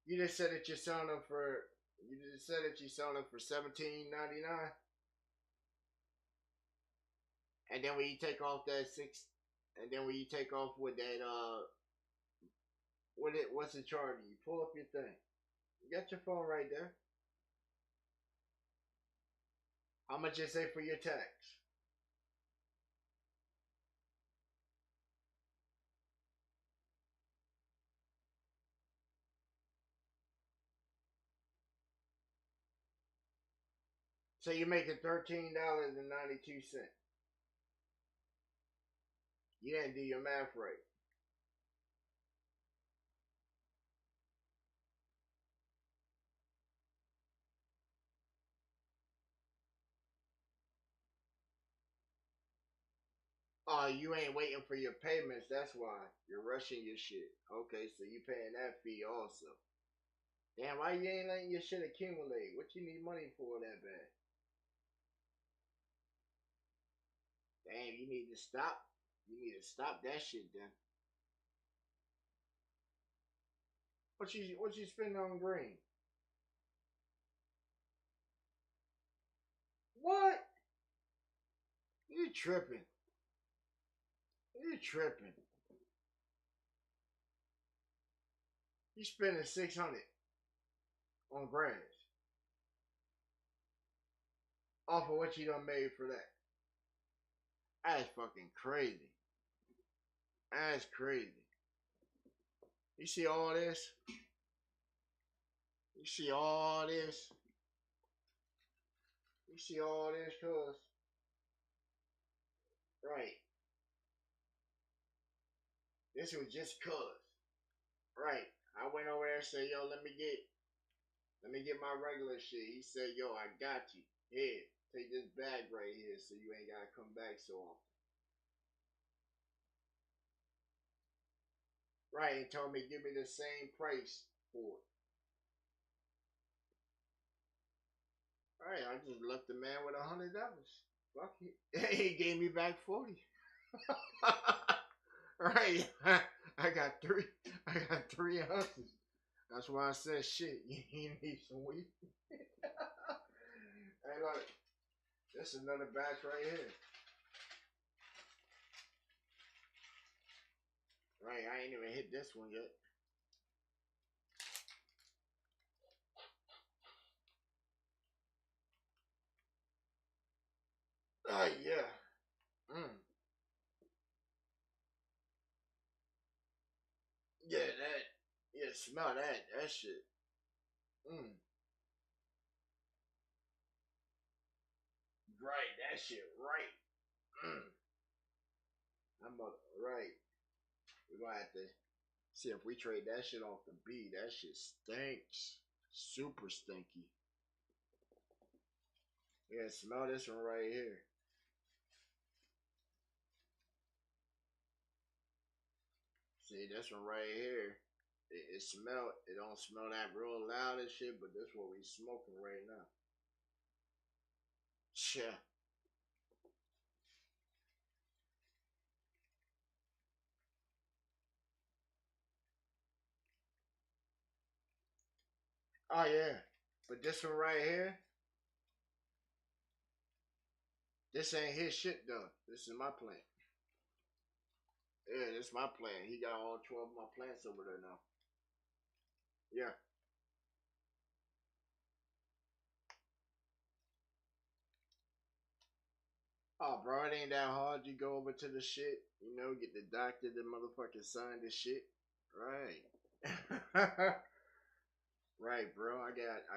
You just said that you're selling them for. You just said that you're selling them for 17.99. And then when you take off that six, and then when you take off with that what's the charge? You pull up your thing. You got your phone right there. How much they say for your tax? So you're making $13.92. You didn't do your math right. Oh, you ain't waiting for your payments. That's why you're rushing your shit. Okay, so you paying that fee also. Damn, why you ain't letting your shit accumulate? What you need money for that bad? Damn, you need to stop. You need to stop that shit then. What you spending on green? What? You tripping. You tripping. You spending 600 on grass. Off of what you done made for that. That's fucking crazy. That's crazy. You see all this? You see all this? You see all this, cuz? Right. This was just cuz. Right. I went over there and said, yo, let me get my regular shit. He said, yo, I got you. Here, take this bag right here so you ain't gotta come back so often. Right, and told me give me the same price for it. Right, I just left the man with $100. Fuck it. He gave me back 40. Right. I got three. I got 3 ounces. That's why I said shit. You need some weed. Hey, look, this is another batch right here. Right, I ain't even hit this one yet. Oh yeah. Mm. Yeah, that. Yeah, smell that. That shit. Mm. Right, that shit. Right. Mm. I'm a, right. We gonna have to see if we trade that shit off the B. That shit stinks. Super stinky. Yeah, smell this one right here. See this one right here. It smell. It don't smell that real loud and shit, but this what we smoking right now. Yeah. Oh yeah. But this one right here, this ain't his shit though. This is my plant. Yeah, this is my plant. He got all 12 of my plants over there now. Yeah. Oh, bro, it ain't that hard. You go over to the shit, get the doctor, the motherfucker sign the shit. Right. Right, bro. I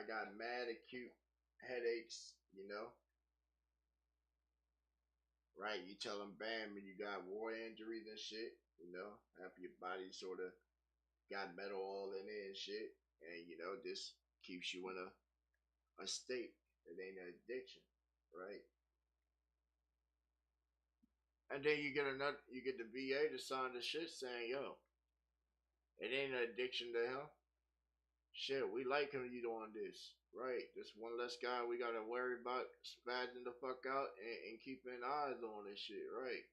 got mad acute headaches. Right. You tell them, bam, and you got war injuries and shit. After your body sort of got metal all in it and shit. And this keeps you in a state. It ain't an addiction. Right. And then you get the VA to sign the shit saying, yo, it ain't an addiction to him. Shit, we like him you doing this. Right. This one less guy we gotta worry about spazzing the fuck out and keeping eyes on this shit, right?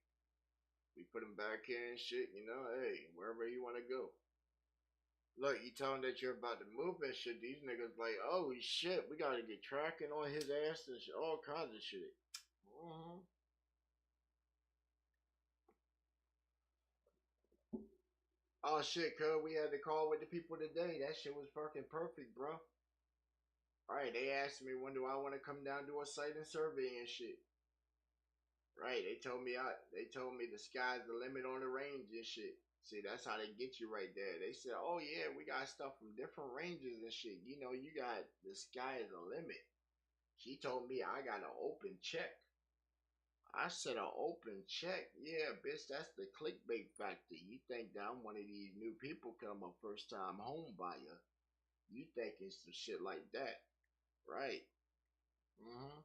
We put him back here and shit. Hey, wherever you wanna go. Look, you tell him that you're about to move and shit, these niggas like, oh shit, we gotta get tracking on his ass and shit, all kinds of shit. Mm-hmm. Oh shit, cuz we had to call with the people today. That shit was fucking perfect, bro. Alright, they asked me when do I want to come down do a site and survey and shit. Right, they told me the sky's the limit on the range and shit. See, that's how they get you right there. They said, oh yeah, we got stuff from different ranges and shit. You got the sky is the limit. She told me I got an open check. I said an open check. Yeah, bitch, that's the clickbait factor. You think that I'm one of these new people because I'm a first time home buyer. You thinking some shit like that. Right. Mm-hmm.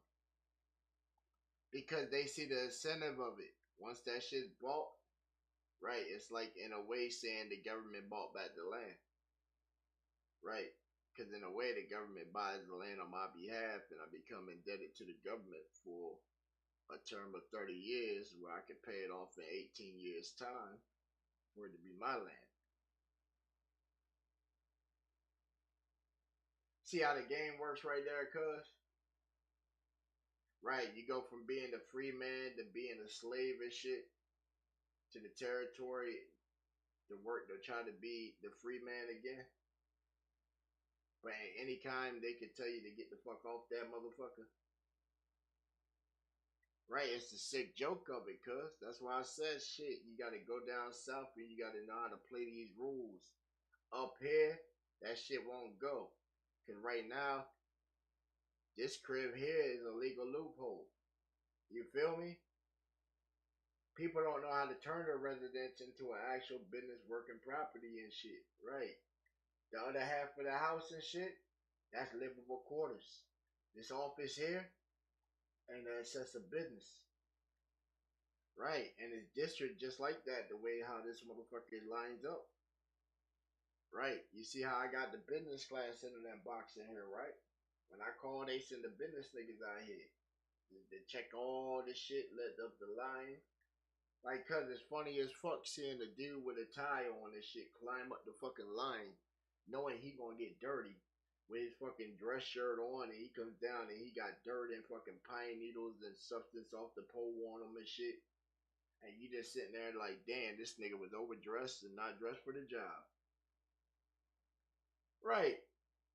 Because they see the incentive of it. Once that shit's bought, right, it's like in a way saying the government bought back the land. Right. Because in a way, the government buys the land on my behalf, and I become indebted to the government for a term of 30 years where I can pay it off in 18 years' time for it to be my land. See how the game works right there, cuz? Right, you go from being a free man to being a slave and shit to the territory to work to try to be the free man again. But at any time they could tell you to get the fuck off that motherfucker. Right, it's the sick joke of it, cuz. That's why I said shit. You gotta go down south and you gotta know how to play these rules. Up here, that shit won't go. Cause right now, this crib here is a legal loophole. You feel me? People don't know how to turn their residence into an actual business working property and shit. Right. The other half of the house and shit, that's livable quarters. This office here ain't an accessible business. Right. And it's district just like that, the way how this motherfucker lines up. Right. You see how I got the business class in that box in here, right? When I call, they send the business niggas out here. They check all this shit, let up the line. Like, cause it's funny as fuck seeing a dude with a tie on and shit climb up the fucking line, knowing he gonna get dirty with his fucking dress shirt on, and he comes down and he got dirt and fucking pine needles and substance off the pole on him and shit. And you just sitting there like, damn, this nigga was overdressed and not dressed for the job. Right.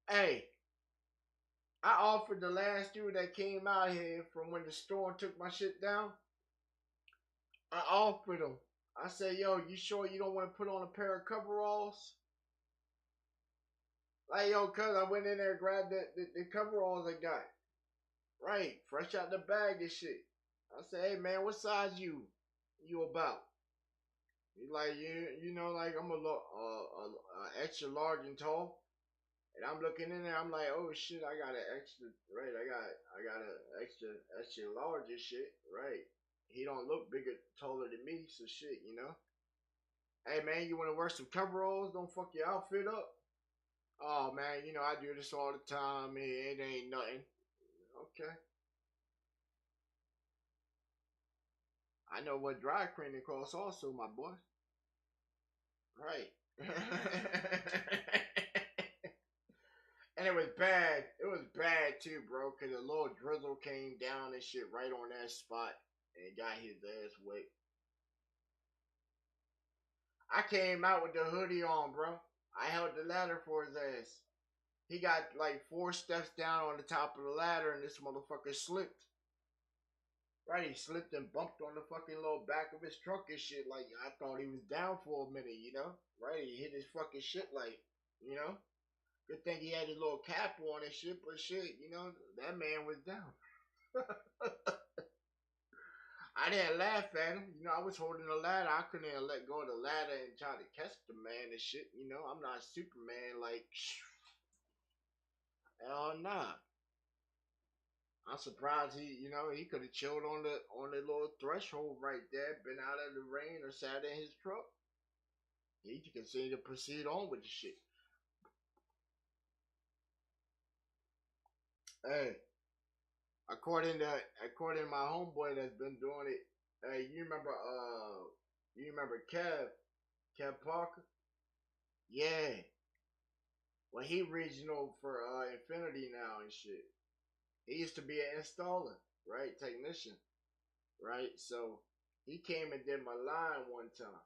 Hey, I offered the last dude that came out here from when the storm took my shit down. I offered him. I said, yo, you sure you don't want to put on a pair of coveralls? Like, yo, cuz I went in there and grabbed the coveralls I got. Right, fresh out the bag and shit. I said, hey, man, what size you about? He's like, you know, like I'm a extra large and tall. And I'm looking in there, I'm like, oh shit, I got an extra, right? I got an extra large and shit, right? He don't look bigger, taller than me, so shit, you know. Hey man, you want to wear some coveralls? Don't fuck your outfit up. Oh man, you know I do this all the time. It ain't nothing. Okay, I know what dry cleaning costs, also, my boy. Right. And it was bad. It was bad too, bro, because a little drizzle came down and shit right on that spot and got his ass wet. I came out with the hoodie on, bro. I held the ladder for his ass. He got like 4 steps down on the top of the ladder and this motherfucker slipped. Right, he slipped and bumped on the fucking little back of his truck and shit. Like, I thought he was down for a minute, you know? Right, he hit his fucking shit like, you know? Good thing he had his little cap on and shit, but shit, you know, that man was down. I didn't laugh at him. You know, I was holding the ladder. I couldn't even let go of the ladder and try to catch the man and shit. You know, I'm not Superman. Like, hell nah. I'm surprised he could have chilled on the little threshold right there, been out of the rain or sat in his truck. He could continue to proceed on with the shit. Hey, according to my homeboy that's been doing it, hey, you remember Kev Parker? Yeah. Well, he regional for Infinity now and shit. He used to be an installer, right? Technician, right? So he came and did my line one time.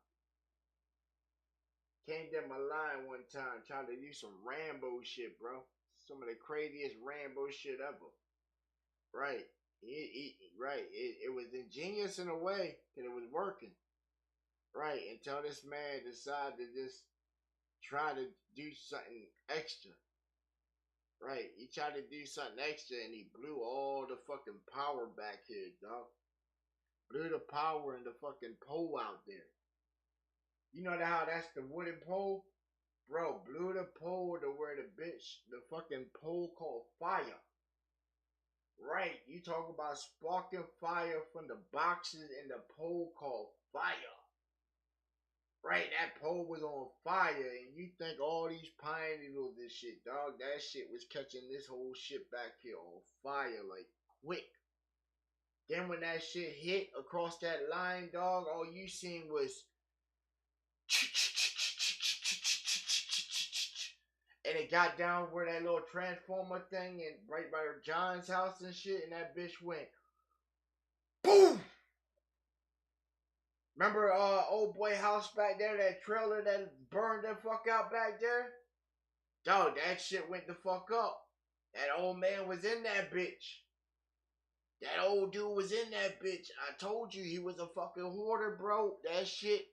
Came did my line one time, trying to do some Rambo shit, bro. Some of the craziest Rambo shit ever. Right. Right. It was ingenious in a way that it was working. Right. Until this man decided to just try to do something extra. Right. He tried to do something extra and he blew all the fucking power back here, dog. Blew the power in the fucking pole out there. You know how that's the wooden pole? Bro, blew the pole to where the fucking pole caught fire. Right, you talk about sparking fire from the boxes and the pole caught fire. Right, that pole was on fire, and you think all these pine needles and shit, dog, that shit was catching this whole shit back here on fire, like, quick. Then when that shit hit across that line, dog, all you seen was and it got down where that little transformer thing and right by John's house and shit, and that bitch went boom. Remember old boy house back there, that trailer that burned the fuck out back there? Dog, that shit went the fuck up. That old man was in that bitch. That old dude was in that bitch. I told you he was a fucking hoarder, bro. That shit.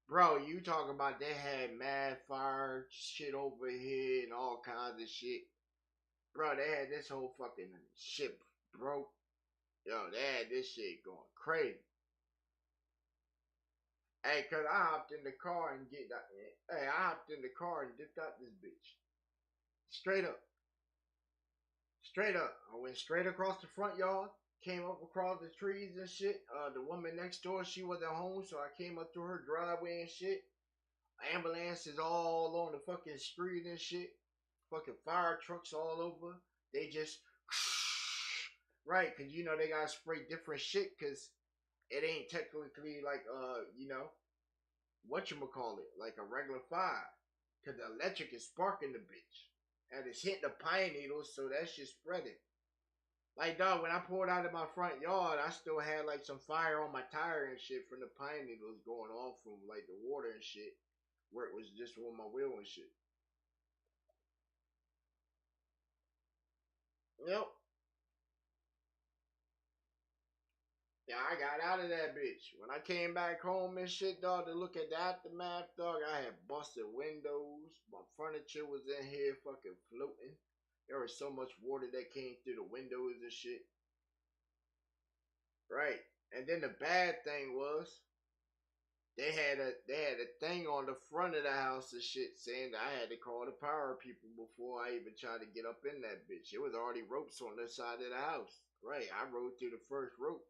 Bro, you talking about they had mad fire shit over here and all kinds of shit. Bro, they had this whole fucking shit broke. Yo, they had this shit going crazy. Hey, cause I hopped in the car and get that. Hey, I hopped in the car and dipped out this bitch. Straight up. Straight up. I went straight across the front yard. Came up across the trees and shit. The woman next door, she wasn't home, so I came up to her driveway and shit. Ambulances all on the fucking street and shit. Fucking fire trucks all over. They just right, cause you know they gotta spray different shit, cause it ain't technically like whatchamacallit, like a regular fire. Cause the electric is sparking the bitch. And it's hitting the pine needles, so that shit spreading. Like dog, when I pulled out of my front yard, I still had like some fire on my tire and shit from the pine needles going off from like the water and shit. Where it was just on my wheel and shit. Yep. Yeah, I got out of that bitch. When I came back home and shit, dog, to look at the aftermath, dog, I had busted windows. My furniture was in here fucking floating. There was so much water that came through the windows and shit. Right. And then the bad thing was they had a thing on the front of the house and shit saying that I had to call the power people before I even tried to get up in that bitch. It was already ropes on the side of the house. Right. I rode through the first rope.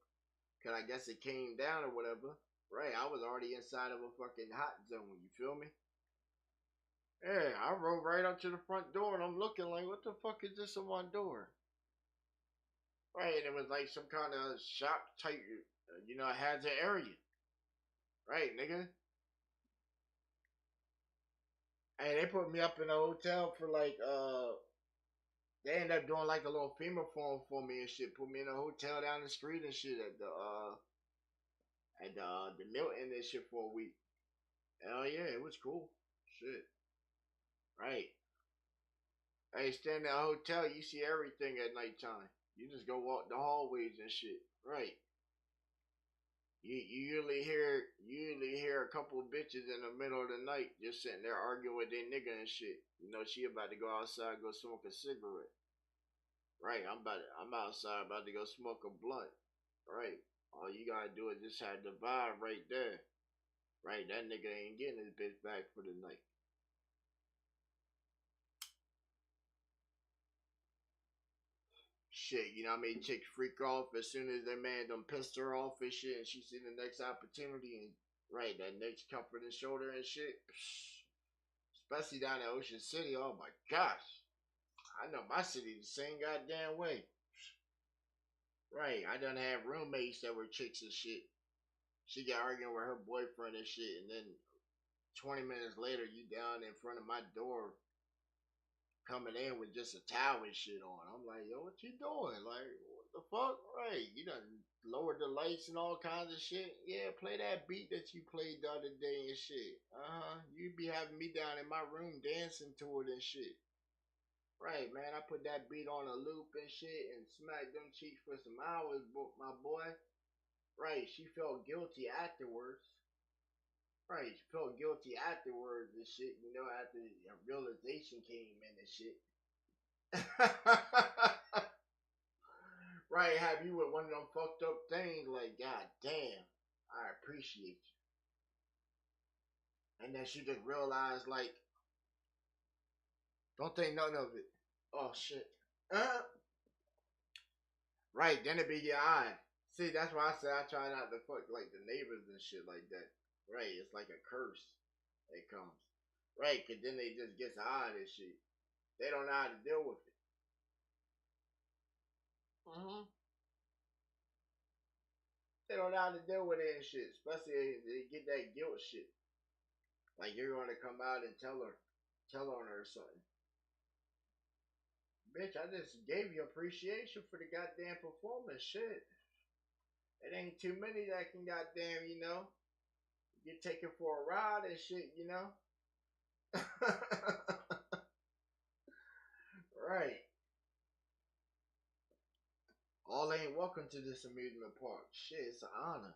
Cause I guess it came down or whatever. Right, I was already inside of a fucking hot zone, you feel me? Yeah, I rode right up to the front door and I'm looking like, what the fuck is this on my door? Right, and it was like some kind of shop type, hazard area. Right, nigga. Hey, they put me up in a hotel for like, they ended up doing like a little FEMA form for me and shit. Put me in a hotel down the street and shit at the Milton and shit for a week. Hell yeah, it was cool. Shit. Right. Hey, stay in that hotel, you see everything at nighttime. You just go walk the hallways and shit. Right. You usually hear a couple of bitches in the middle of the night just sitting there arguing with their nigga and shit. You know she about to go outside go smoke a cigarette. Right. I'm outside about to go smoke a blunt. Right. All you gotta do is just have the vibe right there. Right. That nigga ain't getting his bitch back for the night. Shit, you know what I mean? Chicks freak off as soon as their man done pissed her off and shit, and she see the next opportunity and right, that next comfort and shoulder and shit. Especially down in Ocean City. Oh my gosh. I know my city the same goddamn way. Right, I done had roommates that were chicks and shit. She got arguing with her boyfriend and shit, and then 20 minutes later, you down in front of my door coming in with just a towel and shit on. I'm like, yo, what you doing? Like, what the fuck? Right, you done lowered the lights and all kinds of shit. Yeah, play that beat that you played the other day and shit. You be having me down in my room dancing to it and shit. Right, man, I put that beat on a loop and shit and smacked them cheeks for some hours, my boy. Right, she felt guilty afterwards. Right, she felt guilty afterwards and shit, after the realization came in and shit. Right, have you with one of them fucked up things like, God damn, I appreciate you. And then she just realized, like, don't think none of it. Oh, shit. Uh, right, then it be your eye. See, that's why I said I try not to fuck, like, the neighbors and shit like that. Right, it's like a curse that comes. Right, because then they just get tired of shit. They don't know how to deal with it. Mm-hmm. They don't know how to deal with it and shit. Especially if they get that guilt shit. Like you're gonna come out and tell on her or something. Bitch, I just gave you appreciation for the goddamn performance. Shit. It ain't too many that can goddamn, get taken for a ride and shit. Right. All ain't welcome to this amusement park. Shit, it's an honor.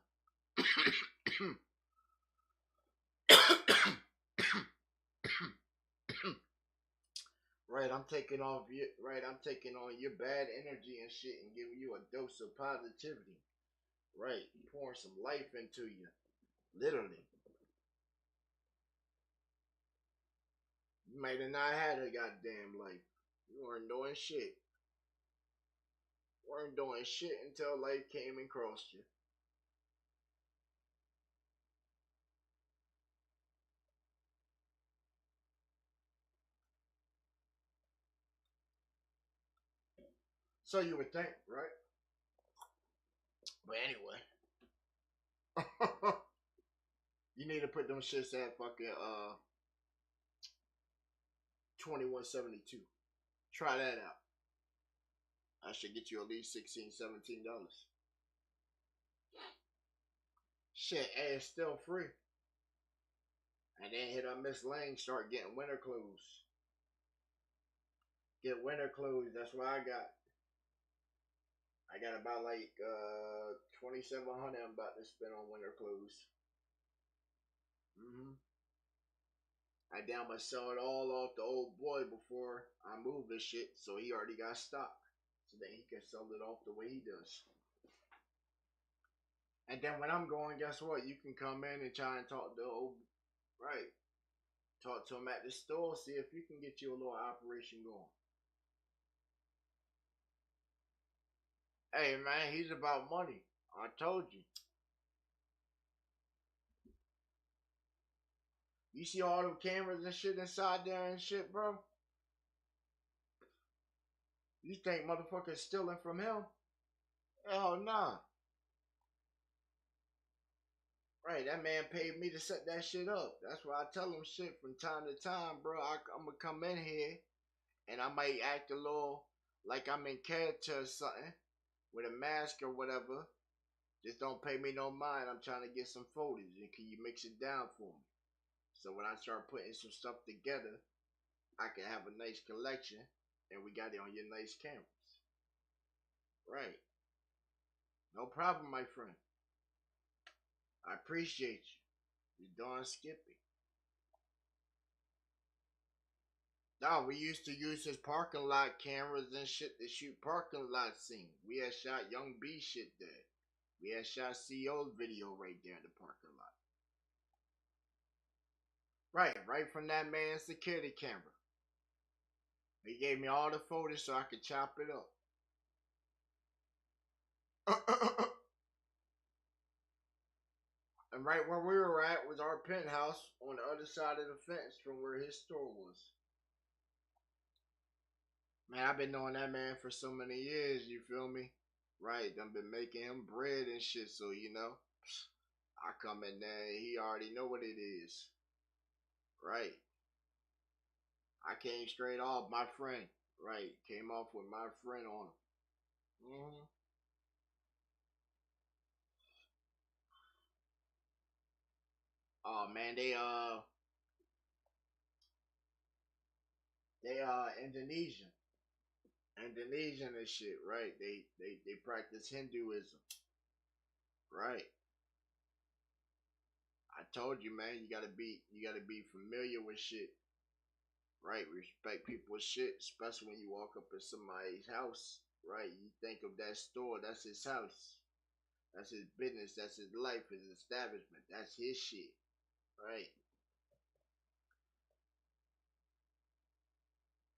Right, I'm taking on your bad energy and shit and giving you a dose of positivity. Right, pouring some life into you. Literally. You might have not had a goddamn life. You weren't doing shit. Weren't doing shit until life came and crossed you. So you would think, right? But anyway, you need to put them shits at fucking 21.72. Try that out. I should get you at least $16, $17. Shit, and it's still free. And then hit up Miss Lang, start getting winter clothes. Get winter clothes. That's what I got. I got about like 2,700 I'm about to spend on winter clothes. I down my sell it all off the old boy before I move this shit, so he already got stock. So then he can sell it off the way he does. And then when I'm going, guess what? You can come in and try and talk to the old right. Talk to him at the store, see if you can get you a little operation going. Hey man, he's about money. I told you. You see all them cameras and shit inside there and shit, bro? You think motherfuckers stealing from him? Hell nah. Right, that man paid me to set that shit up. That's why I tell him shit from time to time, bro. I'm gonna come in here and I might act a little like I'm in character or something with a mask or whatever. Just don't pay me no mind. I'm trying to get some footage and can you mix it down for me? So when I start putting some stuff together, I can have a nice collection and we got it on your nice cameras. Right. No problem, my friend. I appreciate you. You darn Skippy. No, we used to use his parking lot cameras and shit to shoot parking lot scenes. We had shot Young B shit there. We had shot CO's video right there in the parking lot. Right from that man's security camera. He gave me all the footage so I could chop it up. And right where we were at was our penthouse on the other side of the fence from where his store was. Man, I've been knowing that man for so many years, you feel me? Right, I've been making him bread and shit, so you know, I come in there, he already know what it is. Right. I came straight off my friend. Right, came off with my friend on him. Oh man, they Indonesian. Indonesian and shit, right? They practice Hinduism. Right. I told you, man, you gotta be familiar with shit. Right, respect people's shit, especially when you walk up in somebody's house. Right, you think of that store, that's his house, that's his business, that's his life, his establishment, that's his shit. Right,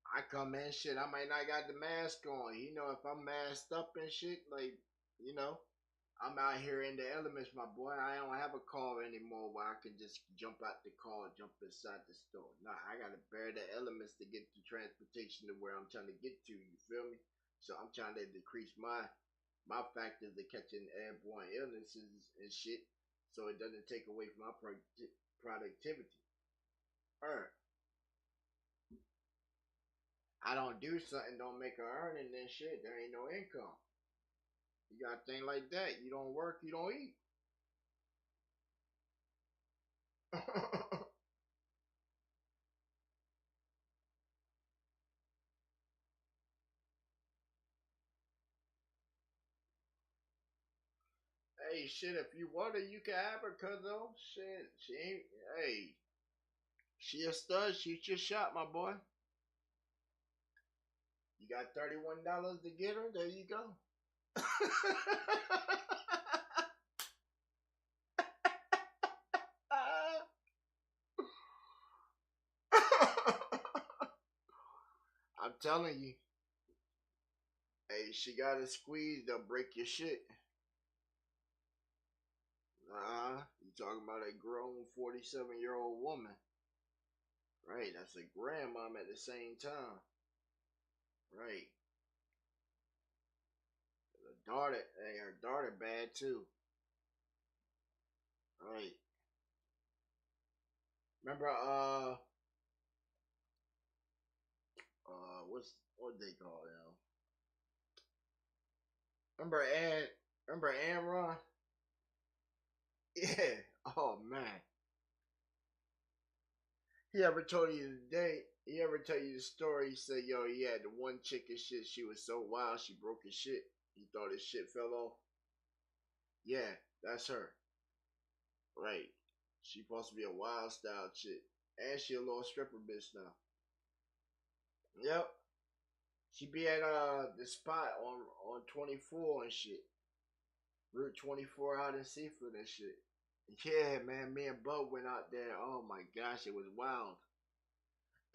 I come in shit, I might not got the mask on. You know, if I'm masked up and shit, like you know, I'm out here in the elements, my boy. I don't have a car anymore where I can just jump out the car, jump inside the store. Nah, I gotta bear the elements to get the transportation to where I'm trying to get to. You feel me? So I'm trying to decrease my factors of catching airborne illnesses and shit, so it doesn't take away from my productivity. Or I don't do something, don't make a earning, then shit, there ain't no income. You got a thing like that. You don't work, you don't eat. Hey, shit, if you want her, you can have her, cuz though. Shit, she ain't, hey, she a stud, shoot your shot, my boy. You got $31 to get her, there you go. I'm telling you. Hey, she got a squeeze, they'll break your shit. You talking about a grown 47-year-old woman. Right, that's a grandmom at the same time. Right. The daughter, hey, her daughter bad too. Right. Remember, what they call him? Remember remember Amron? Yeah. Oh man. He ever told you today? He ever tell you the story? He said, "Yo, he had the one chick and shit. She was so wild, she broke his shit. He thought his shit fell off." Yeah, that's her. Right. She supposed to be a wild style chick, and she a little stripper bitch now. Yep. She be at the spot on 24 and shit. Route 24 out in Seafood and shit. Yeah, man. Me and Bub went out there. Oh my gosh, it was wild.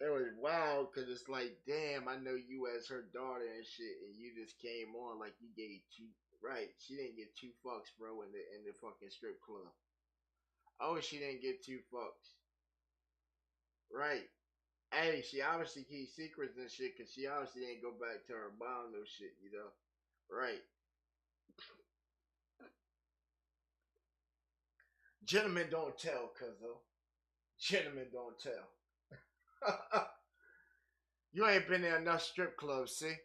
It was wild because it's like, damn, I know you as her daughter and shit, and you just came on like you gave two. Right, she didn't get two fucks, bro, in the fucking strip club. Oh, she didn't get two fucks. Right. Hey, she obviously keeps secrets and shit because she obviously didn't go back to her mom no shit, you know? Right. Gentlemen don't tell, cuzzo. Gentlemen don't tell. You ain't been in enough strip clubs, see?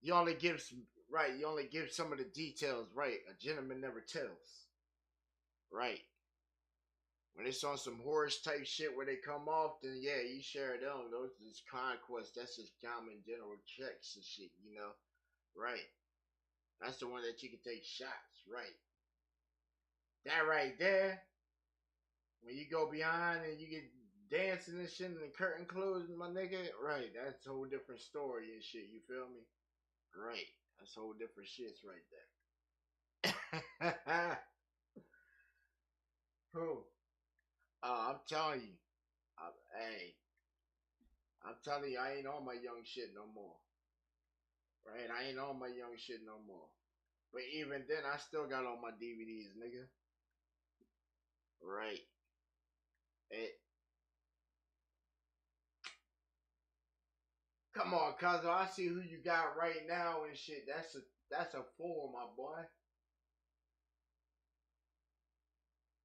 You only give some, right, you only give some of the details, right? A gentleman never tells. Right. When it's on some horse type shit where they come off, then yeah, you share them. Those is conquest. That's just common general checks and shit, you know? Right. That's the one that you can take shots, right? That right there, when you go behind and you get dancing and shit and the curtain closing, my nigga, right? That's a whole different story and shit. You feel me? Right. That's whole different shits right there. Who? I'm telling you. Hey, I'm telling you, I ain't on my young shit no more. Right? I ain't on my young shit no more. But even then, I still got all my DVDs, nigga. Right. It, come on, cuz I see who you got right now and shit. That's a four, my boy.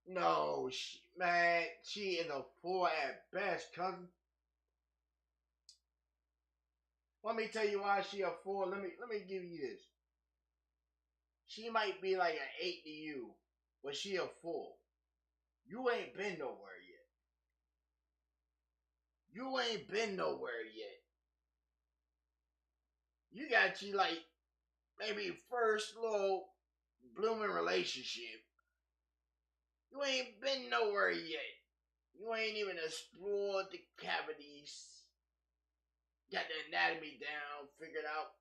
No, man, she is a four at best, cousin. Let me tell you why she a four. Let me give you this. She might be like an eight to you, but she a four. You ain't been nowhere yet. You ain't been nowhere yet. You got you like maybe first little blooming relationship. You ain't been nowhere yet. You ain't even explored the cavities. Got the anatomy down, figured out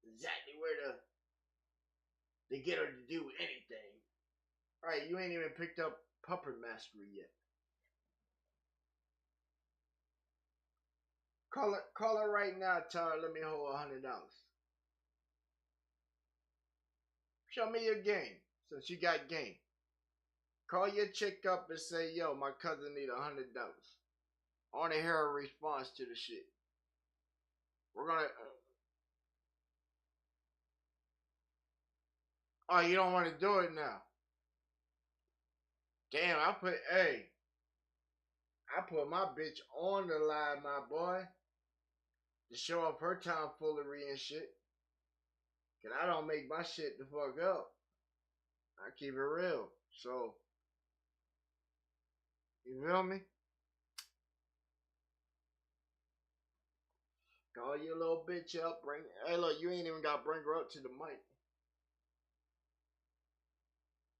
exactly where to get her to do anything. Alright, you ain't even picked up puppet mastery yet. Call her right now, tell her let me hold $100. Show me your game, since you got game. Call your chick up and say, yo, my cousin need $100. I want to hear her response to the shit. We're gonna. Oh, you don't want to do it now? Damn, I put my bitch on the line, my boy, to show off her tomfoolery and shit. Cause I don't make my shit the fuck up. I keep it real. So, you feel me? Call your little bitch up. Hey, look, you ain't even got to bring her up to the mic.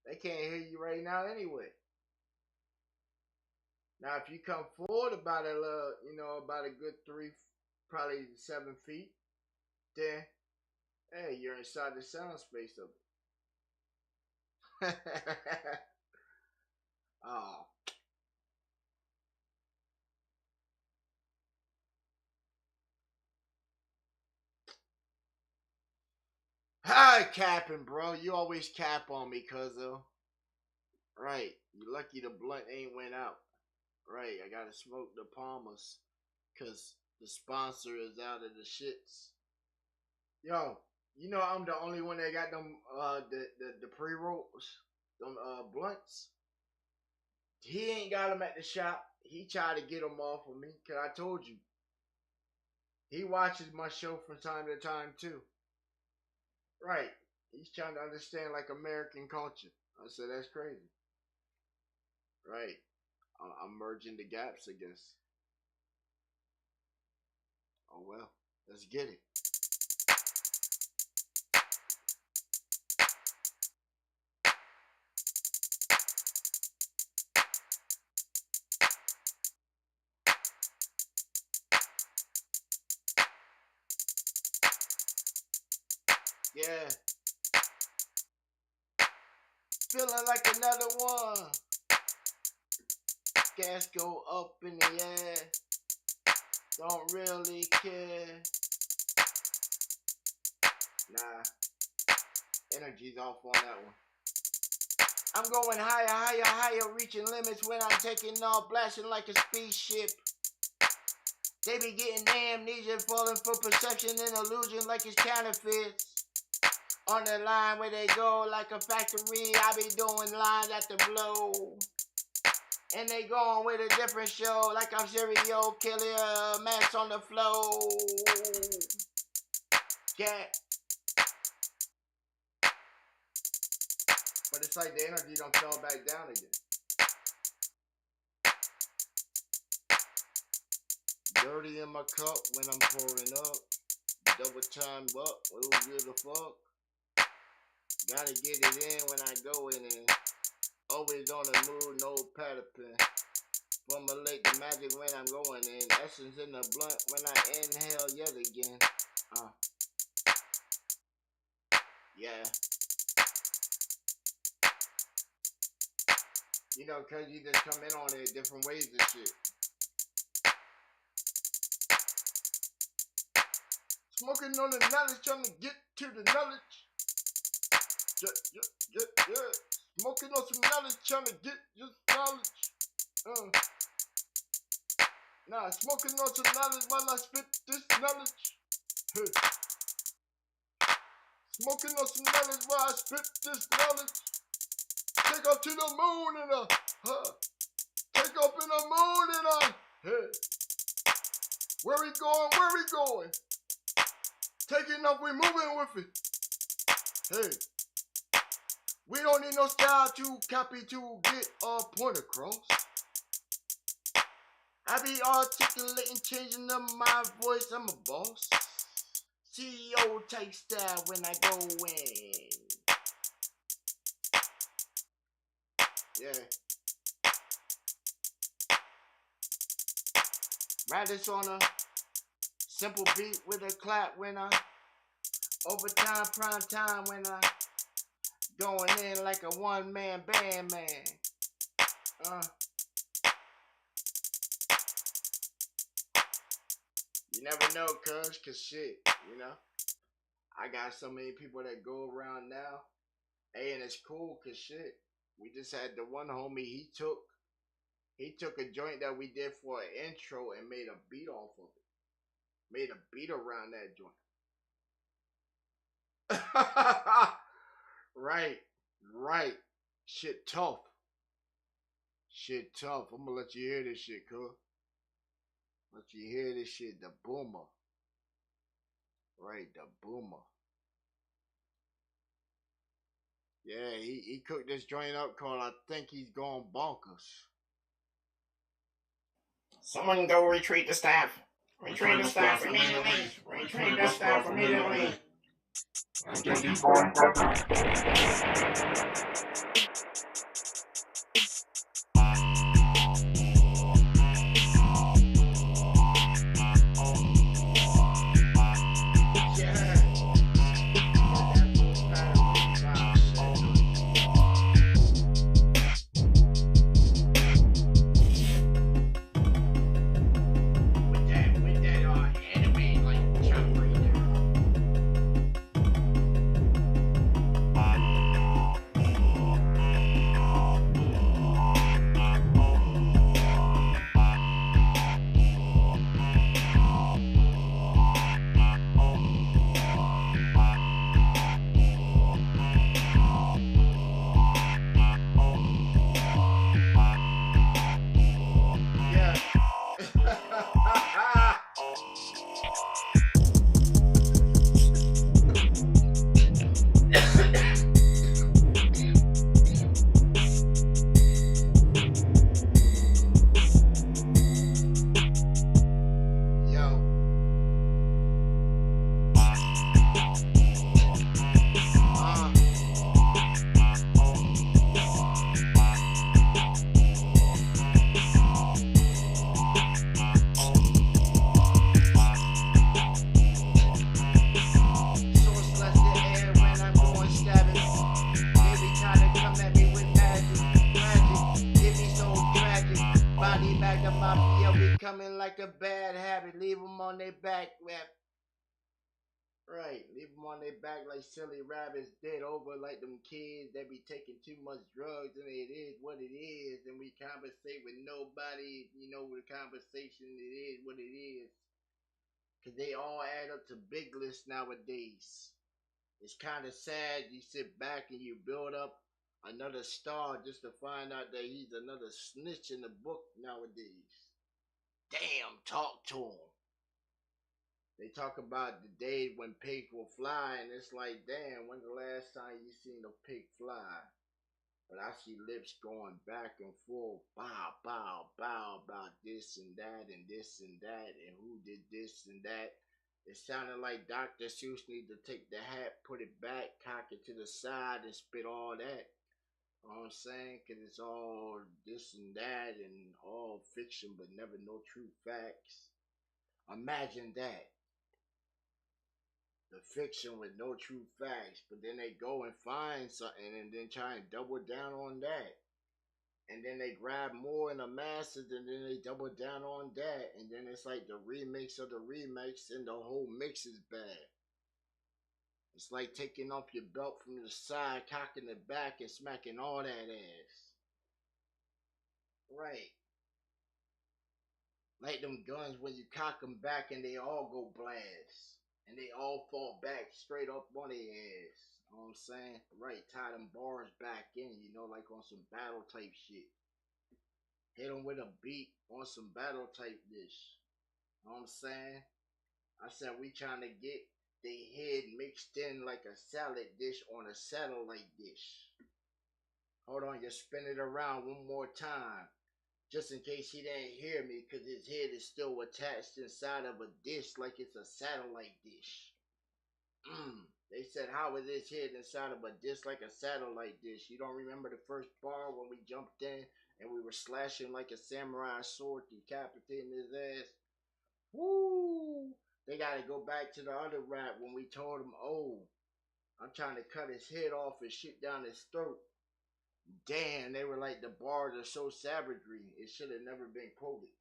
They can't hear you right now anyway. Now, if you come forward about about a good 3, probably 7 feet, then, hey, you're inside the sound space of it. Oh, Hi, capping, bro. You always cap on me, cuzzo. Right. You lucky the blunt ain't went out. Right. I gotta smoke the Palmers. Cause the sponsor is out of the shits. Yo, you know I'm the only one that got them the pre rolls, them blunts. He ain't got them at the shop. He tried to get them off of me. Cause I told you he watches my show from time to time too. Right. He's trying to understand like American culture. I said that's crazy. Right. I'm merging the gaps, I guess. Oh well. Let's get it. Yeah. Feeling like another one. Gas go up in the air. Don't really care. Nah. Energy's off on that one. I'm going higher, higher, higher, reaching limits when I'm taking off, blasting like a spaceship. They be getting amnesia, falling for perception and illusion like it's counterfeits. On the line where they go like a factory, I be doing lines at the blow. And they going with a different show like I'm serial killer, mass on the flow. Yeah. But it's like the energy don't fall back down again. Dirty in my cup when I'm pouring up. Double time up, oh good the fuck. Gotta get it in when I go in it. Always on the move, no pattern. Formulate the magic when I'm going in. Essence in the blunt when I inhale yet again. Yeah. You know, cause you just come in on it different ways and shit. Smoking on the knowledge, trying to get to the knowledge. Yeah. Smoking on some knowledge, trying to get just knowledge. Nah, smoking on some knowledge while I spit this knowledge. Hey. Smoking on some knowledge while I spit this knowledge. Take off to the moon and take off in the moon and hey. Where we going? Taking off, we moving with it. Hey. We don't need no style to copy to get our point across. I be articulating, changing up my voice, I'm a boss. CEO type style when I go in. Yeah. Ride this on a simple beat with a clap when I overtime, prime time when I going in like a one-man band, man. You never know, cuz shit, you know. I got so many people that go around now. Hey, and it's cool, cause shit. We just had the one homie, he took a joint that we did for an intro and made a beat off of it. Made a beat around that joint. Right. Shit tough. I'm gonna let you hear this shit, cuz. Let you hear this shit, the boomer. Right, the boomer. Yeah, he cooked this joint up called I Think He's Gone Bonkers. Someone go retrieve the staff. Retrieve the staff immediately. Retrieve the staff immediately. I think he's going bad habit. Leave them on their back. Right, leave them on their back like silly rabbits, dead over like them kids that be taking too much drugs, and it is what it is, and we conversate with nobody, with conversation, it is what it is. Because they all add up to big lists nowadays. It's kind of sad. You sit back and you build up another star just to find out that he's another snitch in the book nowadays. Damn, talk to him. They talk about the day when pigs will fly, and it's like, damn, when's the last time you seen a pig fly? But I see lips going back and forth, bow, bow, bow, about this and that, and this and that, and who did this and that. It sounded like Dr. Seuss need to take the hat, put it back, cock it to the side, and spit all that. You know what I'm saying? Because it's all this and that, and all fiction, but never no true facts. Imagine that. The fiction with no true facts, but then they go and find something and then try and double down on that. And then they grab more in the masses and then they double down on that. And then it's like the remix of the remix and the whole mix is bad. It's like taking off your belt from the side, cocking it back and smacking all that ass. Right. Like them guns when you cock them back and they all go blast. And they all fall back straight up on their ass. You know what I'm saying? Right, tie them bars back in, like on some battle type shit. Hit them with a beat on some battle type dish. You know what I'm saying? I said we trying to get the head mixed in like a salad dish on a satellite dish. Hold on, you spin it around one more time. Just in case he didn't hear me, because his head is still attached inside of a dish like it's a satellite dish. They said, how is his head inside of a dish like a satellite dish? You don't remember the first bar when we jumped in and we were slashing like a samurai sword, decapitating his ass? Woo! They gotta go back to the other rap when we told him, oh, I'm trying to cut his head off and shit down his throat. Damn, they were like, the bars are so savagery, it should have never been quoted.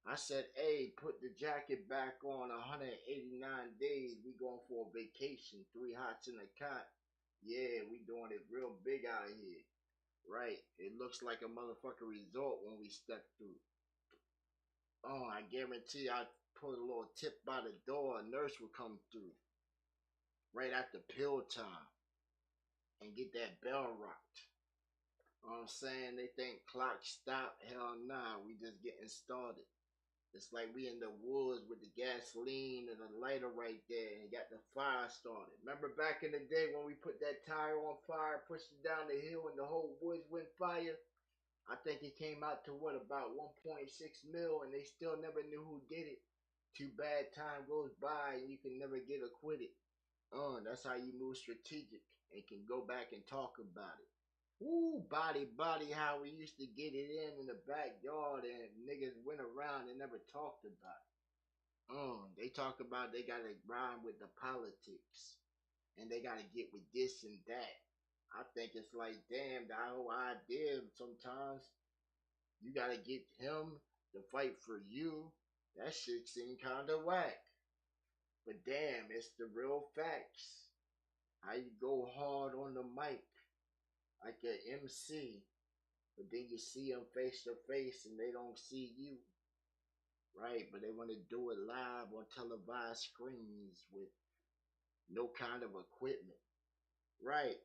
I said, hey, put the jacket back on 189 days. We going for a vacation. 3 hots in a cot. Yeah, we doing it real big out of here. Right. It looks like a motherfucking resort when we step through. Oh, I guarantee I put a little tip by the door. A nurse will come through. Right after pill time. And get that bell rocked. You know what I'm saying? They think clock stop. Hell nah. We just getting started. It's like we in the woods with the gasoline and the lighter right there and got the fire started. Remember back in the day when we put that tire on fire, pushed it down the hill and the whole woods went fire? I think it came out to what, about 1.6 mil, and they still never knew who did it. Too bad time goes by and you can never get acquitted. That's how you move strategic and can go back and talk about it. Woo, body, how we used to get it in the backyard and niggas went around and never talked about it. They talk about they gotta rhyme with the politics and they gotta get with this and that. I think it's like, damn, the whole idea sometimes you gotta get him to fight for you. That shit seems kinda whack. But damn, it's the real facts. How you go hard on the mic like an MC, but then you see them face to face and they don't see you. Right, but they want to do it live on televised screens with no kind of equipment. Right.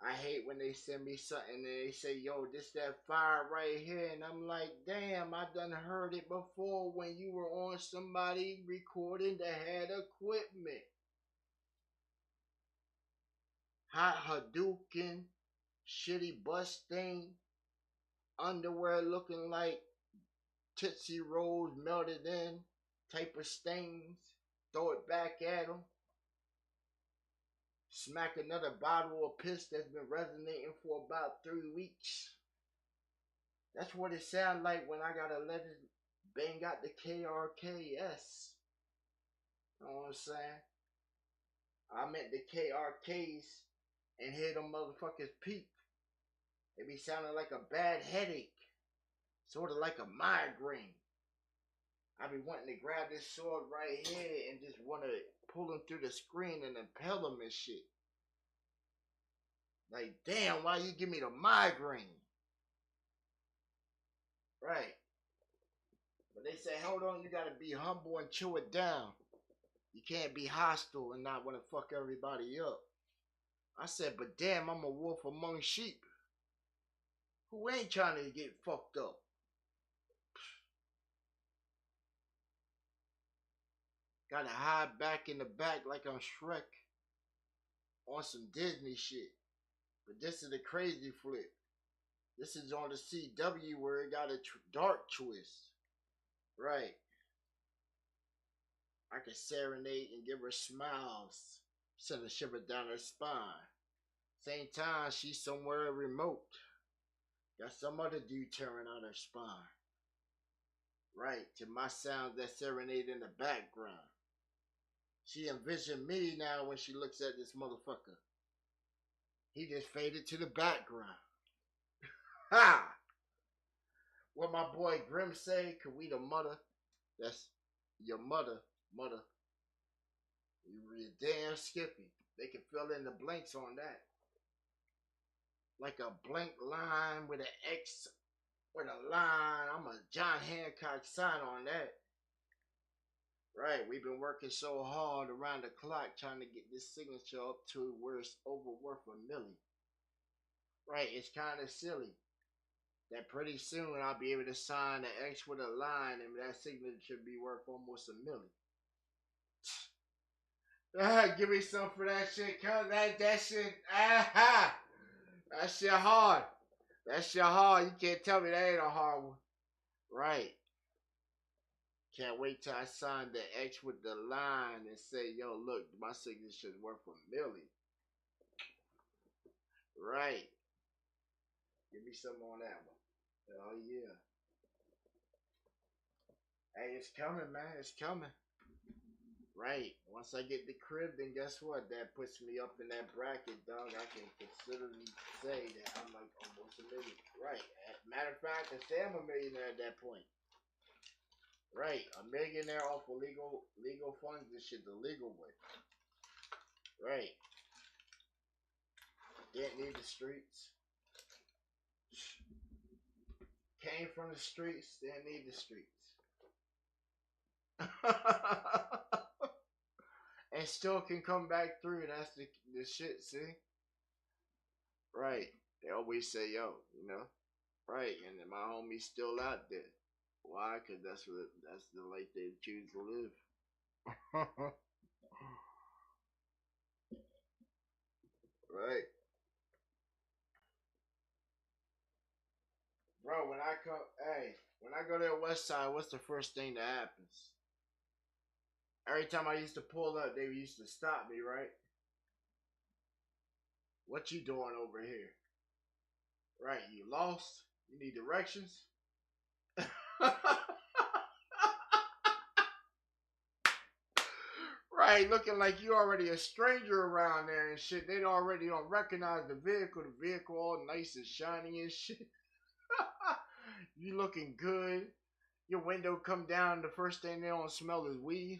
I hate when they send me something and they say, yo, this that fire right here. And I'm like, damn, I done heard it before when you were on somebody recording that had equipment. Hot Hadouken, shitty bus stain, underwear looking like Tootsie Rolls melted in type of stains. Throw it back at them. Smack another bottle of piss that's been resonating for about 3 weeks. That's what it sounds like when I gotta let it bang out the KRKS. You know what I'm saying? I meant the KRKs and hear them motherfuckers peak. It be sounding like a bad headache. Sort of like a migraine. I be wanting to grab this sword right here and just want to pull him through the screen and impale him and shit. Like, damn, why you give me the migraine? Right. But they say, hold on, you gotta be humble and chew it down. You can't be hostile and not want to fuck everybody up. I said, but damn, I'm a wolf among sheep. Who ain't trying to get fucked up? Gotta hide back in the back like I'm Shrek on some Disney shit. But this is the crazy flip. This is on the CW where it got a dark twist. Right. I can serenade and give her smiles. Send a shiver down her spine. Same time, she's somewhere remote. Got some other dude tearing out her spine. Right, to my sounds that serenade in the background. She envisioned me now when she looks at this motherfucker. He just faded to the background. Ha! What my boy Grim say, could we the mother? That's your mother. You're damn Skippy. They can fill in the blanks on that. Like a blank line with an X with a line. I'm a John Hancock sign on that. Right, we've been working so hard around the clock trying to get this signature up to where it's over worth a milli. Right, it's kind of silly that pretty soon I'll be able to sign an X with a line and that signature should be worth almost a milli. Give me some for that shit, cuz that shit, that shit hard. That shit hard. You can't tell me that ain't a hard one. Right. Can't wait till I sign the X with the line and say, yo, look, my signature's worth a milli. Right. Give me some on that one. Oh, yeah. Hey, it's coming, man. It's coming. Right. Once I get the crib, then guess what? That puts me up in that bracket, dog. I can considerably say that I'm like almost a million. Right. Matter of fact, I say I'm a millionaire at that point. Right. A millionaire off of legal funds and shit the legal way. Right. Didn't need the streets. Came from the streets, didn't need the streets. And still can come back through. That's the shit, see? Right. They always say, yo, you know? Right. And then my homie's still out there. Why? Because that's the life they choose to live. Right. Bro, when I go to the west side, what's the first thing that happens? Every time I used to pull up, they used to stop me, right? What you doing over here? Right, you lost? You need directions? Right, looking like you already a stranger around there and shit. They already don't recognize the vehicle. The vehicle all nice and shiny and shit. You looking good. Your window come down. The first thing they don't smell is weed.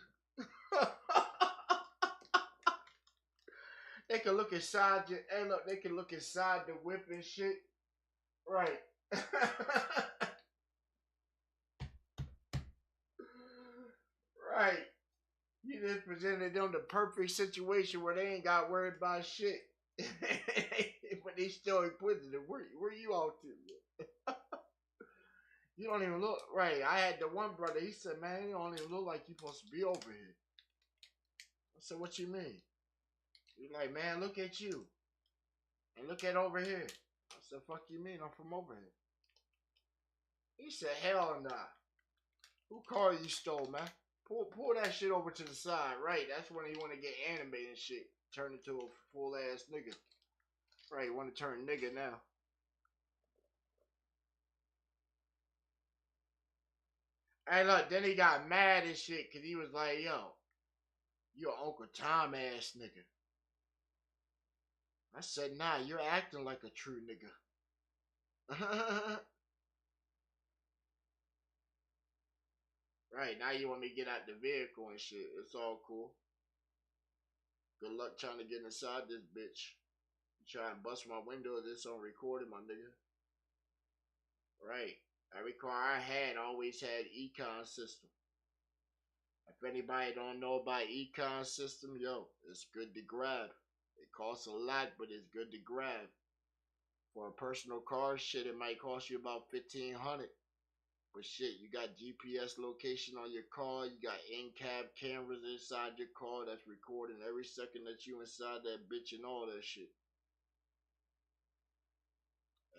They can look inside your. Hey, look, they can look inside the whip and shit. Right. Right. You just presented them the perfect situation where they ain't got worried about shit. But they still inquisitive. Where you all to? You don't even look right. I had the one brother. He said, "Man, you don't even look like you supposed to be over here." I said, "What you mean?" He's like, "Man, look at you, and look at over here." I said, "Fuck you mean? I'm from over here." He said, "Hell nah. Who car you stole, man? Pull that shit over to the side, right? That's when you want to get animated and shit. Turn into a full ass nigga. Right, you want to turn nigga now." Hey, look, then he got mad and shit because he was like, yo, you an Uncle Tom ass nigga. I said, nah, you're acting like a true nigga. Right, now you want me to get out the vehicle and shit. It's all cool. Good luck trying to get inside this bitch. You try and bust my window, this on recording, my nigga. Right. Every car I had always had econ system. If anybody don't know about econ system, yo, it's good to grab. It costs a lot, but it's good to grab. For a personal car, shit, it might cost you about $1,500. But shit, you got GPS location on your car, you got in-cab cameras inside your car that's recording every second that you inside that bitch and all that shit.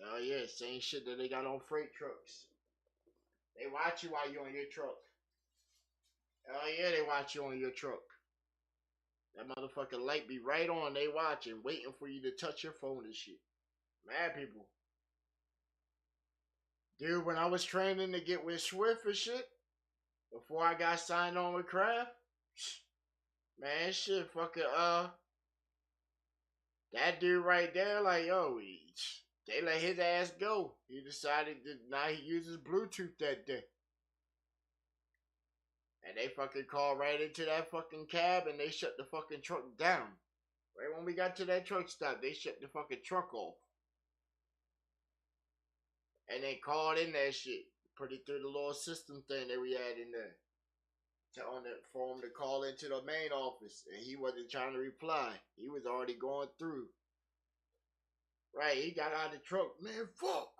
Oh yeah, same shit that they got on freight trucks. They watch you while you're on your truck. Oh yeah, they watch you on your truck. That motherfucking light be right on, they watching, waiting for you to touch your phone and shit. Mad people. Dude, when I was training to get with Swift and shit, before I got signed on with Kraft, man, shit, fucking, that dude right there, like, yo, they let his ass go. He decided that now he uses Bluetooth that day. And they fucking called right into that fucking cab and they shut the fucking truck down. Right when we got to that truck stop, they shut the fucking truck off. And they called in that shit. Put it through the little system thing that we had in there. For him to call into the main office. And he wasn't trying to reply. He was already going through. Right, he got out of the truck. Man, fuck.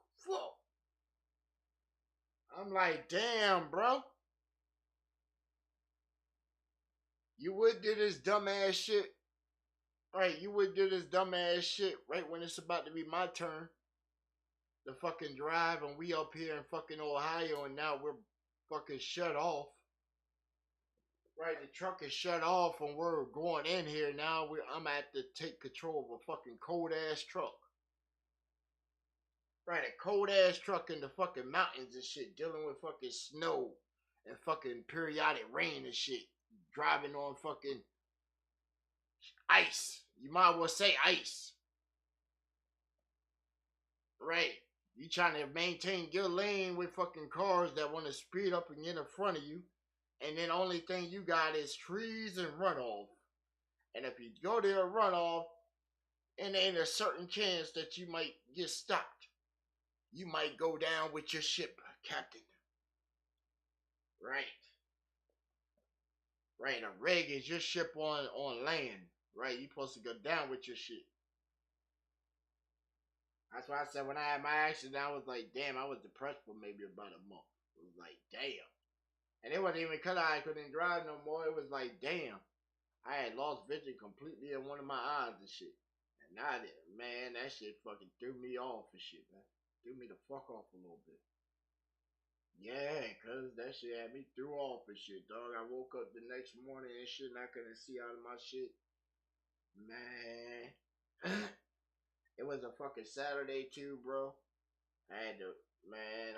I'm like, damn, bro. You would do this dumbass shit. Right, you would do this dumbass shit right when it's about to be my turn to fucking drive and we up here in fucking Ohio and now we're fucking shut off. Right, the truck is shut off and we're going in here now. I'm at to take control of a fucking cold ass truck. Right, a cold ass truck in the fucking mountains and shit, dealing with fucking snow and fucking periodic rain and shit. Driving on fucking ice. You might as well say ice. Right. You trying to maintain your lane with fucking cars that want to speed up and get in front of you. And then only thing you got is trees and runoff. And if you go there and runoff, and there ain't a certain chance that you might get stopped. You might go down with your ship, Captain. Right. Right, a rig is your ship on land. Right, you supposed to go down with your shit. That's why I said when I had my accident, I was like, damn, I was depressed for maybe about a month. It was like, damn. And it wasn't even because I couldn't drive no more. It was like, damn. I had lost vision completely in one of my eyes and shit. And now, man, that shit fucking threw me off and shit, man. Threw me the fuck off a little bit. Yeah, cause that shit had me threw off and shit, dog. I woke up the next morning and shit and I couldn't see out of my shit. Man. It was a fucking Saturday too, bro. I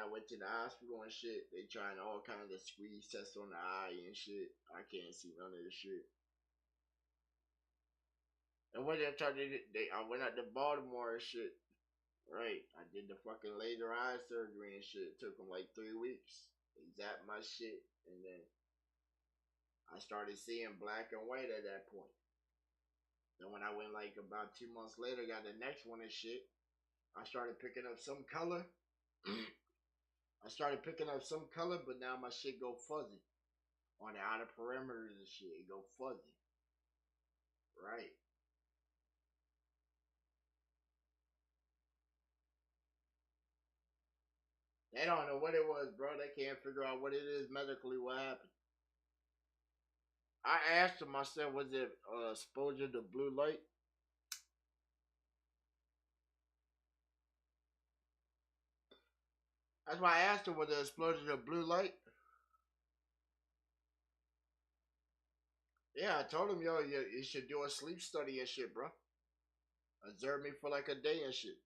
went to the hospital and shit. They trying all kinds of squeeze tests on the eye and shit. I can't see none of this shit. And when they tried to, I went out to Baltimore and shit. Right, I did the fucking laser eye surgery and shit. It took them like 3 weeks. They zapped my shit, and then I started seeing black and white at that point. Then when I went like about 2 months later, got the next one and shit, I started picking up some color. But now my shit go fuzzy. On the outer perimeters and shit, it go fuzzy. Right. They don't know what it was, bro. They can't figure out what it is medically, what happened. I asked them, I said, was it exposure to blue light? That's why I asked her, was it exposure to blue light? Yeah, I told him, yo, you should do a sleep study and shit, bro. Observe me for like a day and shit.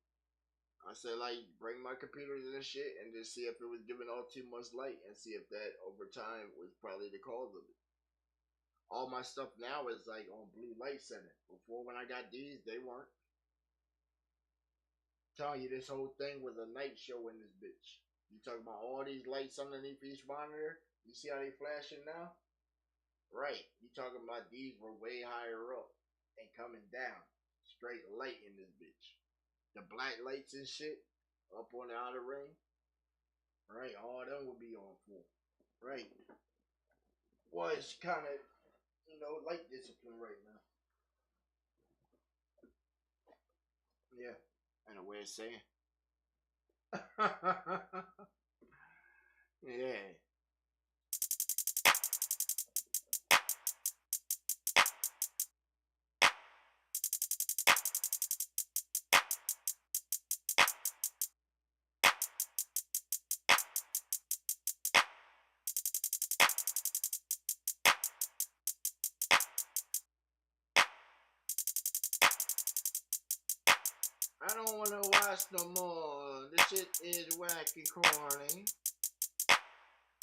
I said, like, bring my computers and shit and just see if it was giving off too much light and see if that over time was probably the cause of it. All my stuff now is like on blue light center. Before when I got these, they weren't. I'm telling you, this whole thing was a night show in this bitch. You talking about all these lights underneath each monitor? You see how they flashing now? Right. You talking about these were way higher up and coming down. Straight light in this bitch. The black lights and shit up on the outer ring. Right. All them will be on full. Right. Well, it's kind of, light discipline right now. Yeah. And a way of saying. Yeah. I don't wanna watch no more. This shit is whack and corny.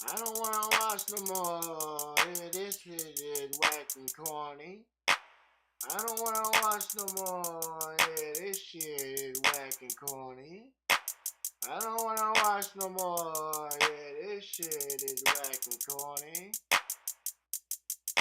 I don't wanna watch no more. Yeah, this shit is whack and corny. I don't wanna watch no more. Yeah, this shit is whack and corny. I don't wanna watch no more. Yeah, this shit is whack and corny.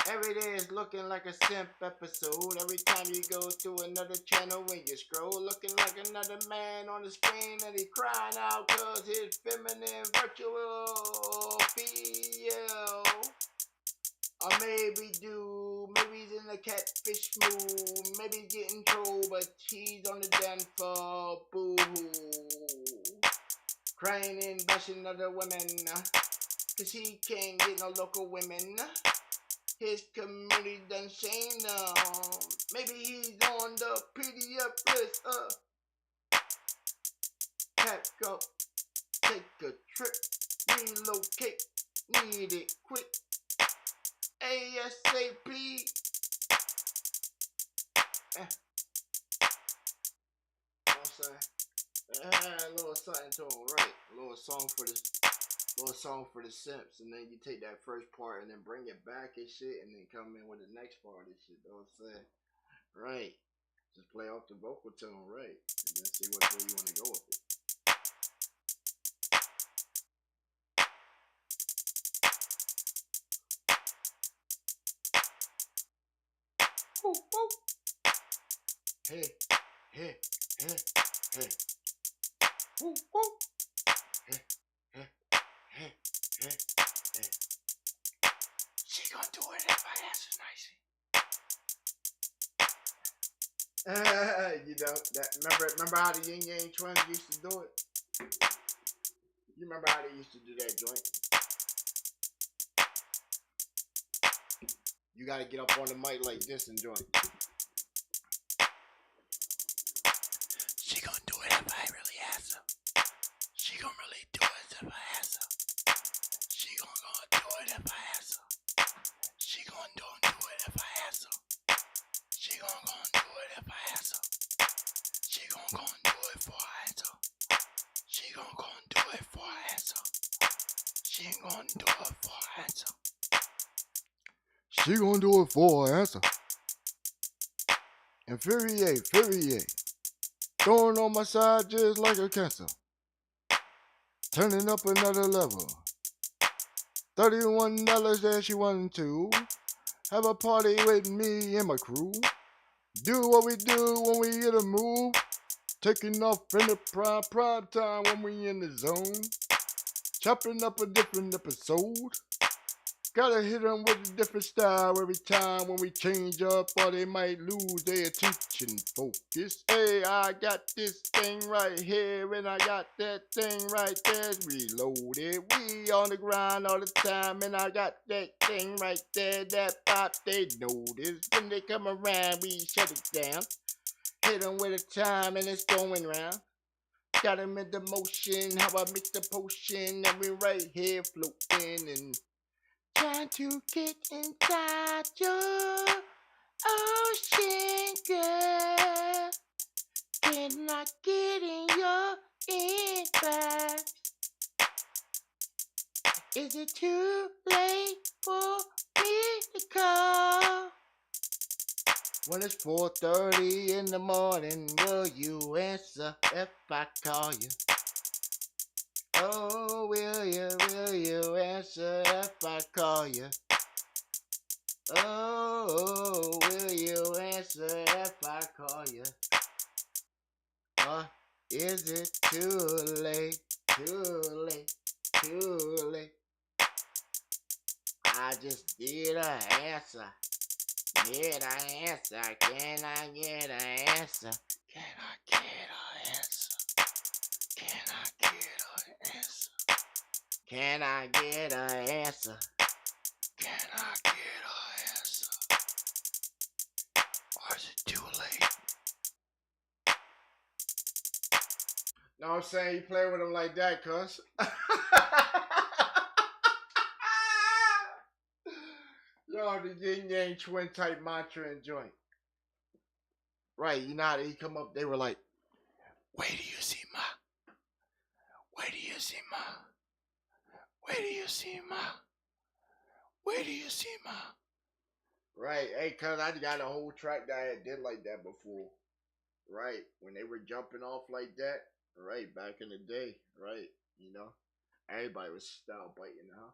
Every day is looking like a simp episode. Every time you go to another channel when you scroll, looking like another man on the screen, and he crying out cause his feminine virtual feel. Or maybe maybe he's in a catfish mood, maybe he's getting trolled, but he's on the den for boo-hoo. Crying and bashing other women, cause he can't get no local women. His community done shamed him. Maybe he's on the PDF list. Pack up, take a trip, relocate, need it quick, ASAP. You know what I'm saying? A little something to him, right? A little song for the simps, and then you take that first part and then bring it back and shit, and then come in with the next part and shit. You know what I'm saying? Right. Just play off the vocal tone, right? And then see what way you want to go with it. Woo, woo. Hey, hey, hey, hey. Woo, woo. Hey, hey, hey, hey, hey. She gonna do it if I ask her nicely. Remember how the Yin Yang Twins used to do it? You remember how they used to do that joint? You gotta get up on the mic like this and join. She gonna do it if I really ask her. She gonna really do it if I ask her. She gonna do it if I ask her. She gonna do it if I ask her. She gonna do it if I ask her. She gonna do it for I ask her. She gonna do it for I ask her. She gonna do it for I ask her. She gonna do it for her answer. Infuriate. Throwing on my side just like a cancer. Turning up another level. $31 that she wanted to. Have a party with me and my crew. Do what we do when we get a move. Taking off in the prime time when we in the zone. Chopping up a different episode. Gotta hit them with a different style every time when we change up, or they might lose their attention focus. Hey, I got this thing right here, and I got that thing right there. Reloaded. We on the grind all the time, and I got that thing right there. That pop they notice. When they come around, we shut it down. Hit them with a time, and it's going round. Got them in the motion, how I mix the potion, and we right here floating and trying to get inside your ocean, girl. Can I get in your invite? Is it too late for me to call? When it's 4:30 in the morning, will you answer if I call you? Oh, will you answer if I call you? Oh, will you answer if I call you? Or is it too late, too late, too late? I just need an answer. Need an answer. Can I get an answer? Can I get an answer? Can I get an answer? Can I get an answer? Can I get an answer? Or is it too late? Know what I'm saying? You play with him like that, cuz. Yo, the yin yang twin type mantra and joint. Right, you know how they come up, they were like, where do you see ma? Where do you see ma? Where do you see ma? Where do you see ma? Right, hey, cuz I got a whole track that I did like that before. Right, when they were jumping off like that. Right, back in the day. Right, you know. Everybody was style biting, huh?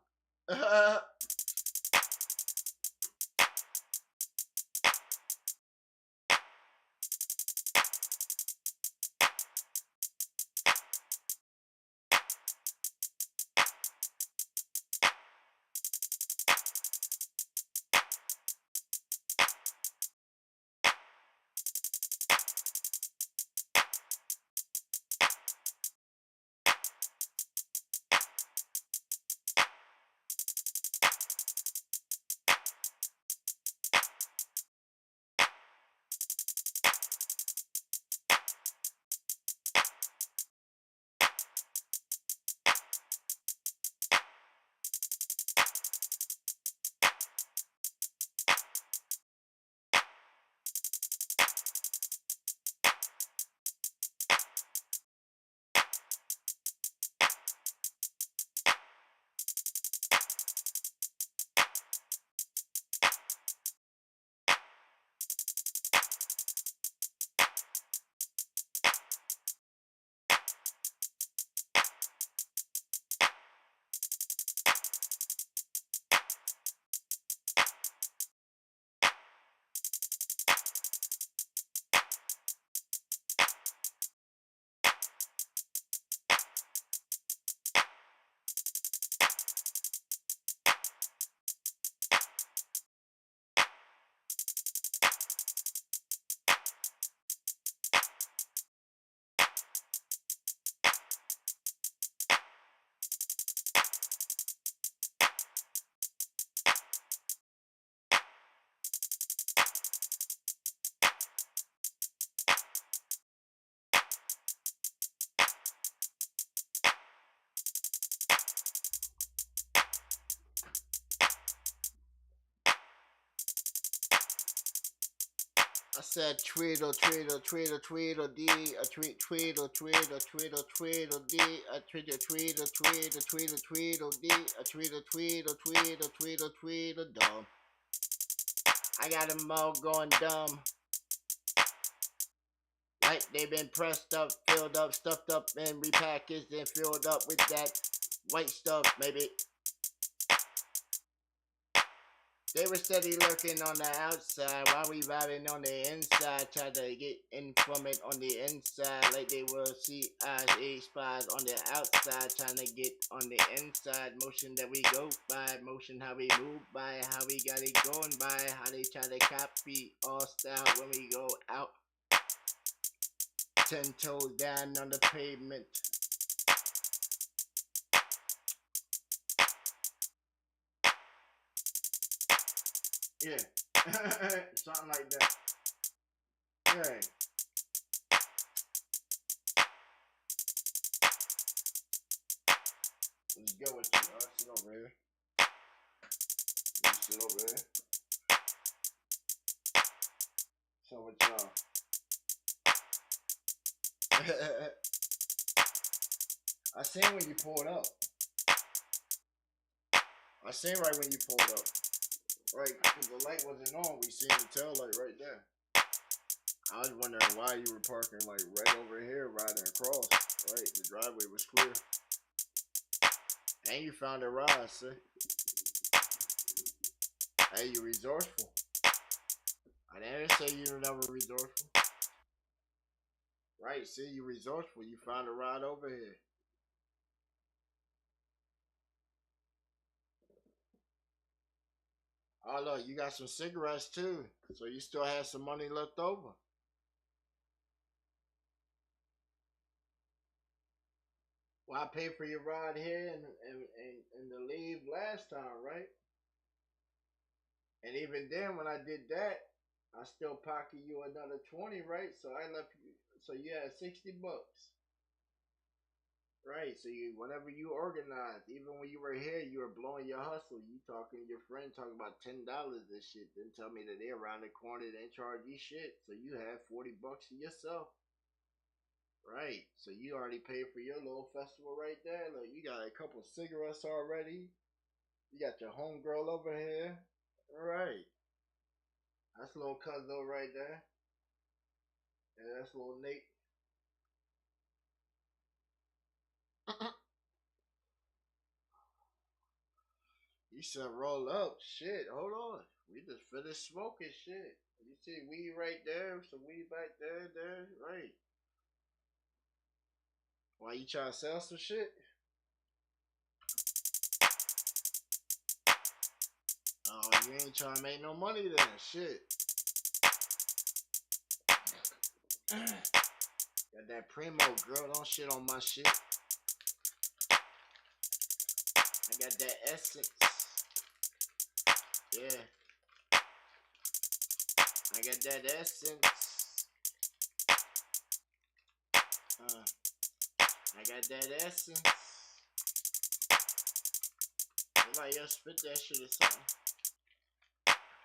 I said tweedle, tweedle, tweedle, tweedle, dee, a tweet, tweedle, tweedle, tweedle, tweedle, dee, a tweedle, tweedle, tweedle, tweedle, tweedle, dee, a tweedle, tweedle, tweedle, tweedle, tweedle, dumb. I got them all going dumb. Like they've been pressed up, filled up, stuffed up, and repackaged and filled up with that white stuff, maybe. They were steady lurking on the outside while we vibing on the inside. Tried to get in from it on the inside like they were CIA spies on the outside. Trying to get on the inside. Motion that we go by. Motion how we move by. How we got it going by. How they try to copy our style when we go out. 10 toes down on the pavement. Yeah. Something like that. Yeah. Let's go with you. Sit over here. Sit over here. So with y'all. I seen when you pulled up. I seen right when you pulled up. Right, because the light wasn't on. We seen the tail light right there. I was wondering why you were parking like right over here, riding across. Right, the driveway was clear. And you found a ride, see? Hey, you resourceful. I didn't say you were never resourceful. Right, see, you resourceful. You found a ride over here. Oh, look, you got some cigarettes too. So you still have some money left over. Well, I paid for your ride here and the leave last time, right? And even then, when I did that, I still pocket you another 20, right? So I left you. So you had $60. Right. So you, whenever you organized, even when you were here, you were blowing your hustle. You talking to your friend talking about $10 and shit. Then tell me that they around the corner they charge you shit. So you had $40 to yourself. Right. So you already paid for your little festival right there. Look, you got a couple cigarettes already. You got your homegirl over here. All right. That's little Cuzzo right there. Yeah, that's little Nate. You said roll up. Shit, hold on. We just finished smoking shit. You see weed right there, some weed back there, there, right. Why you trying to sell some shit? Oh, you ain't trying to make no money then. Shit. Got that primo, girl. Don't shit on my shit. I got that essence. Yeah. I got that essence. I got that essence. Somebody else spit that shit or something.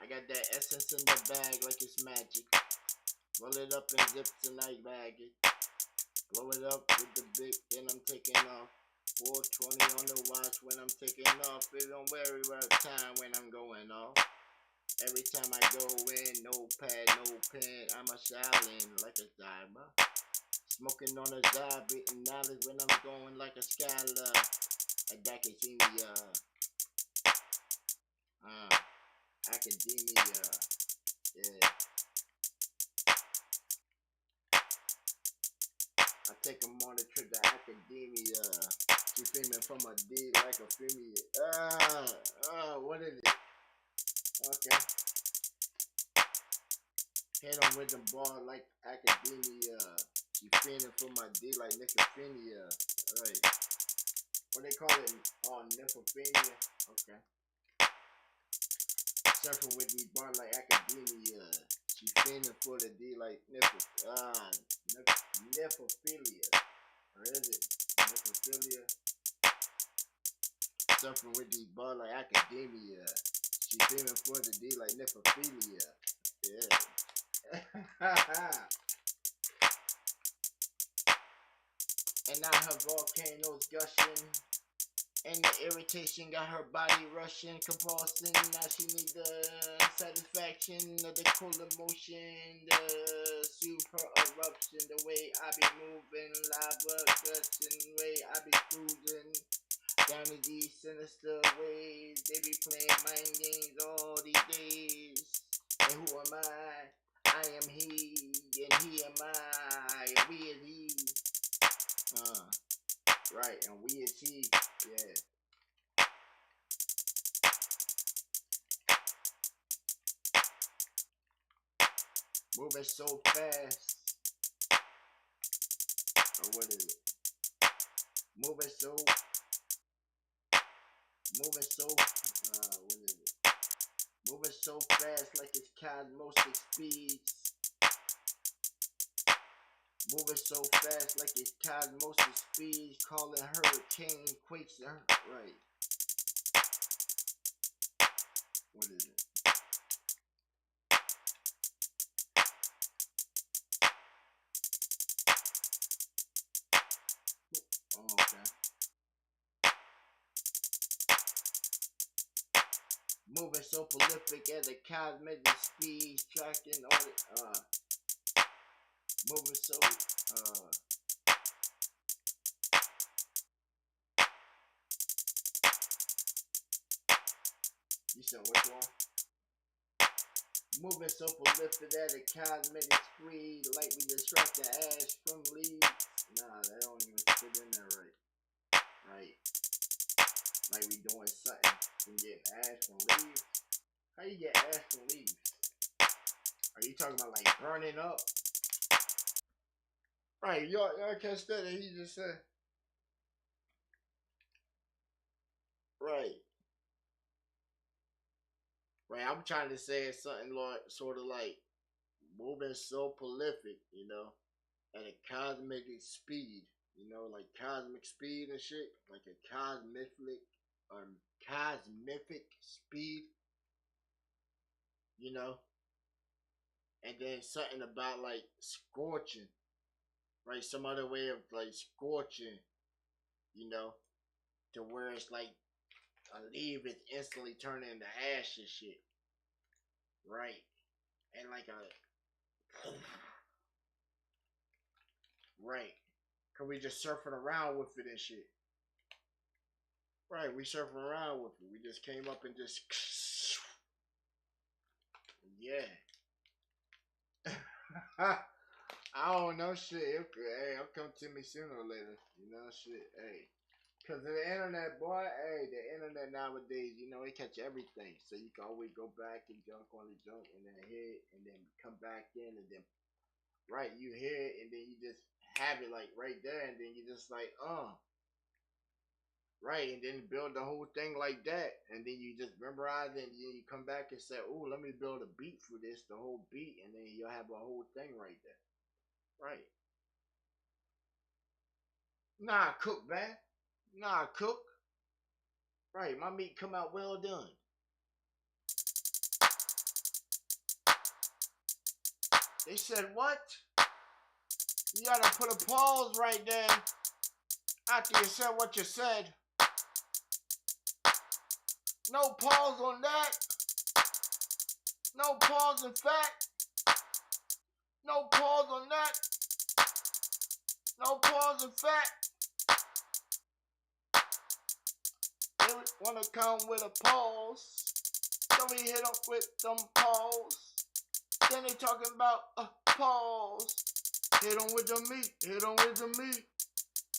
I got that essence in the bag like it's magic. Roll it up in zips and I bag it. Blow it up with the big, then I'm taking off. 420 on the watch when I'm taking off. It don't worry about time when I'm going off. Every time I go in, no pad, no pen, I'm a shallin like a diver. Smoking on a job, eating knowledge when I'm going like a scholar. Academia. Academia. Yeah. I take them on a trip to academia. She filming from a D like a female. What is it? Okay. Hit them with the ball like academia. She feeling for my D like nyctophenia. Right. What they call it? Oh, nyctophenia. Okay. Surfing with the bar like academia. She feeling for the D like nyctophilia. Or is it nyctophilia? Surfing with the bar like academia. She feeling for the D like nyctophilia. Yeah. And now her volcanoes gushing. And the irritation got her body rushing, compulsing. Now she need the satisfaction of the cool emotion, the super eruption, the way I be moving, lava gushing, way I be cruising. Down in these sinister ways, they be playing mind games all these days. And who am I? I am he, and he am I, and we is he. Right, and we is he. Yeah. Moving so fast. Or what is it? Moving so. What is it? Moving so fast like it's cosmosic speeds. Moving so fast like it's cosmosic speeds. Calling hurricane quakes. Right. What is it? Oh, okay. Moving so prolific at a cosmic speed, tracking all it. Moving so. You said which one? Moving so prolific at a cosmetic speed, like we distract the ash from leaves. Nah, that don't even fit in there right. Right. Like we doing something and getting ash from leaves. How you get ash from leaves? Are you talking about like burning up? Right, y'all catch that he just said. Right. Right, I'm trying to say it's something like sort of like moving so prolific, you know, at a cosmic speed, you know, like cosmic speed and shit, like a cosmic speed, you know, and then something about like scorching, right? Some other way of like scorching, you know, to where it's like a leaf is instantly turning into ash and shit, right? And like a right, cause we just surfing around with it and shit. Right, we surfing around with it. We just came up and just yeah. I don't know shit. Hey, it'll come to me sooner or later. You know shit. Hey. Cause of the internet, boy, hey, the internet nowadays, you know, it catch everything. So you can always go back and junk on the junk and then hit and then come back in and then right, you hear it and then you just have it like right there and then you just like, right, and then build the whole thing like that, and then you just memorize it, and then you come back and say, "Oh, let me build a beat for this, the whole beat," and then you'll have a whole thing right there. Right? Nah, cook, man. Nah, cook. Right, my meat come out well done. They said what? You gotta put a pause right there after you said what you said. No pause on that. No pause in fact. No pause on that. No pause in fact. They wanna come with a pause. So we hit them with them pause. Then they talking about a pause. Hit them with the meat. Hit them with the meat.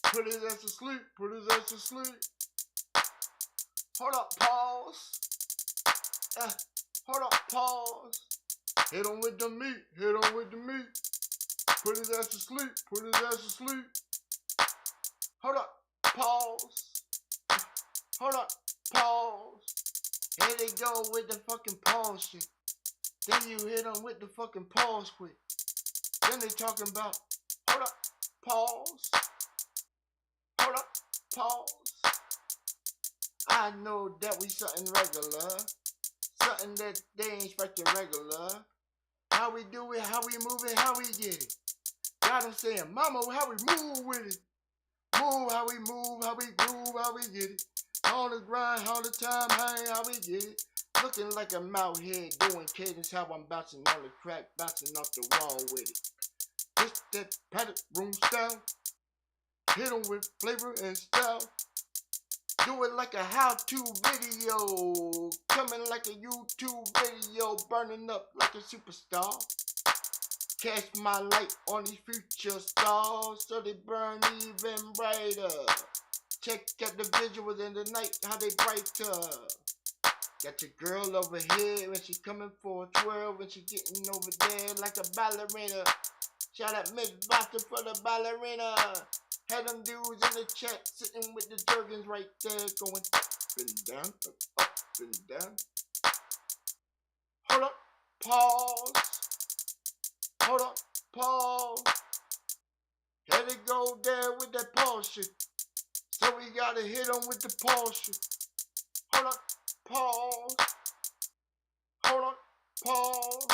Put his ass to sleep. Put his ass to sleep. Hold up, pause. Hold up, pause. Hit him with the meat. Hit him with the meat. Put his ass to sleep. Put his ass to sleep. Hold up, pause. Hold up, pause. Here they go with the fucking pause shit. Then you hit them with the fucking pause quick. Then they talking about, hold up, pause. Hold up, pause. I know that we something regular. Something that they ain't expecting regular. How we do it, how we move it, how we get it. Got them saying, mama, how we move with it. Move, how we move, how we groove, how we get it. On the grind, all the time, how we get it. Looking like I'm out here doing cadence, how I'm bouncing on the crack, bouncing off the wall with it. This that padded room style. Hit 'em with flavor and style. Do it like a how-to video. Coming like a YouTube video. Burning up like a superstar. Catch my light on these future stars so they burn even brighter. Check out the visuals in the night, how they brighter. Got your girl over here when she coming for a twirl, when she getting over there like a ballerina. Shout out Miss Boston for the ballerina. Had them dudes in the chat sitting with the jergens right there going up and down, up and down. Hold up, pause. Hold up, pause. Had to go there with that pause shit. So we gotta hit them with the pause shit. Hold up, pause. Hold up, pause.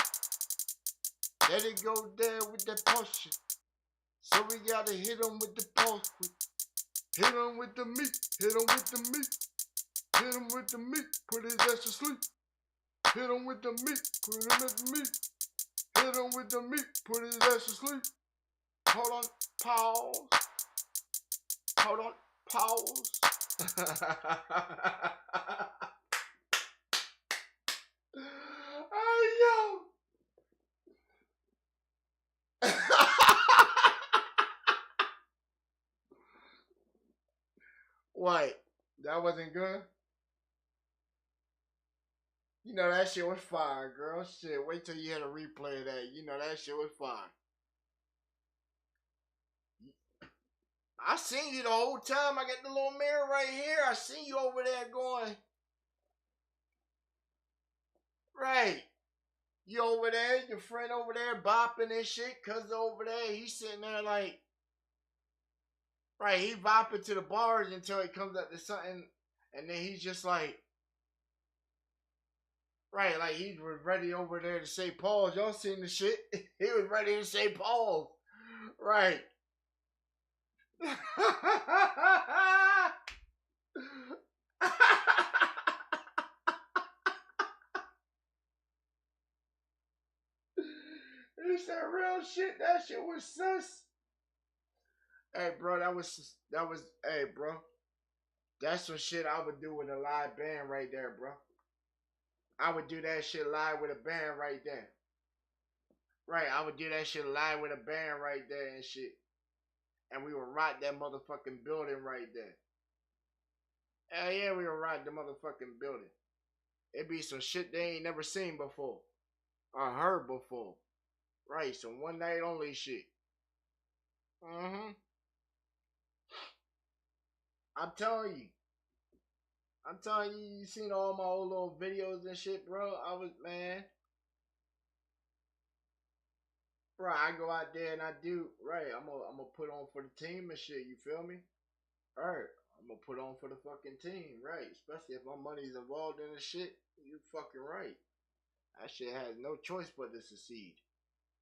Had to go there with that pause shit. So we gotta hit them with the pause quick. Hit them with the meat. Hit them with the meat. Hit him with the meat. Put his ass to sleep. Hit him with the meat. Put him with the meat. Hit him with the meat. Put his ass to sleep. Hold on, pause. Hold on, pause. What? That wasn't good? You know that shit was fire, girl. Shit, wait till you hear the replay of that. You know that shit was fire. I seen you the whole time. I got the little mirror right here. I seen you over there going. Right. You over there, your friend over there bopping and shit. Cuz over there, he's sitting there like. Right, he bopping to the bars until he comes up to something. And then he's just like. Right, like he was ready over there to say pause. Y'all seen the shit? He was ready to say pause. Right. It's that real shit. That shit was sus. Hey, bro, hey, bro. That's some shit I would do with a live band right there, bro. I would do that shit live with a band right there. Right, I would do that shit live with a band right there and shit. And we would rock that motherfucking building right there. Hell yeah, we would rock the motherfucking building. It'd be some shit they ain't never seen before. Or heard before. Right, some one night only shit. Mm-hmm. I'm telling you. I'm telling you, you seen all my old little videos and shit, bro. I was, man. Bro, I go out there and I do, right. I'm gonna put on for the team and shit, you feel me? Alright. I'm gonna put on for the fucking team, right? Especially if my money's involved in the shit. You fucking right. That shit has no choice but to succeed.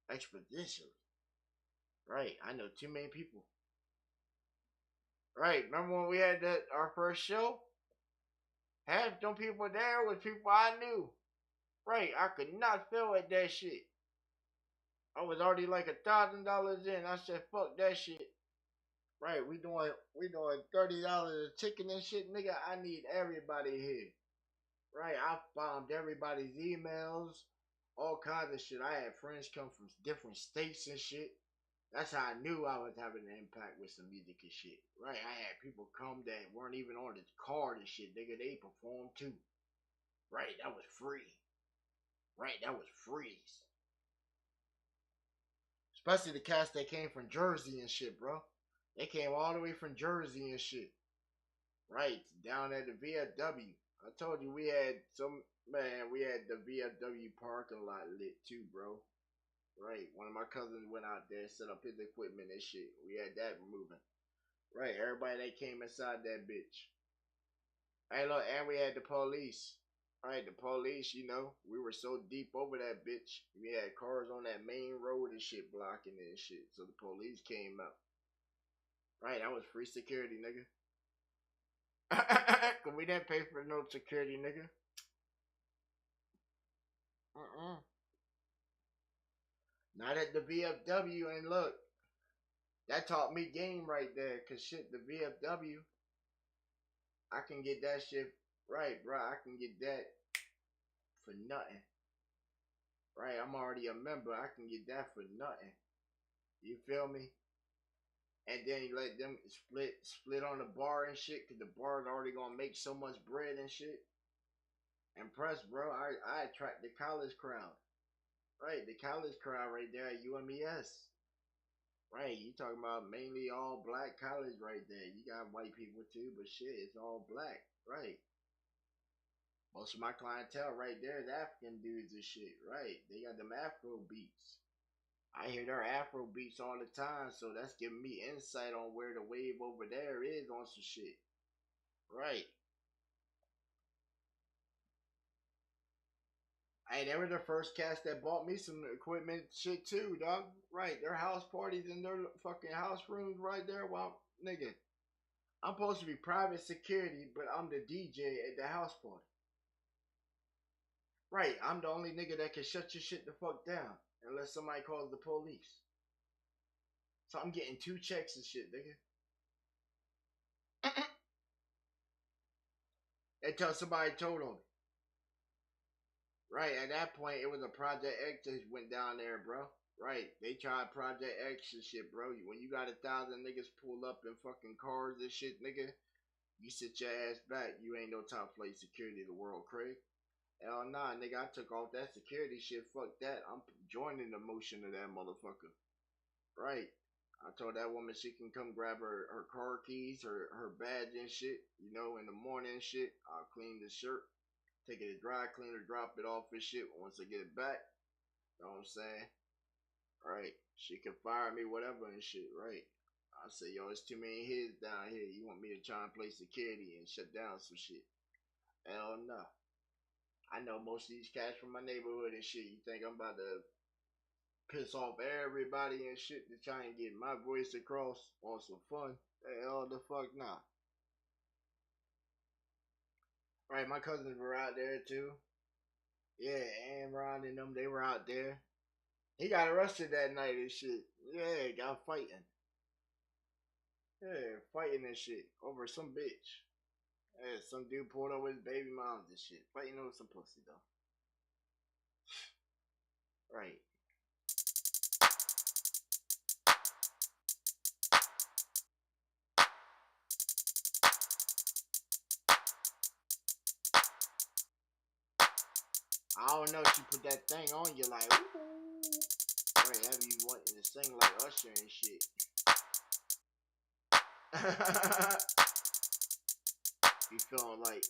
Expeditionally. Right. I know too many people. Right. Remember when we had our first show? Half them people there was people I knew. Right. I could not fail at that shit. I was already like $1,000 in. I said, fuck that shit. Right, we doing $30 a ticket and shit, nigga. I need everybody here. Right, I bombed everybody's emails, all kinds of shit. I had friends come from different states and shit. That's how I knew I was having an impact with some music and shit. Right, I had people come that weren't even on the card and shit, nigga. They performed too. Right, that was free. Right, that was free. Especially the cast that came from Jersey and shit, bro. They came all the way from Jersey and shit. Right, down at the VFW. I told you we had we had the VFW parking lot lit too, bro. Right, one of my cousins went out there, set up his equipment and shit. We had that moving. Right, everybody that came inside that bitch. Hey, look, and we had the police. Right, the police, you know, we were so deep over that bitch. We had cars on that main road and shit blocking it and shit. So the police came out. Right, that was free security, nigga. Cause we didn't pay for no security, nigga. Not at the VFW, and look, that taught me game right there. Cause shit, the VFW, I can get that shit right, bro. I can get that for nothing. Right, I'm already a member. I can get that for nothing. You feel me? And then you let them split on the bar and shit, cause the bar's already gonna make so much bread and shit. And plus, bro, I attract the college crowd. Right, the college crowd right there at UMES. Right, you talking about mainly all black college right there. You got white people too, but shit, it's all black. Right. Most of my clientele right there is African dudes and shit. Right. They got them Afro beats. I hear their Afro beats all the time, so that's giving me insight on where the wave over there is on some shit. Right. Hey, they were the first cast that bought me some equipment shit too, dog. Right, their house parties in their fucking house rooms right there. Well, nigga, I'm supposed to be private security, but I'm the DJ at the house party. Right, I'm the only nigga that can shut your shit the fuck down unless somebody calls the police. So I'm getting 2 checks and shit, nigga. Until somebody told on me. Right, at that point, it was a Project X that went down there, bro. Right, they tried Project X and shit, bro. When you got 1,000 niggas pull up in fucking cars and shit, nigga, You sit your ass back. You ain't no top flight security of the world, Craig. Hell nah, nigga, I took off that security shit. Fuck that. I'm joining the motion of that motherfucker. Right. I told that woman she can come grab her car keys, her badge and shit. You know, in the morning and shit. I'll clean the shirt, take it to dry cleaner, drop it off and shit once I get it back. You know what I'm saying? Right. She can fire me, whatever and shit, right? I say, yo, it's too many heads down here. You want me to try and play security and shut down some shit? Hell no. I know most of these cats from my neighborhood and shit. You think I'm about to piss off everybody and shit to try and get my voice across on some fun? Hell the fuck nah. Right, my cousins were out there too. Yeah, and Ron and them, they were out there. He got arrested that night and shit. Yeah, got fighting. Yeah, fighting and shit over some bitch. Yeah, some dude pulled over his baby moms and shit. Fighting over some pussy though. Right. I don't know. She put that thing on you like, ooh. Right, have you wanting to sing like Usher and shit. You feeling like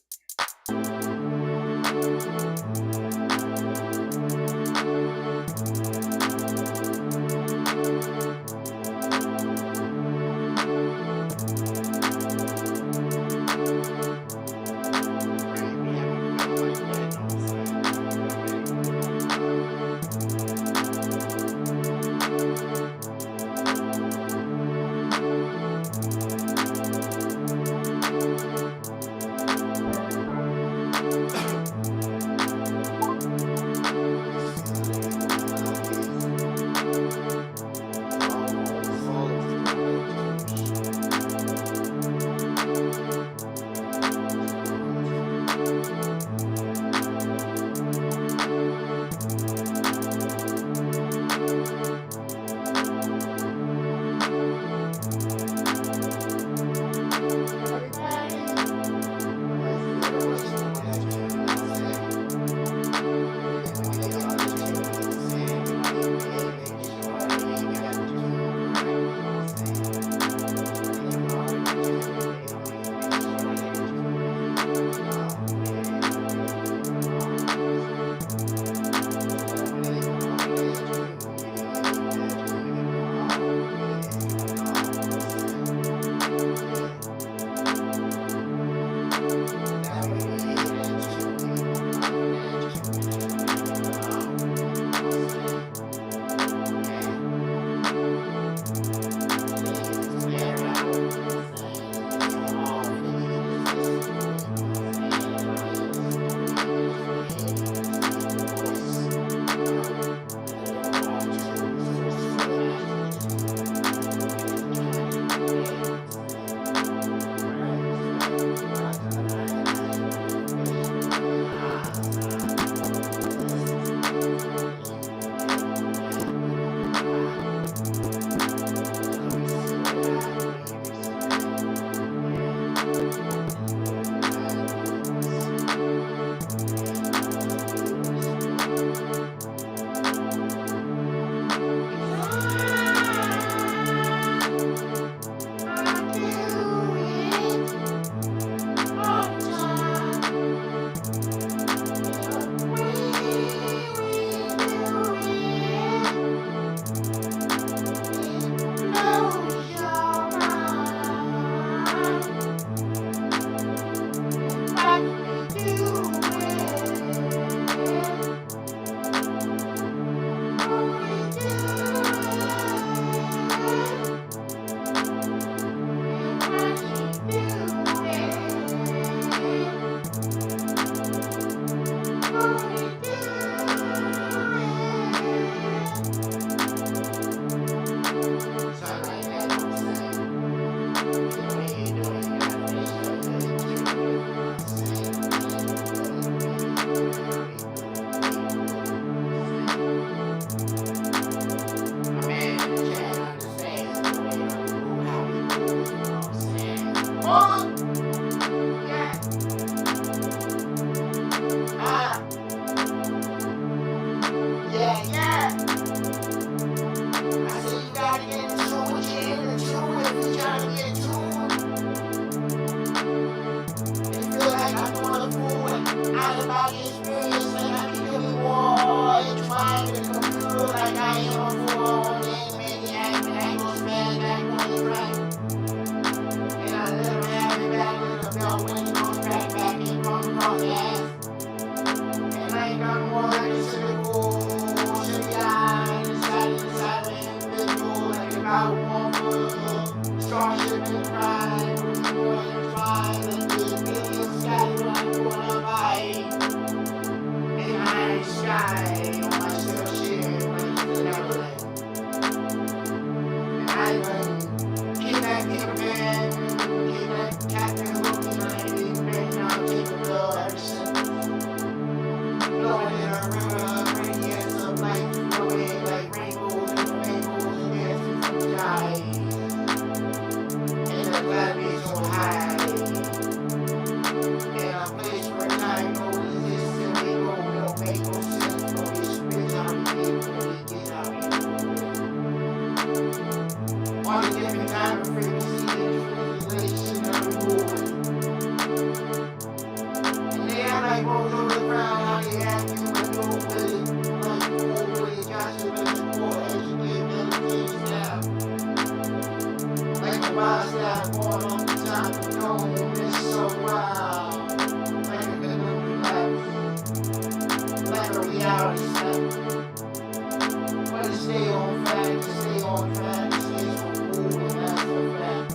stay on fact, stay on track, stay so cool, and that's a fact.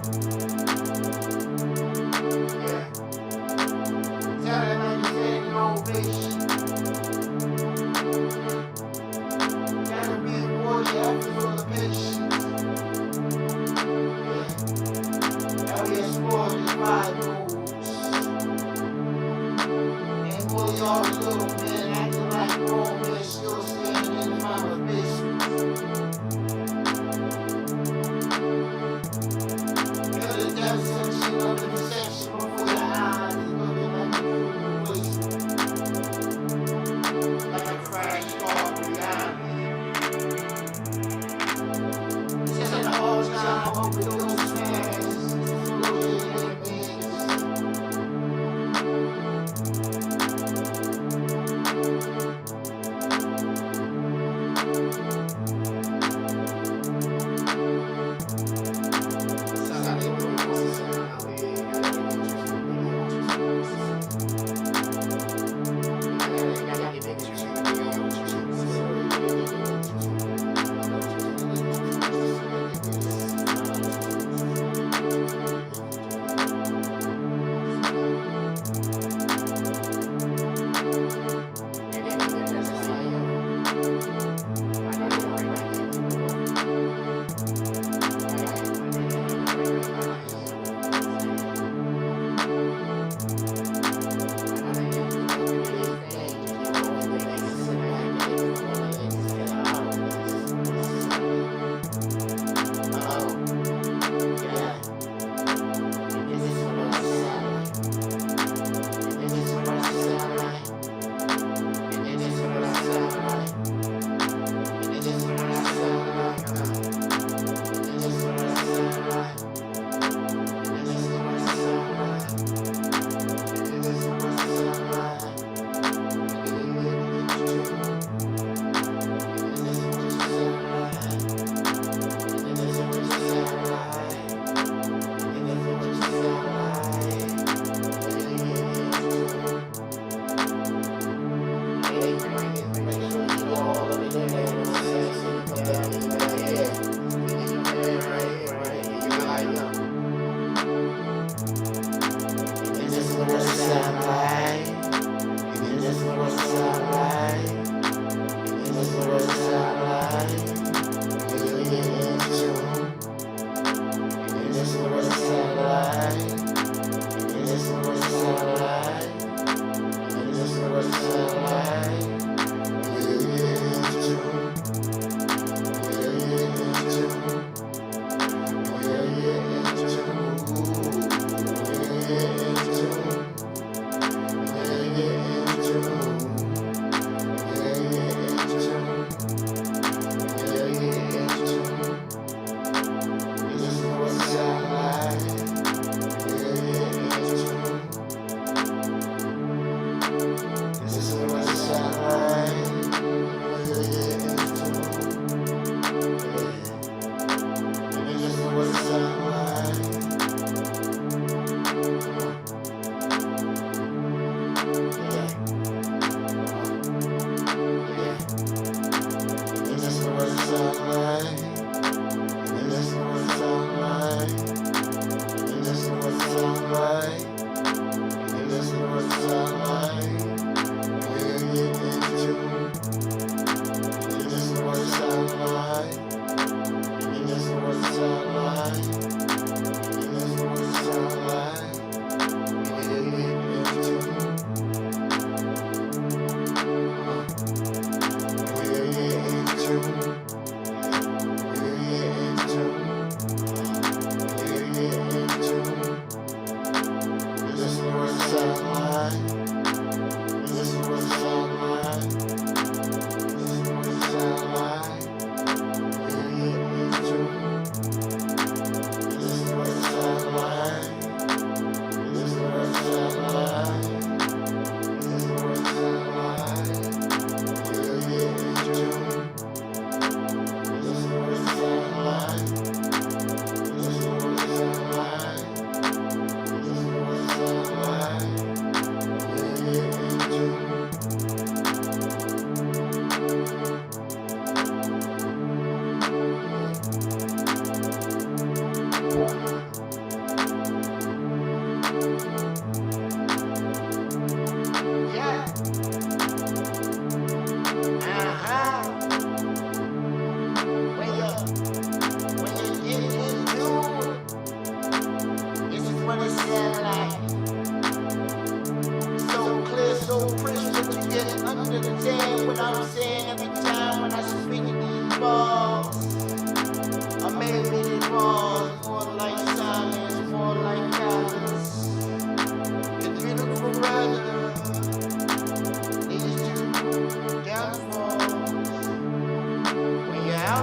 Yeah. Saturday night is standing ovation. Gotta be rewarded after for the patience. Yeah. Out here exploring the five moves. And boy, y'all little men acting like grown men still standing in the mama's basement. Cut it down section of the section before your eyes is looking like a true waste. Like a crash car behind me. Just an all-time overdose smash.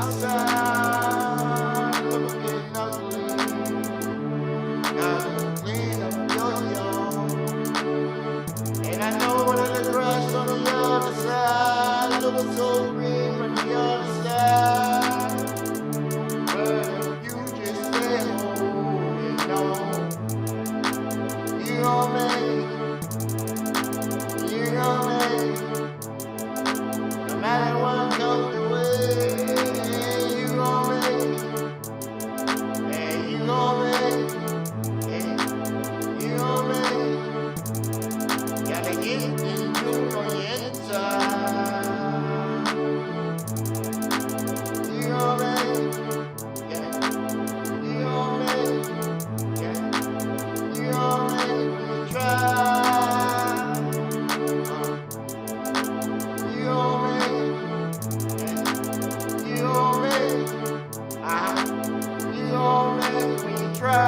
outside looking ugly. Gotta clean up your yard. And I know that the grass on the other side looks so green from the other side. But if you just stay holding on, you gon' make it. You gon' make it. No matter what comes your way, you gon' make it. And you gon' make it. And you gon' make it. Gotta get it in you on the inside. You gon' make it. Yeah. You gon' make it. Yeah. You gon' make it when you try. You gon' make it. Yeah. You gon' make it. You gon' make it when you try.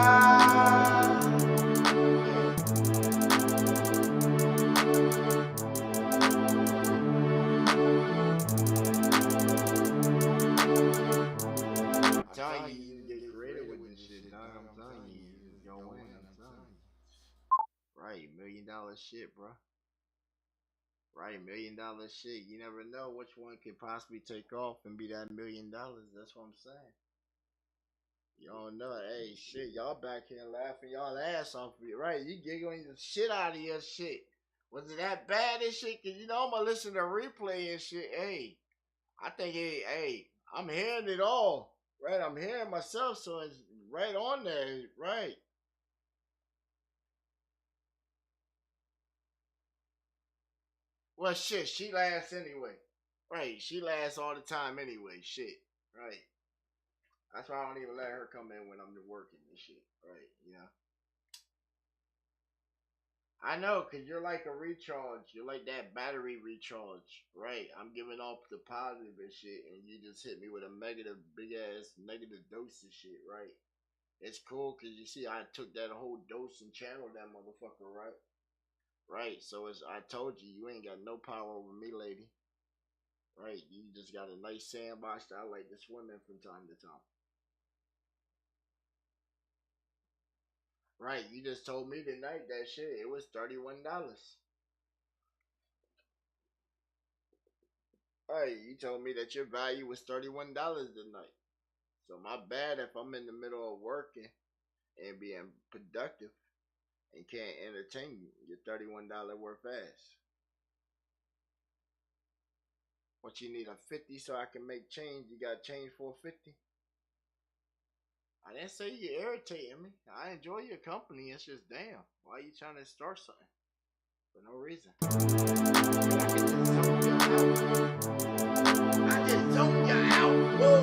I'm telling you, you get creative with this shit, dog. I'm telling you, you just go in. I'm telling you. Right, $1 million shit, bro. Right, $1 million shit. You never know which one could possibly take off and be that $1 million. That's what I'm saying. You don't know. Hey, shit, y'all back here laughing y'all ass off of you, right? You giggling the shit out of your shit. Was it that bad and shit? Cause you know I'm gonna listen to replay and shit. Hey, I think hey, I'm hearing it all. Right, I'm hearing myself, so it's right on there, right? Well, shit, she laughs anyway. Right, she laughs all the time anyway, shit, right? That's why I don't even let her come in when I'm working and shit, right, you know? I know, cause you're like a recharge. You're like that battery recharge, right? I'm giving off the positive and shit, and you just hit me with a negative, big ass negative dose of shit, right? It's cool, cause you see, I took that whole dose and channeled that motherfucker, right? Right. So it's I told you, you ain't got no power over me, lady. Right? You just got a nice sandbox that I like to swim in from time to time. Right, you just told me tonight that shit, it was $31. Right, you told me that your value was $31 tonight. So my bad if I'm in the middle of working and being productive and can't entertain you. Your $31 worth ass. What you need, a 50 so I can make change? You got change for 50? I didn't say you're irritating me. I enjoy your company. It's just damn. Why are you trying to start something? For no reason. I just zoned you out. Woo!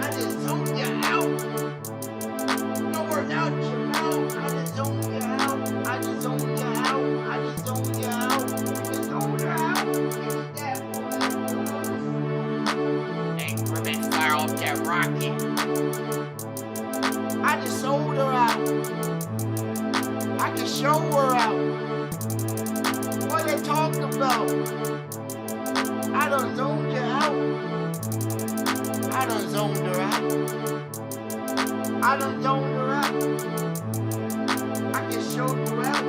I just zoned you out. No words out your mouth. I just zoned you out. I just zoned you out. I just zoned you out. I just zoned you out. Give that boy. Increment fire off that rocket. I just sold her out. I can show her out. What they talking about? I done zoned you out. I done zoned her out. I done zoned her out. I can show you out.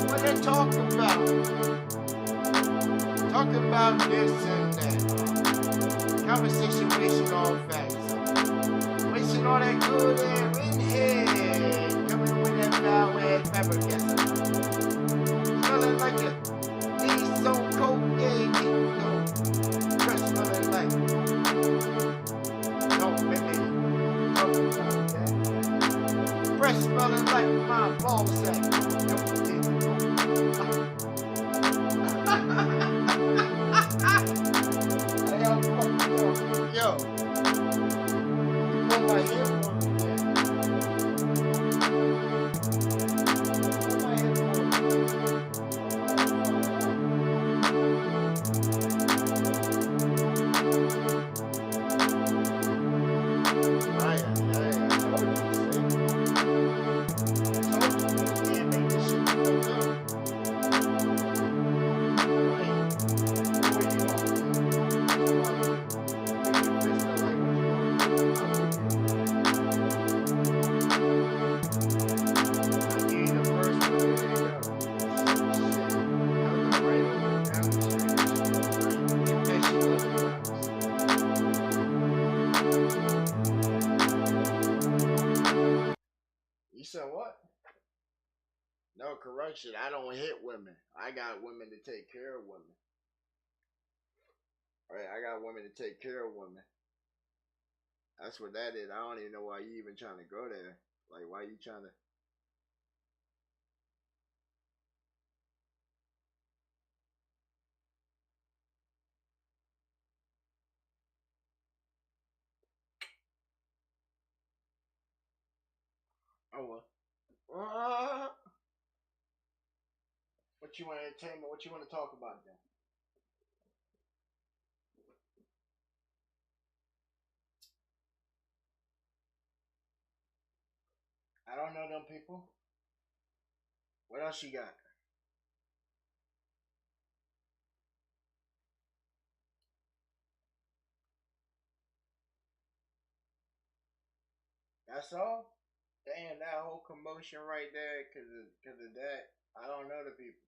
What they talking about? Talking about this and that. Conversation wasting all facts. Wasting all that good air in here. Coming with that foul ass fabric. Smelling like a diesel cocaine. No, fresh smelling like. Don't make me talk about that. Fresh smelling like my ball sack. Yo. My headphones again. My headphones right, I told you, can't make this shit go down. Right. What you gonna do? correction. I don't hit women. I got women to take care of women. Right? I got women to take care of women. That's what that is. I don't even know why you even trying to go there. Like, why you trying to? Oh well. What you want to entertainment? What you want to talk about then? I don't know them people. What else you got? That's all. Damn, that whole commotion right there, cause of that. I don't know the people.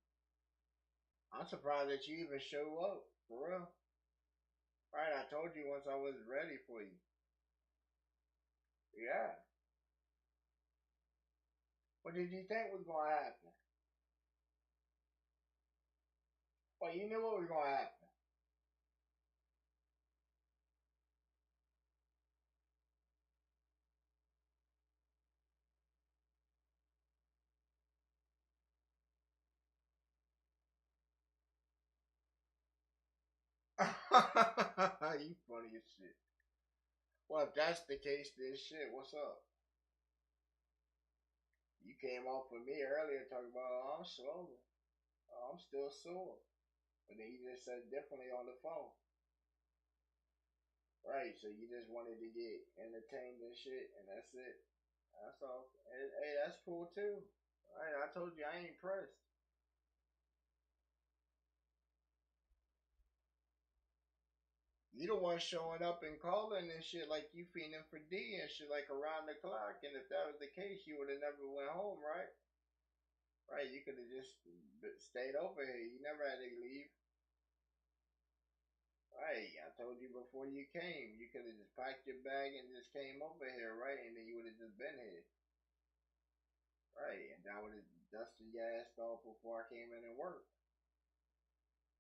I'm surprised that you even show up. For real. Right, I told you once I was ready for you. Yeah. What did you think was gonna happen? Well, you knew what was gonna happen. You funny as shit. Well, if that's the case, then shit, what's up? You came off with me earlier talking about, oh, I'm slow. Oh, I'm still sore. But then you just said differently on the phone. Right, so you just wanted to get entertained and shit, and that's it. That's all. Hey, that's cool too. Right, I told you I ain't pressed. You the one showing up and calling and shit like you feeding for D and shit like around the clock. And if that was the case, you would have never went home, right? Right, you could have just stayed over here. You never had to leave. Right, I told you before you came, you could have just packed your bag and just came over here, right? And then you would have just been here, right? And I would have dusted your ass off before I came in and worked.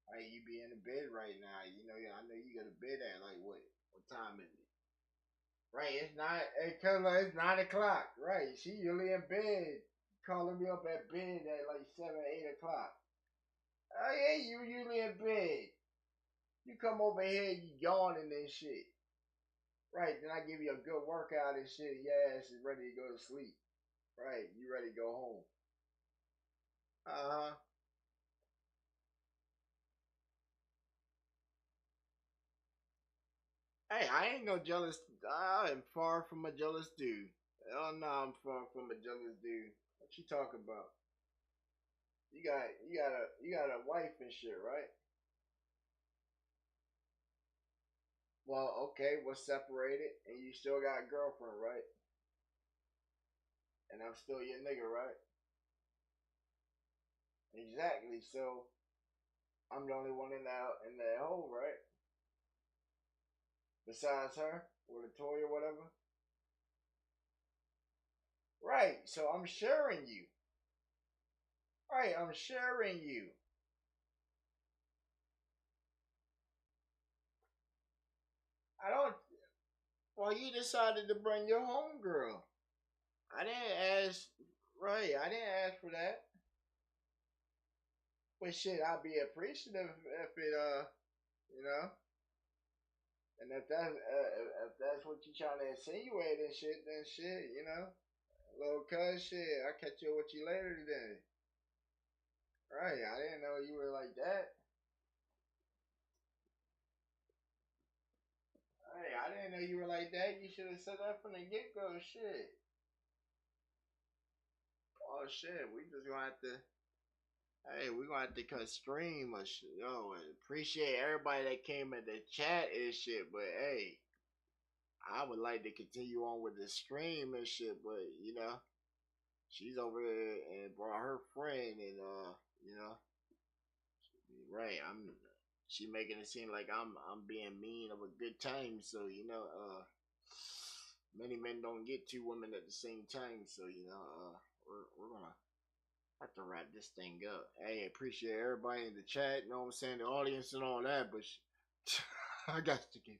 Right, you be in the bed right now. You know, I know you got a bed at like what? What time is it? Right, it's not. Hey, Kayla, it's 9 o'clock. Right, she usually in bed, calling me up at bed at like 7, 8 o'clock. Oh yeah, you usually in bed. You come over here, you yawning and shit. Right, then I give you a good workout and shit. Your ass is ready to go to sleep. Right, you ready to go home. Uh huh. Hey, I ain't no jealous. I am far from a jealous dude. Hell no, I'm far from a jealous dude. What you talking about? You got a wife and shit, right? Well, okay, we're separated, and you still got a girlfriend, right? And I'm still your nigga, right? Exactly. So I'm the only one in that hole, right? Besides her or the toy or whatever. Right. So I'm sharing you. Right. I'm sharing you. I don't. Well, you decided to bring your homegirl. I didn't ask. Right. I didn't ask for that. But shit, I'd be appreciative if it you know. And if that's what you trying to insinuate and shit, then shit, little cuz shit, I'll catch you with you later today. Right, I didn't know you were like that. Hey, I didn't know you were like that. You should have said that from the get go. Shit. Oh shit, we just gonna have to. Hey, we gonna have to cut stream or shit. Yo, and appreciate everybody that came in the chat and shit. But hey, I would like to continue on with the stream and shit. But she's over there and brought her friend and you know, right. She making it seem like I'm being mean of a good time. So many men don't get two women at the same time. So we're gonna I have to wrap this thing up. Hey, appreciate everybody in the chat, you know what I'm saying, the audience and all that, but I got to get